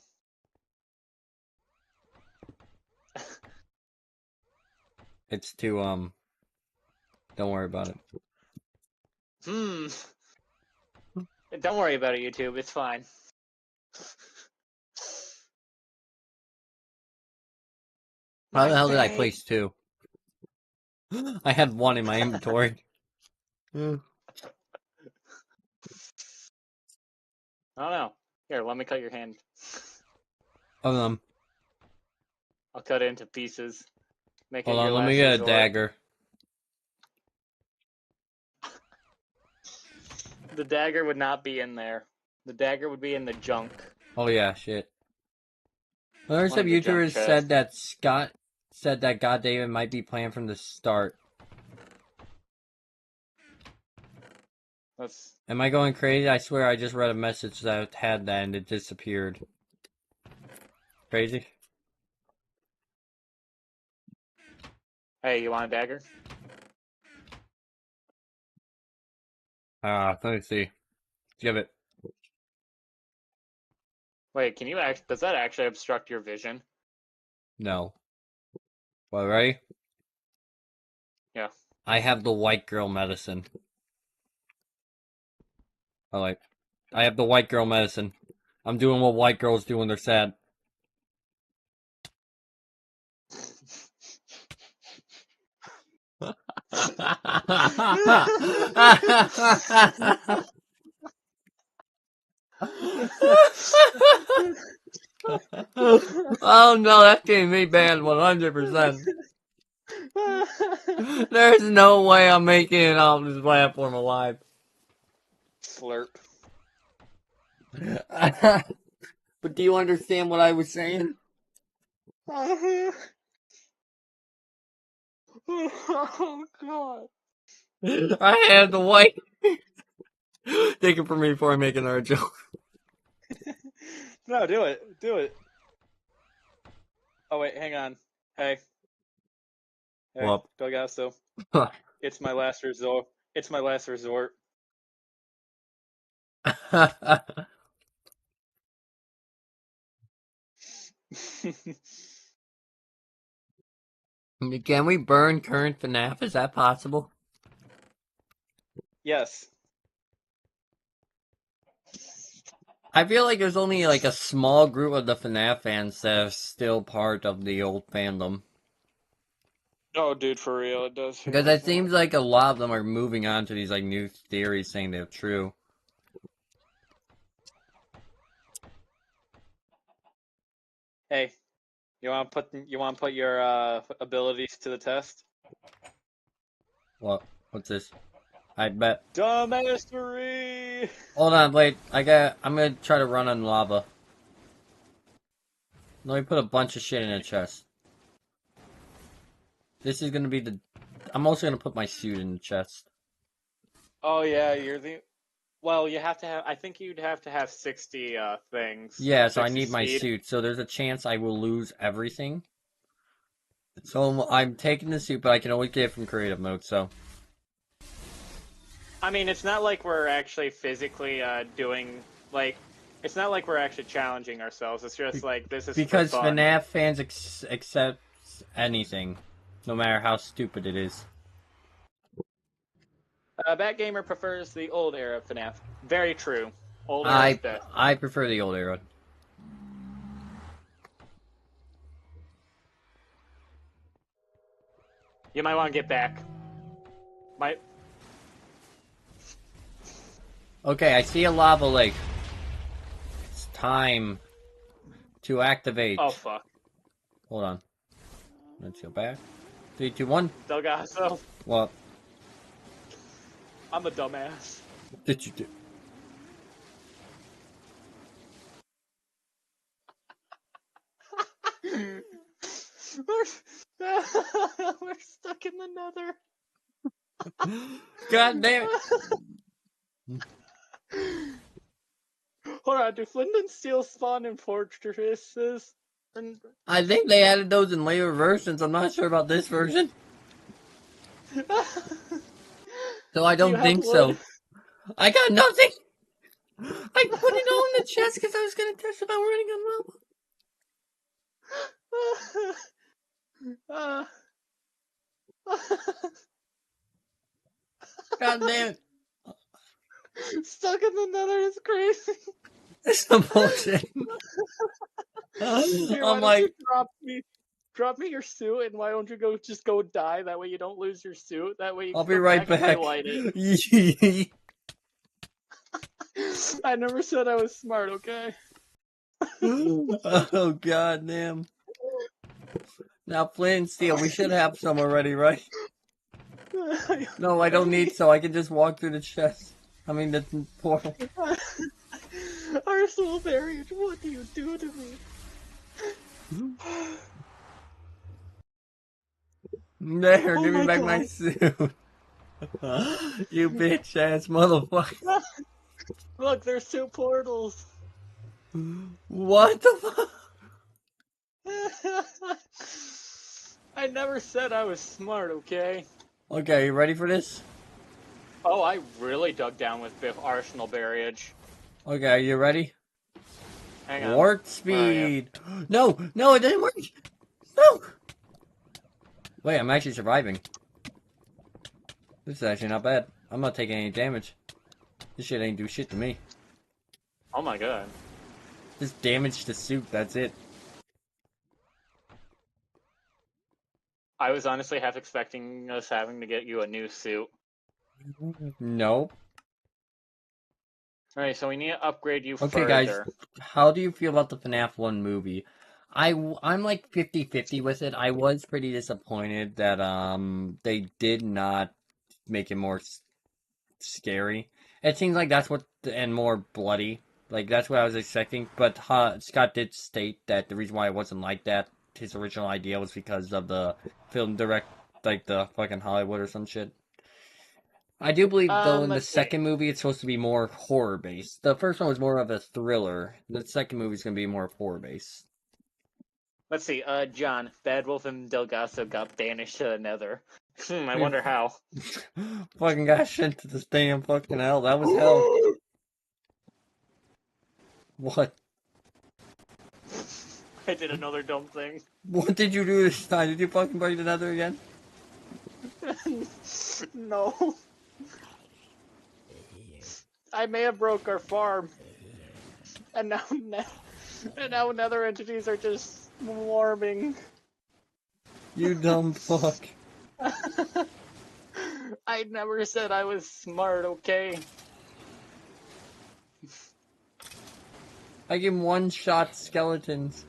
Speaker 2: It's too, don't worry about it.
Speaker 1: Don't worry about it, YouTube. It's fine.
Speaker 2: How the hell did I place 2? I had 1 in my inventory.
Speaker 1: I don't know. Here, let me cut your hand.
Speaker 2: Hold
Speaker 1: I'll cut it into pieces.
Speaker 2: on, let me get a dagger.
Speaker 1: The dagger would not be in there. The dagger would be in the junk.
Speaker 2: Oh yeah, shit. I heard some YouTubers said that Scott said that God David might be playing from the start. Am I going crazy? I swear I just read a message that had that and it disappeared. Crazy?
Speaker 1: Hey, you want a dagger?
Speaker 2: Let me see. Give it.
Speaker 1: Wait, can you does that actually obstruct your vision?
Speaker 2: No. Well, ready?
Speaker 1: Yeah.
Speaker 2: I have the white girl medicine. I have the white girl medicine. I'm doing what white girls do when they're sad. Oh no, that's getting me banned 100%. There's no way I'm making it off this platform alive.
Speaker 1: Slurp.
Speaker 2: But do you understand what I was saying?
Speaker 1: Oh god.
Speaker 2: I had the white. Take it from me before I make another joke.
Speaker 1: No, do it. Do it. Oh wait, hang on. Hey. Hey,
Speaker 2: What?
Speaker 1: Delgasso. It's my last resort. It's my last resort.
Speaker 2: Can we burn current FNAF? Is that possible?
Speaker 1: Yes.
Speaker 2: I feel like there's only like a small group of the FNAF fans that are still part of the old fandom.
Speaker 1: Oh, dude, for real, it does.
Speaker 2: Because it seems like a lot of them are moving on to these like new theories saying they're true.
Speaker 1: Hey, you want to put your abilities to the test?
Speaker 2: What? What's this? I bet.
Speaker 1: Dumbassery!
Speaker 2: Hold on, wait. I'm gonna try to run on lava. Let me put a bunch of shit in a chest. This is gonna be the... I'm also gonna put my suit in the chest.
Speaker 1: Oh yeah, you're the... Well, you have to have... I think you'd have to have 60 things.
Speaker 2: Yeah, so I need
Speaker 1: speed.
Speaker 2: my suit. So there's a chance I will lose everything. So I'm taking the suit, but I can always get it from creative mode, so...
Speaker 1: I mean, it's not like we're actually physically doing... Like, it's not like we're actually challenging ourselves. It's just like, this is
Speaker 2: because
Speaker 1: for fun.
Speaker 2: FNAF fans accept anything, no matter how stupid it is.
Speaker 1: Batgamer prefers the old era of FNAF. Very true. Old era is best.
Speaker 2: I prefer the old era.
Speaker 1: You might want to get back.
Speaker 2: Okay, I see a lava lake. It's time to activate.
Speaker 1: Oh, fuck.
Speaker 2: Hold on. Let's go back. 3, 2, 1.
Speaker 1: Delgaso.
Speaker 2: What?
Speaker 1: I'm a dumbass.
Speaker 2: What did you do?
Speaker 1: We're stuck in the nether.
Speaker 2: God damn it.
Speaker 1: Hold on, do flint and steel spawn in fortresses?
Speaker 2: I think they added those in later versions. I'm not sure about this version. So I don't think so. I got nothing. I put it all in the chest because I was going to test about running on lava. God damn it.
Speaker 1: Stuck in the nether is crazy.
Speaker 2: It's some bullshit.
Speaker 1: Here,
Speaker 2: I'm like,
Speaker 1: drop me your suit, and why don't you just go die? That way you don't lose your suit. That way you
Speaker 2: I'll
Speaker 1: can
Speaker 2: be right back.
Speaker 1: Highlight it. I never said I was smart, okay?
Speaker 2: Oh god damn. Now flint and steel, we should have some already, right? No, I don't need so. I can just walk through the chest. I mean the portal.
Speaker 1: Arsenal Barrier, what do you do to me?
Speaker 2: There, give me back my suit. You bitch ass motherfucker.
Speaker 1: Look, there's 2 portals.
Speaker 2: What the fuck?
Speaker 1: I never said I was smart, okay?
Speaker 2: Okay, you ready for this?
Speaker 1: Oh, I really dug down with Arsenal Barrage.
Speaker 2: Okay, you ready?
Speaker 1: Hang on.
Speaker 2: Warp speed! No, it didn't work! No! Wait, I'm actually surviving. This is actually not bad. I'm not taking any damage. This shit ain't do shit to me.
Speaker 1: Oh my god.
Speaker 2: Just damage the suit, that's it.
Speaker 1: I was honestly half expecting us having to get you a new suit.
Speaker 2: No.
Speaker 1: Alright, so we need to upgrade you
Speaker 2: further. Okay, guys, how do you feel about the FNAF 1 movie? I'm like 50-50 with it. I was pretty disappointed that they did not make it more scary. It seems like that's what, and more bloody. Like, that's what I was expecting. But Scott did state that the reason why it wasn't like that, his original idea, was because of the film direct, like the fucking Hollywood or some shit. I do believe, though, in the second movie, it's supposed to be more horror-based. The first one was more of a thriller. The second movie is going to be more horror-based.
Speaker 1: Let's see, John, Bad Wolf and Delgaso got banished to the nether. I wonder how.
Speaker 2: Fucking got sent to this damn fucking hell. That was hell. What?
Speaker 1: I did another dumb thing.
Speaker 2: What did you do this time? Did you fucking break the nether again?
Speaker 1: No. I may have broke our farm. And now nether entities are just swarming.
Speaker 2: You dumb fuck.
Speaker 1: I never said I was smart, okay?
Speaker 2: I can one-shot skeletons.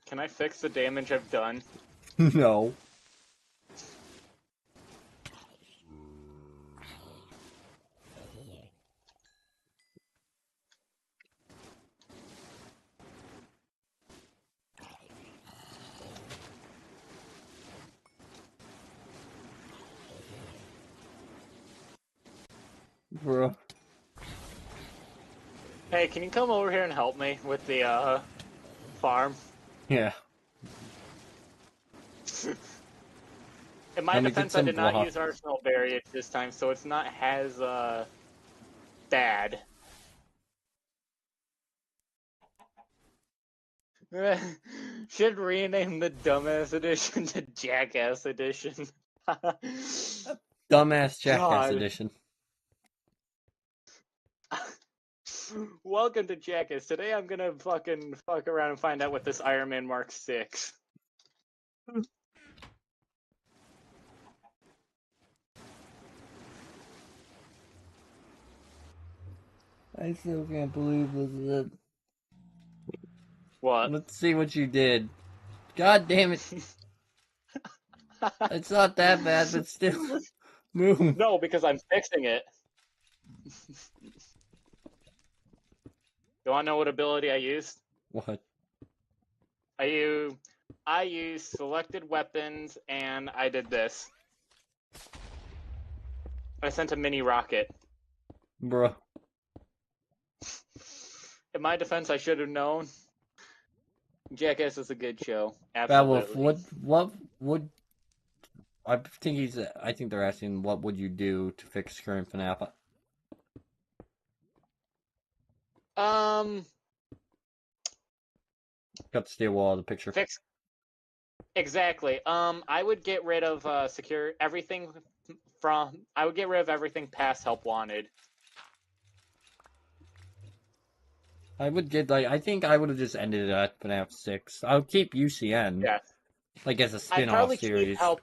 Speaker 1: Can I fix the damage I've done?
Speaker 2: No. Bro.
Speaker 1: Hey, can you come over here and help me with the farm?
Speaker 2: Yeah.
Speaker 1: In my defense, I did not use Arsenal Berry this time, so it's not as bad. Should rename the Dumbass Edition to Jackass Edition.
Speaker 2: Dumbass Jackass Edition.
Speaker 1: Welcome to Jackass. Today I'm gonna fucking fuck around and find out what this Iron Man Mark 6.
Speaker 2: I still can't believe this is it.
Speaker 1: What?
Speaker 2: Let's see what you did. God damn it. It's not that bad, but still. Move.
Speaker 1: No, because I'm fixing it. You wanna know what ability I used?
Speaker 2: What?
Speaker 1: I used selected weapons and I did this. I sent a mini rocket.
Speaker 2: Bruh.
Speaker 1: In my defense, I should have known. Jackass is a good show.
Speaker 2: Absolutely.
Speaker 1: Absolutely.
Speaker 2: What would I think they're asking what would you do to fix current FNAF? Got the steel wall of the picture.
Speaker 1: Fix. Exactly. I would get rid of everything I would get rid of everything past Help Wanted.
Speaker 2: I would get I think I would have just ended it at FNAF 6. I would keep UCN.
Speaker 1: Yeah.
Speaker 2: Like as a spin-off
Speaker 1: I'd probably
Speaker 2: series.
Speaker 1: Keep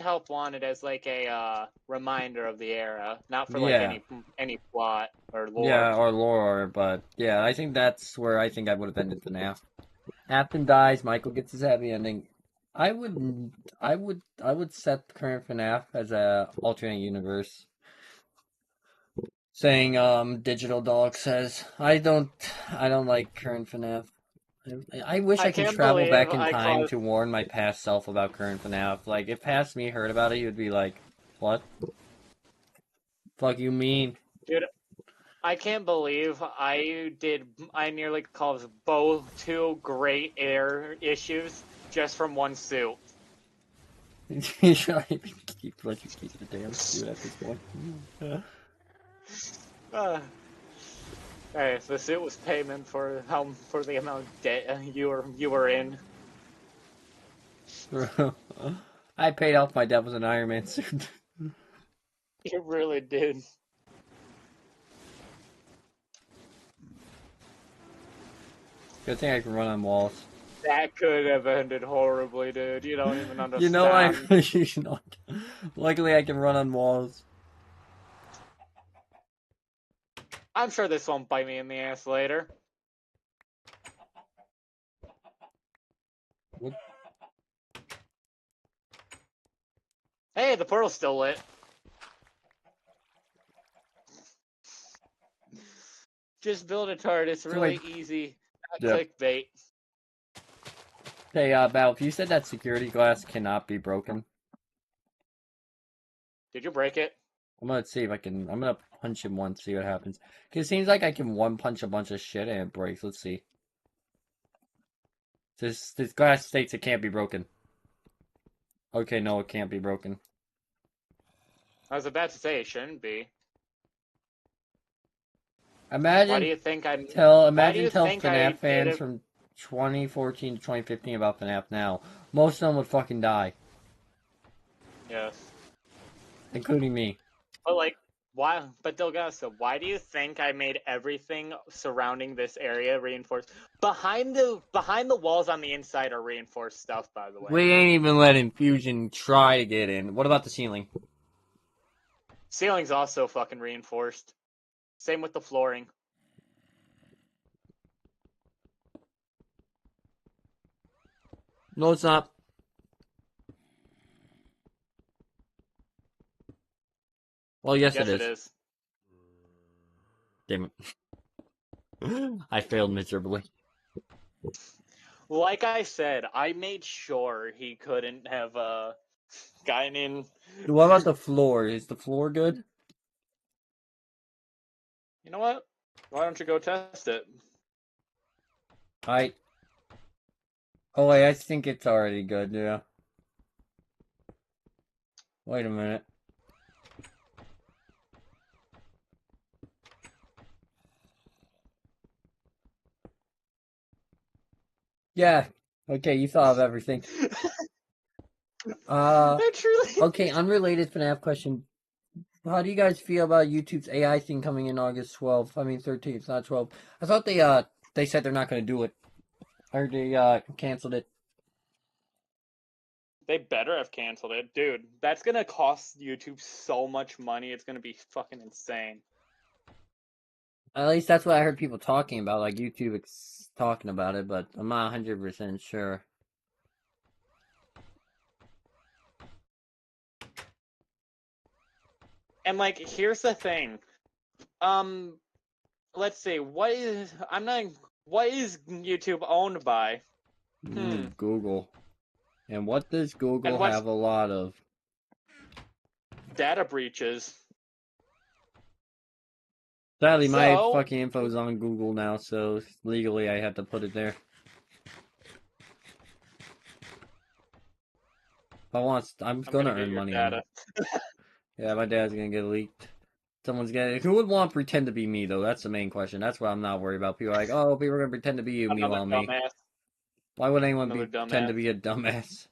Speaker 1: Help Wanted as like a reminder of the era, not for like any plot or lore.
Speaker 2: Yeah, or lore, but yeah, I think that's where I think I would have ended FNAF. Afton dies, Michael gets his happy ending. I would set current FNAF as a alternate universe. Saying Digital Dog says I don't like current FNAF. I wish I could travel back in time to warn my past self about current FNAF. Like, if past me heard about it, you'd be like, what? Fuck you mean?
Speaker 1: Dude, I can't believe I nearly caused both two great air issues just from one suit.
Speaker 2: You should keep the damn suit at this point.
Speaker 1: Hey, the suit was payment for the amount of debt you were in.
Speaker 2: I paid off my debt with an Iron Man suit.
Speaker 1: You really did.
Speaker 2: Good thing I can run on walls.
Speaker 1: That could have ended horribly, dude. You don't even understand.
Speaker 2: You know, I really not. Luckily, I can run on walls.
Speaker 1: I'm sure this won't bite me in the ass later.
Speaker 2: What?
Speaker 1: Hey, the portal's still lit. Just build a turret. It's really easy. Not clickbait.
Speaker 2: Hey, Val, if you said that security glass cannot be broken.
Speaker 1: Did you break it?
Speaker 2: I'm gonna see if I can. I'm gonna punch him once, see what happens. Cause it seems like I can one punch a bunch of shit and it breaks. Let's see. This glass states it can't be broken. Okay, no, it can't be broken.
Speaker 1: I was about to say it shouldn't be.
Speaker 2: Imagine.
Speaker 1: Why do you think I'm?
Speaker 2: Tell FNAF fans from 2014 to 2015 about FNAF now. Most of them would fucking die.
Speaker 1: Yes.
Speaker 2: Including me.
Speaker 1: But like, why? But Delgado, why do you think I made everything surrounding this area reinforced? Behind the walls on the inside are reinforced stuff, by the way.
Speaker 2: We ain't even letting Fusion try to get in. What about the ceiling?
Speaker 1: Ceiling's also fucking reinforced. Same with the flooring.
Speaker 2: No, it's not. Well, yes, it is. Damn it. I failed miserably.
Speaker 1: Like I said, I made sure he couldn't have gotten in.
Speaker 2: What about the floor? Is the floor good?
Speaker 1: You know what? Why don't you go test it?
Speaker 2: Oh wait, I think it's already good, yeah. Wait a minute. Yeah. Okay, you thought of everything. Okay, unrelated FNAF question. How do you guys feel about YouTube's AI thing coming in August 12th? I mean 13th, not 12th. I thought they said they're not going to do it. Or they canceled it.
Speaker 1: They better have canceled it. Dude, that's going to cost YouTube so much money. It's going to be fucking insane.
Speaker 2: At least that's what I heard people talking about, like YouTube talking about it, but I'm not 100% sure.
Speaker 1: And like, here's the thing. Let's see. What is YouTube owned by?
Speaker 2: Google. And what does Google have a lot of?
Speaker 1: Data breaches.
Speaker 2: Sadly, my fucking info is on Google now, so legally I have to put it there. I'm gonna earn money on it. Yeah, my dad's gonna get leaked. Who would want to pretend to be me, though? That's the main question. That's what I'm not worried about. People are like, oh, people are gonna pretend to be you, meanwhile me. Why would anyone pretend to be a dumbass?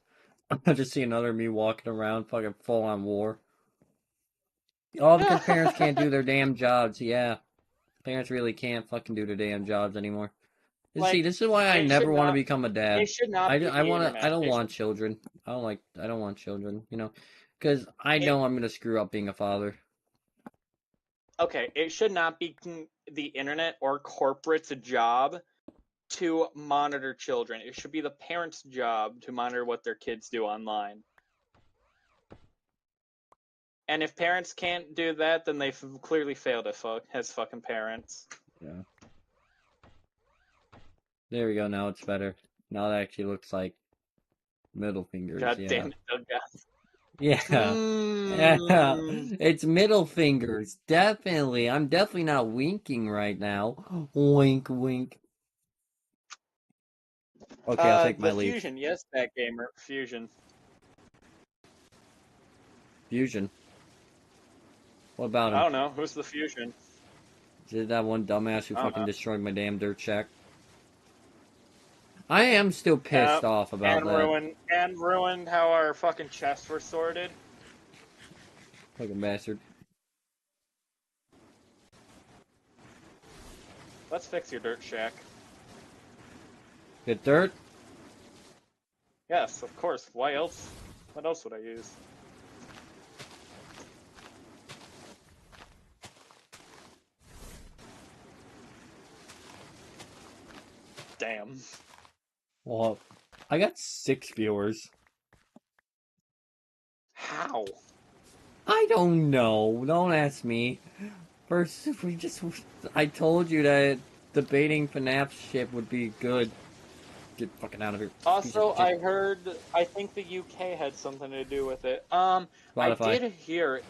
Speaker 2: I just see another me walking around, fucking full on war. All because parents can't do their damn jobs, yeah. Parents really can't fucking do their damn jobs anymore. See, this is why I never want to become a dad.
Speaker 1: It should not be
Speaker 2: I don't want children. I don't want children, you know, because I know I'm gonna screw up being a father.
Speaker 1: Okay, it should not be the internet or corporate's job to monitor children. It should be the parents' job to monitor what their kids do online. And if parents can't do that, then they've clearly failed as fucking parents.
Speaker 2: Yeah. There we go, now it's better. Now that actually looks like middle fingers.
Speaker 1: God damn it, Doug.
Speaker 2: Yeah. Yeah. It's middle fingers. Definitely. I'm definitely not winking right now. Wink, wink. Okay, I'll take my leave.
Speaker 1: Fusion, yes, that gamer. Fusion.
Speaker 2: Fusion? What about him?
Speaker 1: I don't know. Who's the Fusion?
Speaker 2: Is it that one dumbass who fucking destroyed my damn dirt shack? I am still pissed off about that.
Speaker 1: And ruined how our fucking chests were sorted.
Speaker 2: Fucking bastard.
Speaker 1: Let's fix your dirt shack.
Speaker 2: Get dirt?
Speaker 1: Yes, of course. Why else? What else would I use? Damn.
Speaker 2: Well, I got 6 viewers.
Speaker 1: How?
Speaker 2: I don't know. Don't ask me. First, I told you that debating FNAF shit would be good. Get fucking out of here.
Speaker 1: Also, I think the UK had something to do with it. Spotify. I did hear.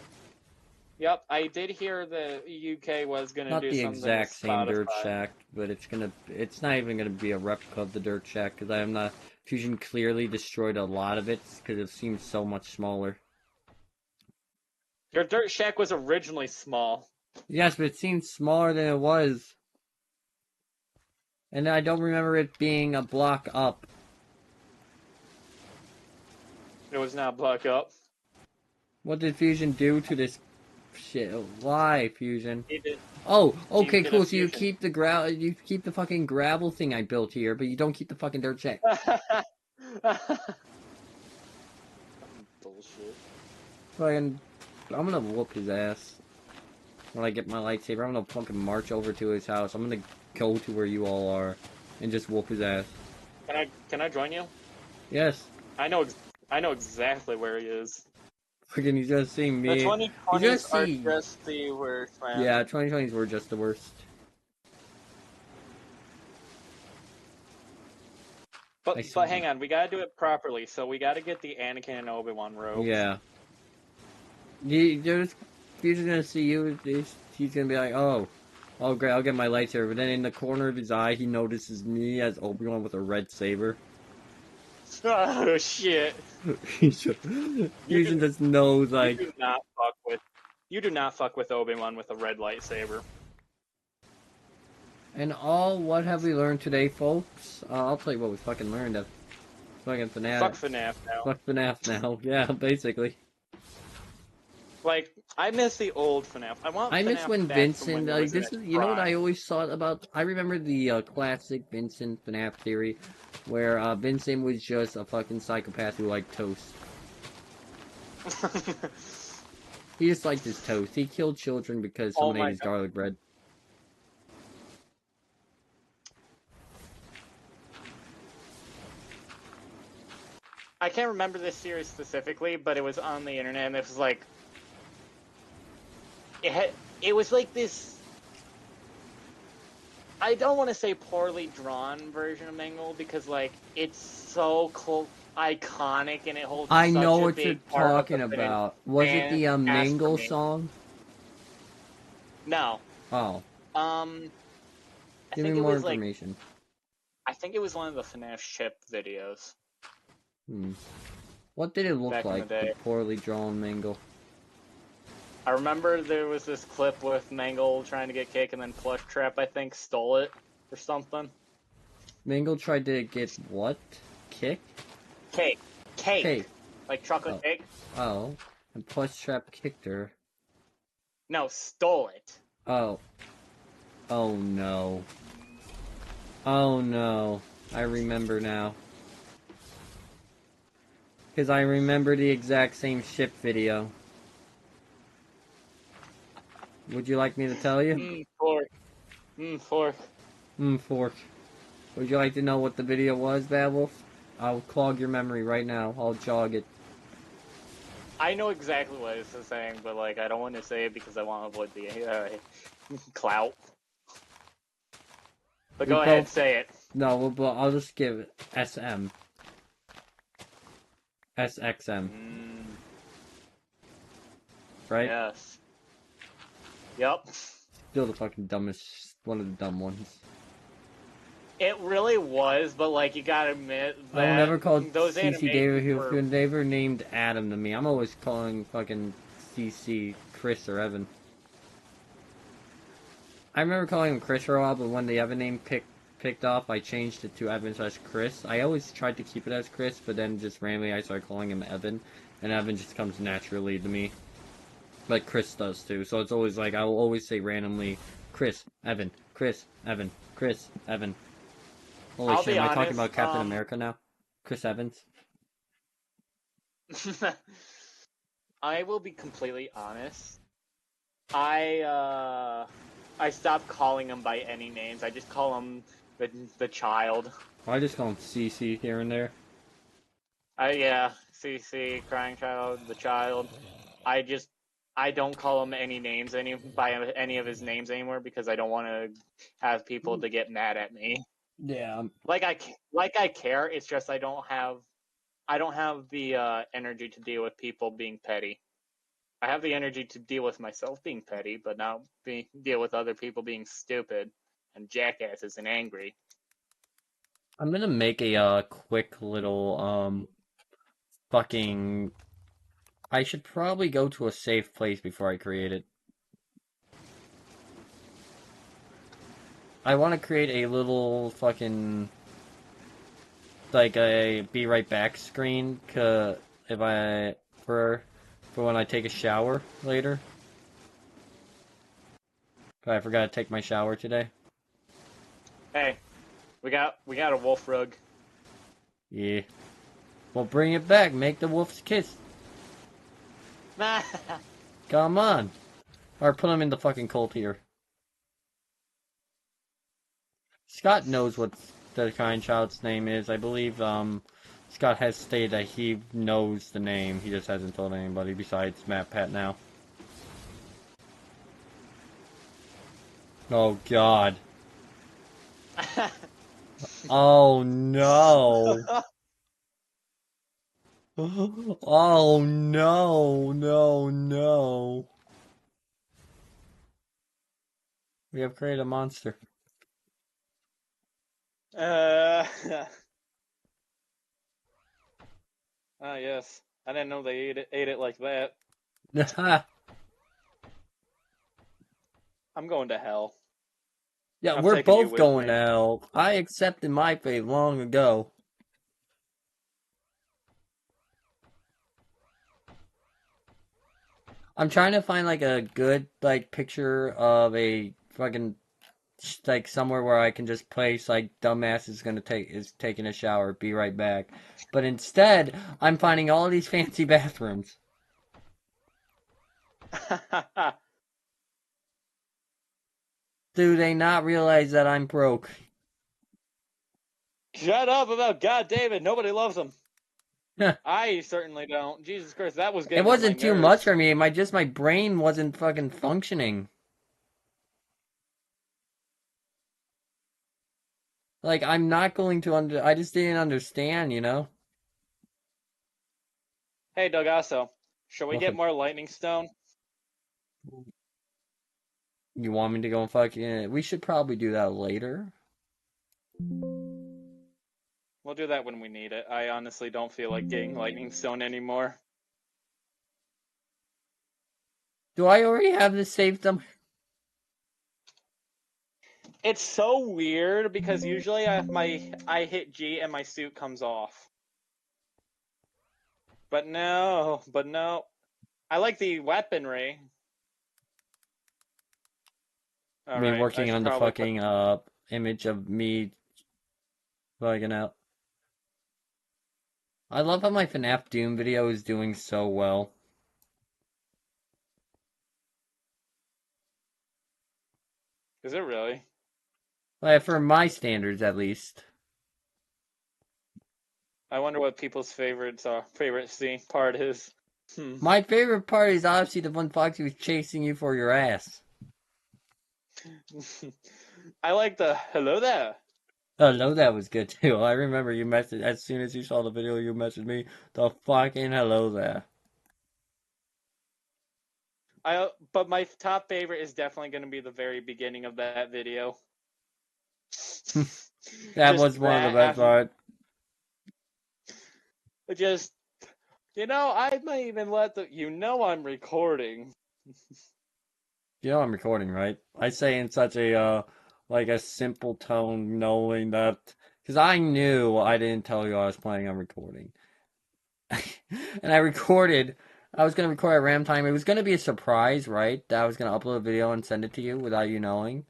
Speaker 1: Yep, I did hear the UK was gonna do something.
Speaker 2: Not the exact same Dirt Shack, but it's not even gonna be a replica of the Dirt Shack, because Fusion clearly destroyed a lot of it, because it seems so much smaller.
Speaker 1: Your Dirt Shack was originally small.
Speaker 2: Yes, but it seems smaller than it was. And I don't remember it being a block up.
Speaker 1: It was not a block up.
Speaker 2: What did Fusion do to this shit? Why, Fusion? Oh, okay, cool. So you keep the fucking gravel thing I built here, but you don't keep the fucking dirt shack.
Speaker 1: Bullshit.
Speaker 2: I'm gonna whoop his ass. When I get my lightsaber, I'm gonna fucking march over to his house. I'm gonna go to where you all are and just whoop his ass.
Speaker 1: Can I join you?
Speaker 2: Yes.
Speaker 1: I know exactly where he is.
Speaker 2: Freaking, he's just seeing me.
Speaker 1: The 2020s are just the worst, man.
Speaker 2: Yeah, 2020s were just the worst.
Speaker 1: But hang on, we gotta do it properly. So we gotta get the Anakin and Obi-Wan robes.
Speaker 2: Yeah. Fusion's gonna see you. He's gonna be like, oh, Oh great, I'll get my lightsaber. But then in the corner of his eye, he notices me as Obi-Wan with a red saber.
Speaker 1: Oh shit!
Speaker 2: Fusion just knows like.
Speaker 1: You do not fuck with Obi-Wan with a red lightsaber.
Speaker 2: And what have we learned today, folks? I'll tell you what we fucking learned of. Fucking FNAF.
Speaker 1: Fuck FNAF now.
Speaker 2: Fuck FNAF now. Yeah, basically.
Speaker 1: Like, I miss the old FNAF. I
Speaker 2: miss when Vincent, like, this is, you know what I always thought about? I remember the classic Vincent FNAF theory, where Vincent was just a fucking psychopath who liked toast. He just liked his toast. He killed children because someone ate his garlic bread.
Speaker 1: I can't remember this series specifically, but it was on the internet, and it was like... It was like this... I don't want to say poorly drawn version of Mangle, because, like, it's so iconic, and it holds
Speaker 2: I
Speaker 1: such
Speaker 2: know
Speaker 1: a
Speaker 2: what
Speaker 1: big
Speaker 2: you're
Speaker 1: part
Speaker 2: talking
Speaker 1: of the
Speaker 2: about. Was it the Mangle song?
Speaker 1: No.
Speaker 2: Oh. Give me more information.
Speaker 1: I think it was one of the FNAF ship videos.
Speaker 2: What did it look like, the poorly drawn Mangle?
Speaker 1: I remember there was this clip with Mangle trying to get cake, and then Plush Trap, I think, stole it or something.
Speaker 2: Mangle tried to get what? Kick?
Speaker 1: Cake. Cake. Like chocolate cake.
Speaker 2: Oh. And Plush Trap kicked her.
Speaker 1: No, stole it.
Speaker 2: Oh. Oh no. Oh no. I remember now. Because I remember the exact same ship video. Would you like me to tell you?
Speaker 1: Fork. Fork.
Speaker 2: Fork. Would you like to know what the video was, Bad Wolf? I'll clog your memory right now. I'll jog it.
Speaker 1: I know exactly what it's saying, but like I don't want to say it because I want to avoid the clout. But go ahead, say it.
Speaker 2: No, I'll just give it SM. SXM. Right?
Speaker 1: Yes. Yep.
Speaker 2: Still the fucking dumbest, one of the dumb ones.
Speaker 1: It really was, but like you gotta admit that
Speaker 2: I never called
Speaker 1: those
Speaker 2: CC David who never named Adam to me. I'm always calling fucking CC Chris or Evan. I remember calling him Chris for a while, but when the Evan name picked off, I changed it to Evan/Chris. I always tried to keep it as Chris, but then just randomly I started calling him Evan, and Evan just comes naturally to me. Like Chris does too, so it's always like, I will always say randomly, Chris, Evan, Chris, Evan, Chris, Evan. Holy shit, am I talking about Captain America now? Chris Evans?
Speaker 1: I will be completely honest. I stopped calling him by any names. I just call him the child.
Speaker 2: I just call him CC here and there.
Speaker 1: Yeah, CC, crying child, the child. I don't call him any names by any of his names anymore because I don't want to have people to get mad at me.
Speaker 2: Yeah.
Speaker 1: Like I care. It's just I don't have the energy to deal with people being petty. I have the energy to deal with myself being petty, but not deal with other people being stupid and jackasses and angry.
Speaker 2: I'm gonna make a quick little fucking. I should probably go to a safe place before I create it. I want to create a little fucking like a be right back screen for when I take a shower later. I forgot to take my shower today.
Speaker 1: Hey, we got a wolf rug.
Speaker 2: Yeah. Well, bring it back. Make the wolf's kiss. Come on. Or put him in the fucking cold here. Scott knows what the kind child's name is. I believe Scott has stated that he knows the name. He just hasn't told anybody besides Matt Pat now. Oh God. Oh no. Oh no, no, no. We have created a monster.
Speaker 1: Ah, yes. I didn't know they ate it like that. I'm going to hell.
Speaker 2: Yeah, we're both going to hell. I accepted my fate long ago. I'm trying to find like a good like picture of a fucking like somewhere where I can just place like dumbass is taking a shower, be right back. But instead, I'm finding all these fancy bathrooms. Do they not realize that I'm broke?
Speaker 1: Shut up about God David. Nobody loves him. I certainly don't. Jesus Christ, that was getting
Speaker 2: It wasn't
Speaker 1: on my
Speaker 2: too
Speaker 1: nerves.
Speaker 2: much for me. My brain wasn't fucking functioning. Like, I'm not going to I just didn't understand, you know?
Speaker 1: Hey, Dogasso, shall we get more lightning stone?
Speaker 2: You want me to go and fucking... We should probably do that later.
Speaker 1: We'll do that when we need it. I honestly don't feel like getting lightning stone anymore.
Speaker 2: Do I already have this saved them?
Speaker 1: It's so weird because usually I hit G and my suit comes off. But no. I like the weaponry.
Speaker 2: I mean, working on the fucking image of me bugging out. I love how my FNAF Doom video is doing so well.
Speaker 1: Is it really?
Speaker 2: Well, for my standards, at least.
Speaker 1: I wonder what people's favorite part is.
Speaker 2: My favorite part is obviously the one Foxy was chasing you for your ass.
Speaker 1: I like the hello there.
Speaker 2: Hello, that was good too. I remember you messaged as soon as you saw the video. You messaged me the fucking hello there.
Speaker 1: But my top favorite is definitely going to be the very beginning of that video.
Speaker 2: That was one of the best parts.
Speaker 1: Just, I might even let I'm recording.
Speaker 2: You know I'm recording, right? I say in such a, like a simple tone, knowing that, because I knew I didn't tell you I was planning on recording. And I recorded, I was going to record at RAM time. It was going to be a surprise, right? That I was going to upload a video and send it to you without you knowing.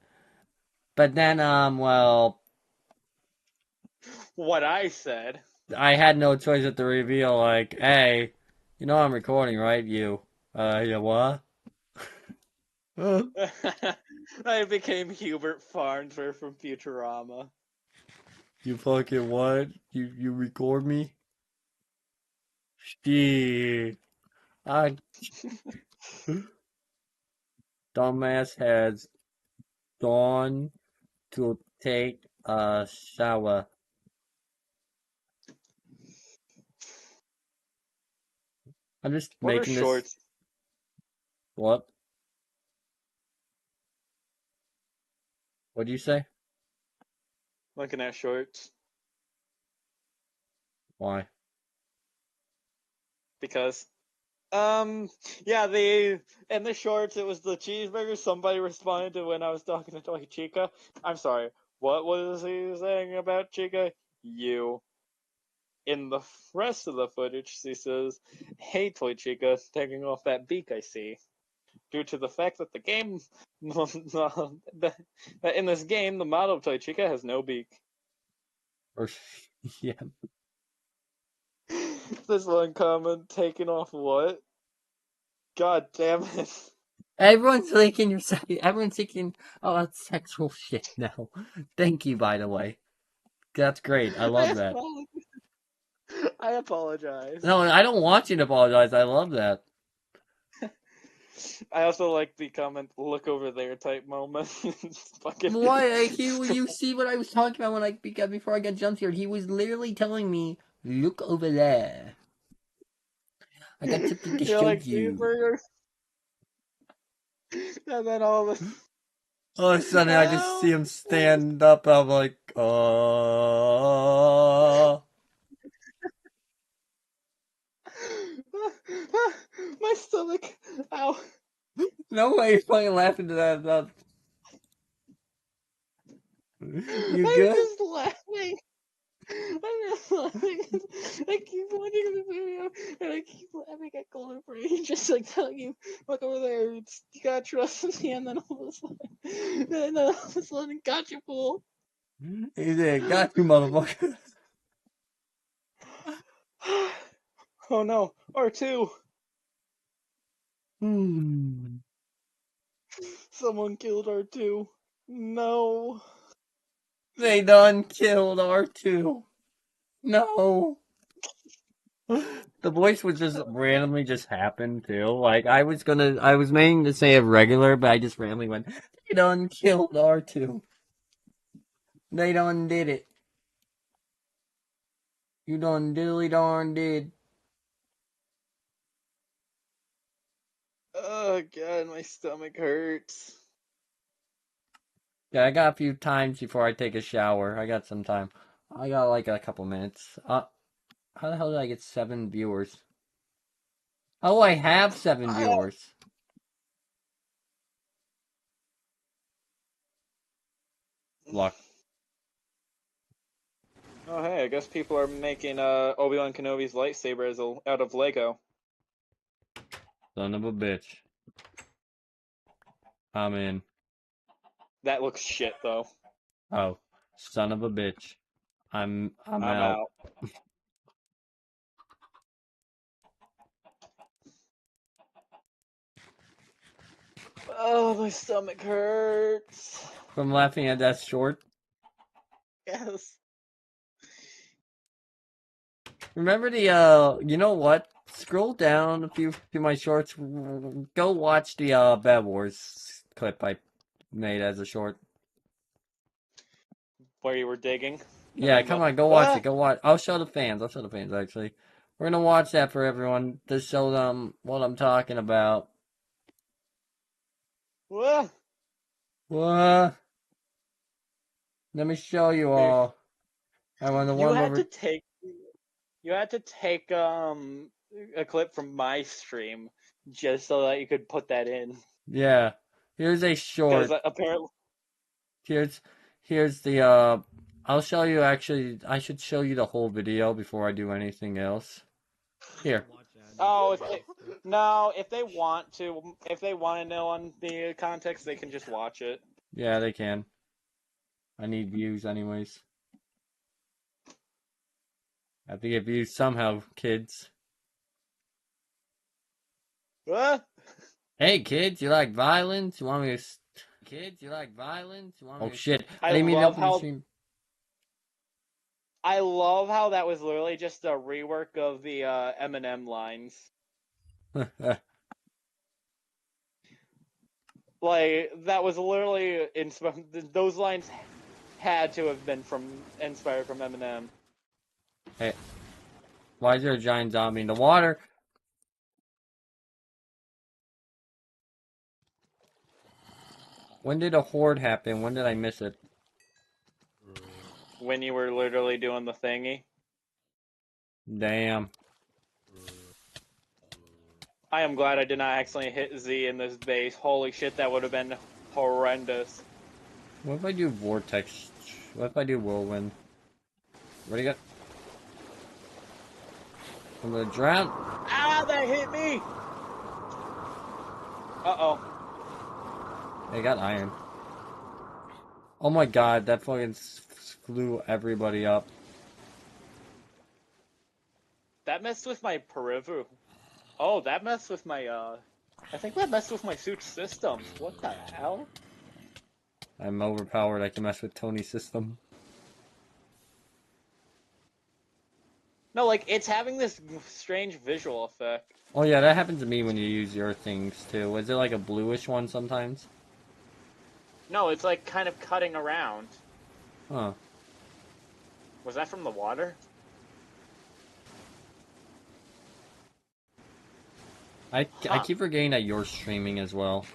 Speaker 2: But then, well...
Speaker 1: What I said.
Speaker 2: I had no choice at the reveal, like, hey, you know I'm recording, right? You what?
Speaker 1: I became Hubert Farnsworth from Futurama.
Speaker 2: You fucking what? You record me? Shit. Dumbass has gone to take a shower. I'm just making this. Shorts? What? What'd you say?
Speaker 1: Looking at shorts.
Speaker 2: Why?
Speaker 1: Because. Yeah, in the shorts, it was the cheeseburger. Somebody responded to when I was talking to Toy Chica. I'm sorry, what was he saying about Chica? You. In the rest of the footage, she says, hey, Toy Chica, taking off that beak I see. Due to the fact that the game, that in this game, the model of Toy Chica has no beak.
Speaker 2: Or, yeah.
Speaker 1: This one comment, taking off what? God damn it.
Speaker 2: Everyone's thinking everyone's thinking, oh, that's sexual shit now. Thank you, by the way. That's great. I love that.
Speaker 1: I apologize.
Speaker 2: No, I don't want you to apologize. I love that.
Speaker 1: I also like the comment, look over there type moment.
Speaker 2: Why? You see what I was talking about when before I got jump scared? He was literally telling me, look over there. I got something to show you.
Speaker 1: And then all this.
Speaker 2: All of a sudden, I just see him stand up. I'm like,
Speaker 1: My stomach. Ow.
Speaker 2: No way you're fucking laughing to that. You good?
Speaker 1: I'm just laughing. I'm just laughing. I keep watching the video and I keep laughing at Golden Free, just like telling you, look over there, you gotta trust me, and then all of a sudden, got you, fool.
Speaker 2: He did, got you, motherfucker.
Speaker 1: Oh no, R2. Someone killed R2. No.
Speaker 2: They done killed R2. No. The voice would just randomly just happen too. Like I was meaning to say it regular, but I just randomly went, they done killed R2. They done did it. You done diddly darn did.
Speaker 1: Oh god, my stomach hurts.
Speaker 2: Yeah, I got a few times before I take a shower. I got some time. I got like a couple minutes. How the hell did I get 7 viewers? Oh, I have 7 viewers. Luck.
Speaker 1: Oh hey, I guess people are making Obi-Wan Kenobi's lightsaber out of Lego.
Speaker 2: Son of a bitch. I'm in.
Speaker 1: That looks shit though.
Speaker 2: Oh, son of a bitch. I'm out.
Speaker 1: Oh, my stomach hurts.
Speaker 2: From laughing at that short?
Speaker 1: Yes.
Speaker 2: Remember the, you know what? Scroll down a few to my shorts. Go watch the Bad Wars clip I made as a short.
Speaker 1: Where you were digging?
Speaker 2: Yeah, come on, go watch it. Go watch. I'll show the fans. Actually. We're gonna watch that for everyone to show them what I'm talking about.
Speaker 1: What?
Speaker 2: What? Let me show you all. I want the one where
Speaker 1: you had to take a clip from my stream just so that you could put that in.
Speaker 2: Yeah. Here's a short.
Speaker 1: Apparently.
Speaker 2: Here's the I'll show you actually. I should show you the whole video before I do anything else. Here.
Speaker 1: Oh, if they want to know on the context, they can just watch it.
Speaker 2: Yeah, they can. I need views anyways. I have to get views somehow, kids.
Speaker 1: What?
Speaker 2: Hey, kids, you like violence? You want me to... Kids, you like violence? You want me to... shit. I didn't mean to open the stream.
Speaker 1: I love how that was literally just a rework of the Eminem lines. Like, that was literally those lines had to have been inspired from Eminem.
Speaker 2: Hey, why is there a giant zombie in the water? When did a horde happen? When did I miss it?
Speaker 1: When you were literally doing the thingy.
Speaker 2: Damn.
Speaker 1: I am glad I did not accidentally hit Z in this base. Holy shit, that would have been horrendous.
Speaker 2: What if I do vortex? What if I do whirlwind? What do you got? I'm gonna drown.
Speaker 1: Ah, that hit me! Uh-oh.
Speaker 2: I got iron. Oh my god, that fucking flew everybody up.
Speaker 1: That messed with my peripheral. Oh, that messed with my, I think that messed with my suit systems. What the hell?
Speaker 2: I'm overpowered. I can mess with Tony's system.
Speaker 1: No, like, it's having this strange visual effect.
Speaker 2: Oh yeah, that happens to me when you use your things too. Was it like a bluish one sometimes?
Speaker 1: No, it's like kind of cutting around.
Speaker 2: Huh.
Speaker 1: Was that from the water?
Speaker 2: I keep forgetting that you're streaming as well.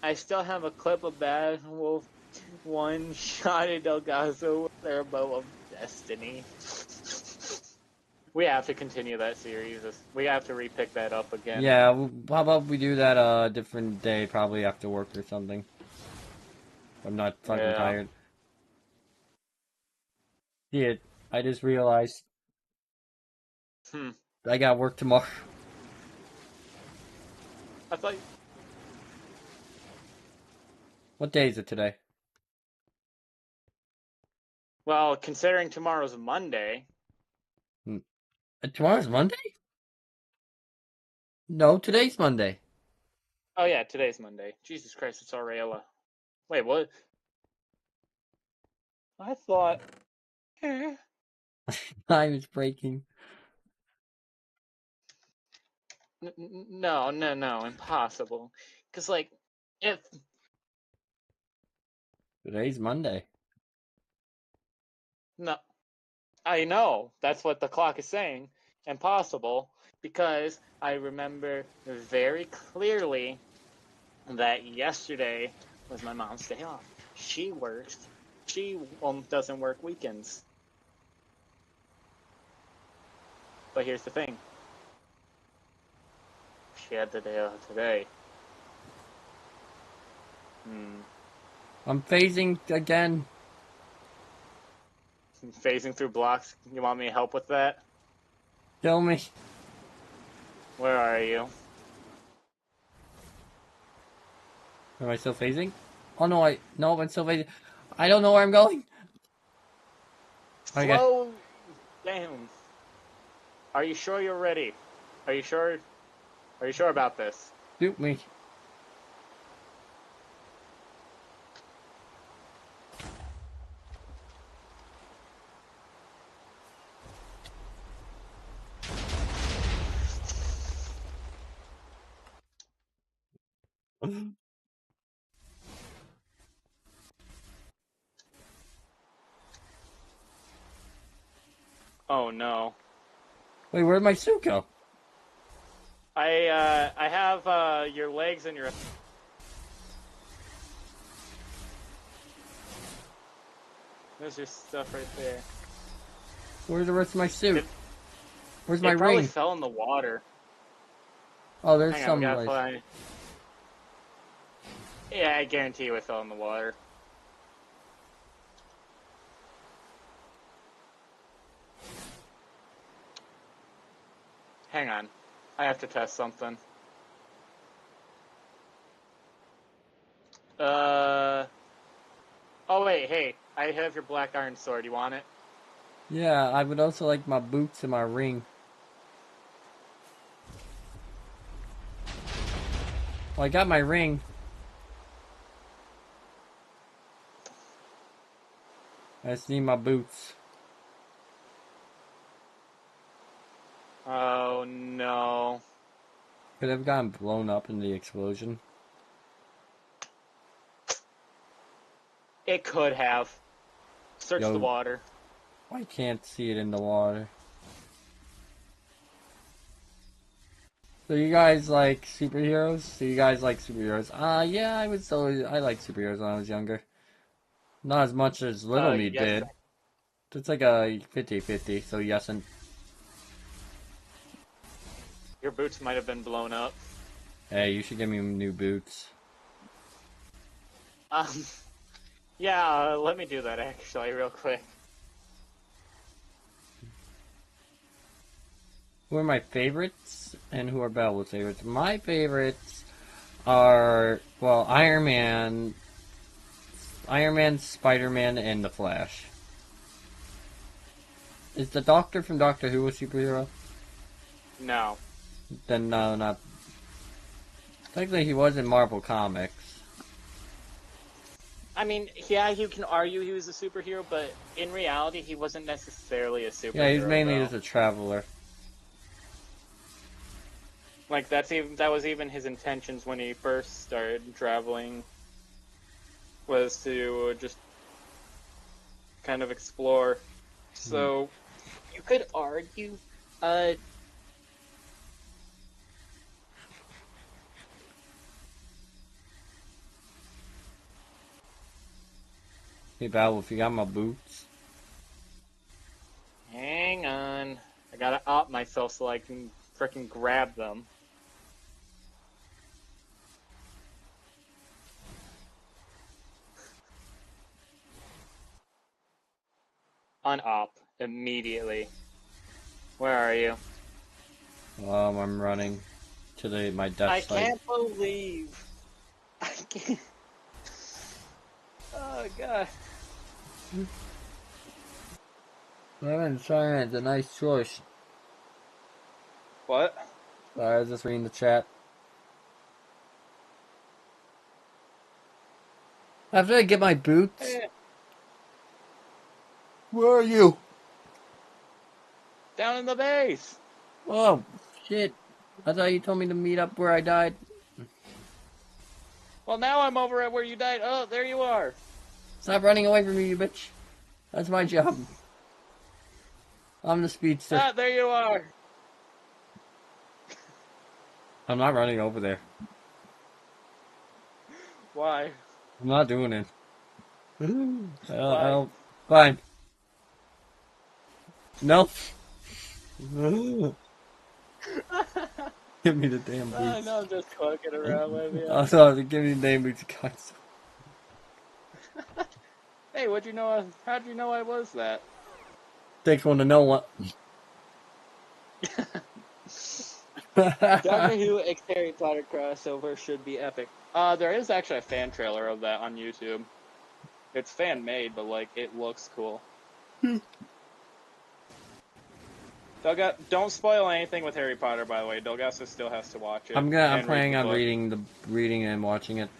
Speaker 1: I still have a clip of Bad Wolf one-shotted Delgazo with their bow of destiny. We have to continue that series. We have to repick that up again.
Speaker 2: Yeah, how about we do that a different day, probably after work or something. I'm not fucking tired. Yeah, I just realized. I got work tomorrow.
Speaker 1: I thought.
Speaker 2: What day is it today?
Speaker 1: Well, considering tomorrow's Monday.
Speaker 2: Tomorrow's Monday? No, today's Monday.
Speaker 1: Oh yeah, today's Monday. Jesus Christ, it's Aureola. Wait, what? I thought.
Speaker 2: Time is breaking.
Speaker 1: No, impossible. Because, like, if...
Speaker 2: Today's Monday.
Speaker 1: No. I know. That's what the clock is saying. Impossible. Because I remember very clearly that yesterday was my mom's day off. She works. She doesn't work weekends. But here's the thing. She had the day off today.
Speaker 2: I'm phasing again.
Speaker 1: Phasing through blocks. You want me to help with that?
Speaker 2: Kill me.
Speaker 1: Where are you?
Speaker 2: Am I still phasing? Oh no, I'm still phasing. I don't know where I'm going.
Speaker 1: Slow down. Are you sure you're ready? Are you sure? Are you sure about this?
Speaker 2: Shoot me.
Speaker 1: Oh no.
Speaker 2: Wait, where'd my suit go?
Speaker 1: I have your legs and your... There's your stuff right there.
Speaker 2: Where's the rest of my suit? Where's my ring?
Speaker 1: It probably fell in the water.
Speaker 2: Oh, there's some place.
Speaker 1: Yeah, I guarantee you it fell in the water. Hang on. I have to test something. Oh wait, hey. I have your black iron sword. You want it?
Speaker 2: Yeah, I would also like my boots and my ring. Well, I got my ring. I just need my boots.
Speaker 1: Oh no.
Speaker 2: Could have gotten blown up in the explosion.
Speaker 1: It could have. Search the water.
Speaker 2: I can't see it in the water. So you guys like superheroes? Yeah, I liked superheroes when I was younger. Not as much as Little Me did. It's like a 50-50, so yes and...
Speaker 1: Your boots might have been blown up.
Speaker 2: Hey, you should give me new boots.
Speaker 1: Yeah, let me do that actually, real quick.
Speaker 2: Who are my favorites, and who are Bella's favorites? My favorites are, well, Iron Man, Spider-Man, and The Flash. Is the Doctor from Doctor Who a superhero?
Speaker 1: No.
Speaker 2: Then no, not... Technically, he was in Marvel Comics.
Speaker 1: I mean, yeah, you can argue he was a superhero, but in reality, he wasn't necessarily a superhero.
Speaker 2: Yeah, he's mainly just a traveler.
Speaker 1: Like, that was even his intentions when he first started traveling, was to just kind of explore. So, you could argue,
Speaker 2: Hey, Battle, if you got my boots.
Speaker 1: Hang on. I gotta up myself so I can frickin' grab them. Unop immediately. Where are you?
Speaker 2: I'm running to my death site.
Speaker 1: I can't believe. I can't. Oh god.
Speaker 2: Sorry, it's a nice choice.
Speaker 1: What?
Speaker 2: Sorry, I was just reading the chat. After I get my boots.
Speaker 1: Hey.
Speaker 2: Where are you?
Speaker 1: Down in the base.
Speaker 2: Oh, shit. I thought you told me to meet up where I died.
Speaker 1: Well, now I'm over at where you died. Oh, there you are.
Speaker 2: Stop running away from me, you bitch. That's my job. I'm the speedster.
Speaker 1: Ah, there you are.
Speaker 2: I'm not running over there.
Speaker 1: Why?
Speaker 2: I'm not doing it. Fine. Nope. Give me the damn boots.
Speaker 1: I know I'm just fucking around with you.
Speaker 2: Oh, sorry, give me the damn boots, guys.
Speaker 1: Hey, how'd you know I was that?
Speaker 2: Takes one to know what.
Speaker 1: Doctor Who x Harry Potter crossover should be epic. There is actually a fan trailer of that on YouTube. It's fan made, but like it looks cool. Don't spoil anything with Harry Potter, by the way. Delgaso still has to watch it.
Speaker 2: I'm planning on reading and watching it.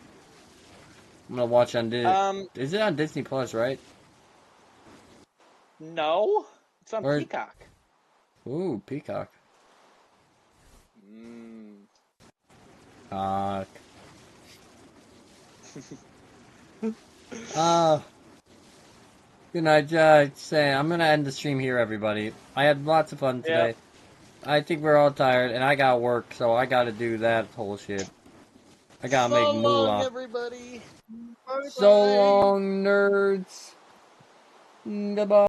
Speaker 2: I'm gonna watch on Disney. Is it on Disney Plus, right?
Speaker 1: No, it's on Peacock.
Speaker 2: Ooh, Peacock. Cock. Good night, Sam. I'm gonna end the stream here, everybody. I had lots of fun today. Yep. I think we're all tired, and I got work, so I gotta do that whole shit. I gotta make moolah.
Speaker 1: So long, everybody. Bye-bye.
Speaker 2: So long, nerds. Goodbye.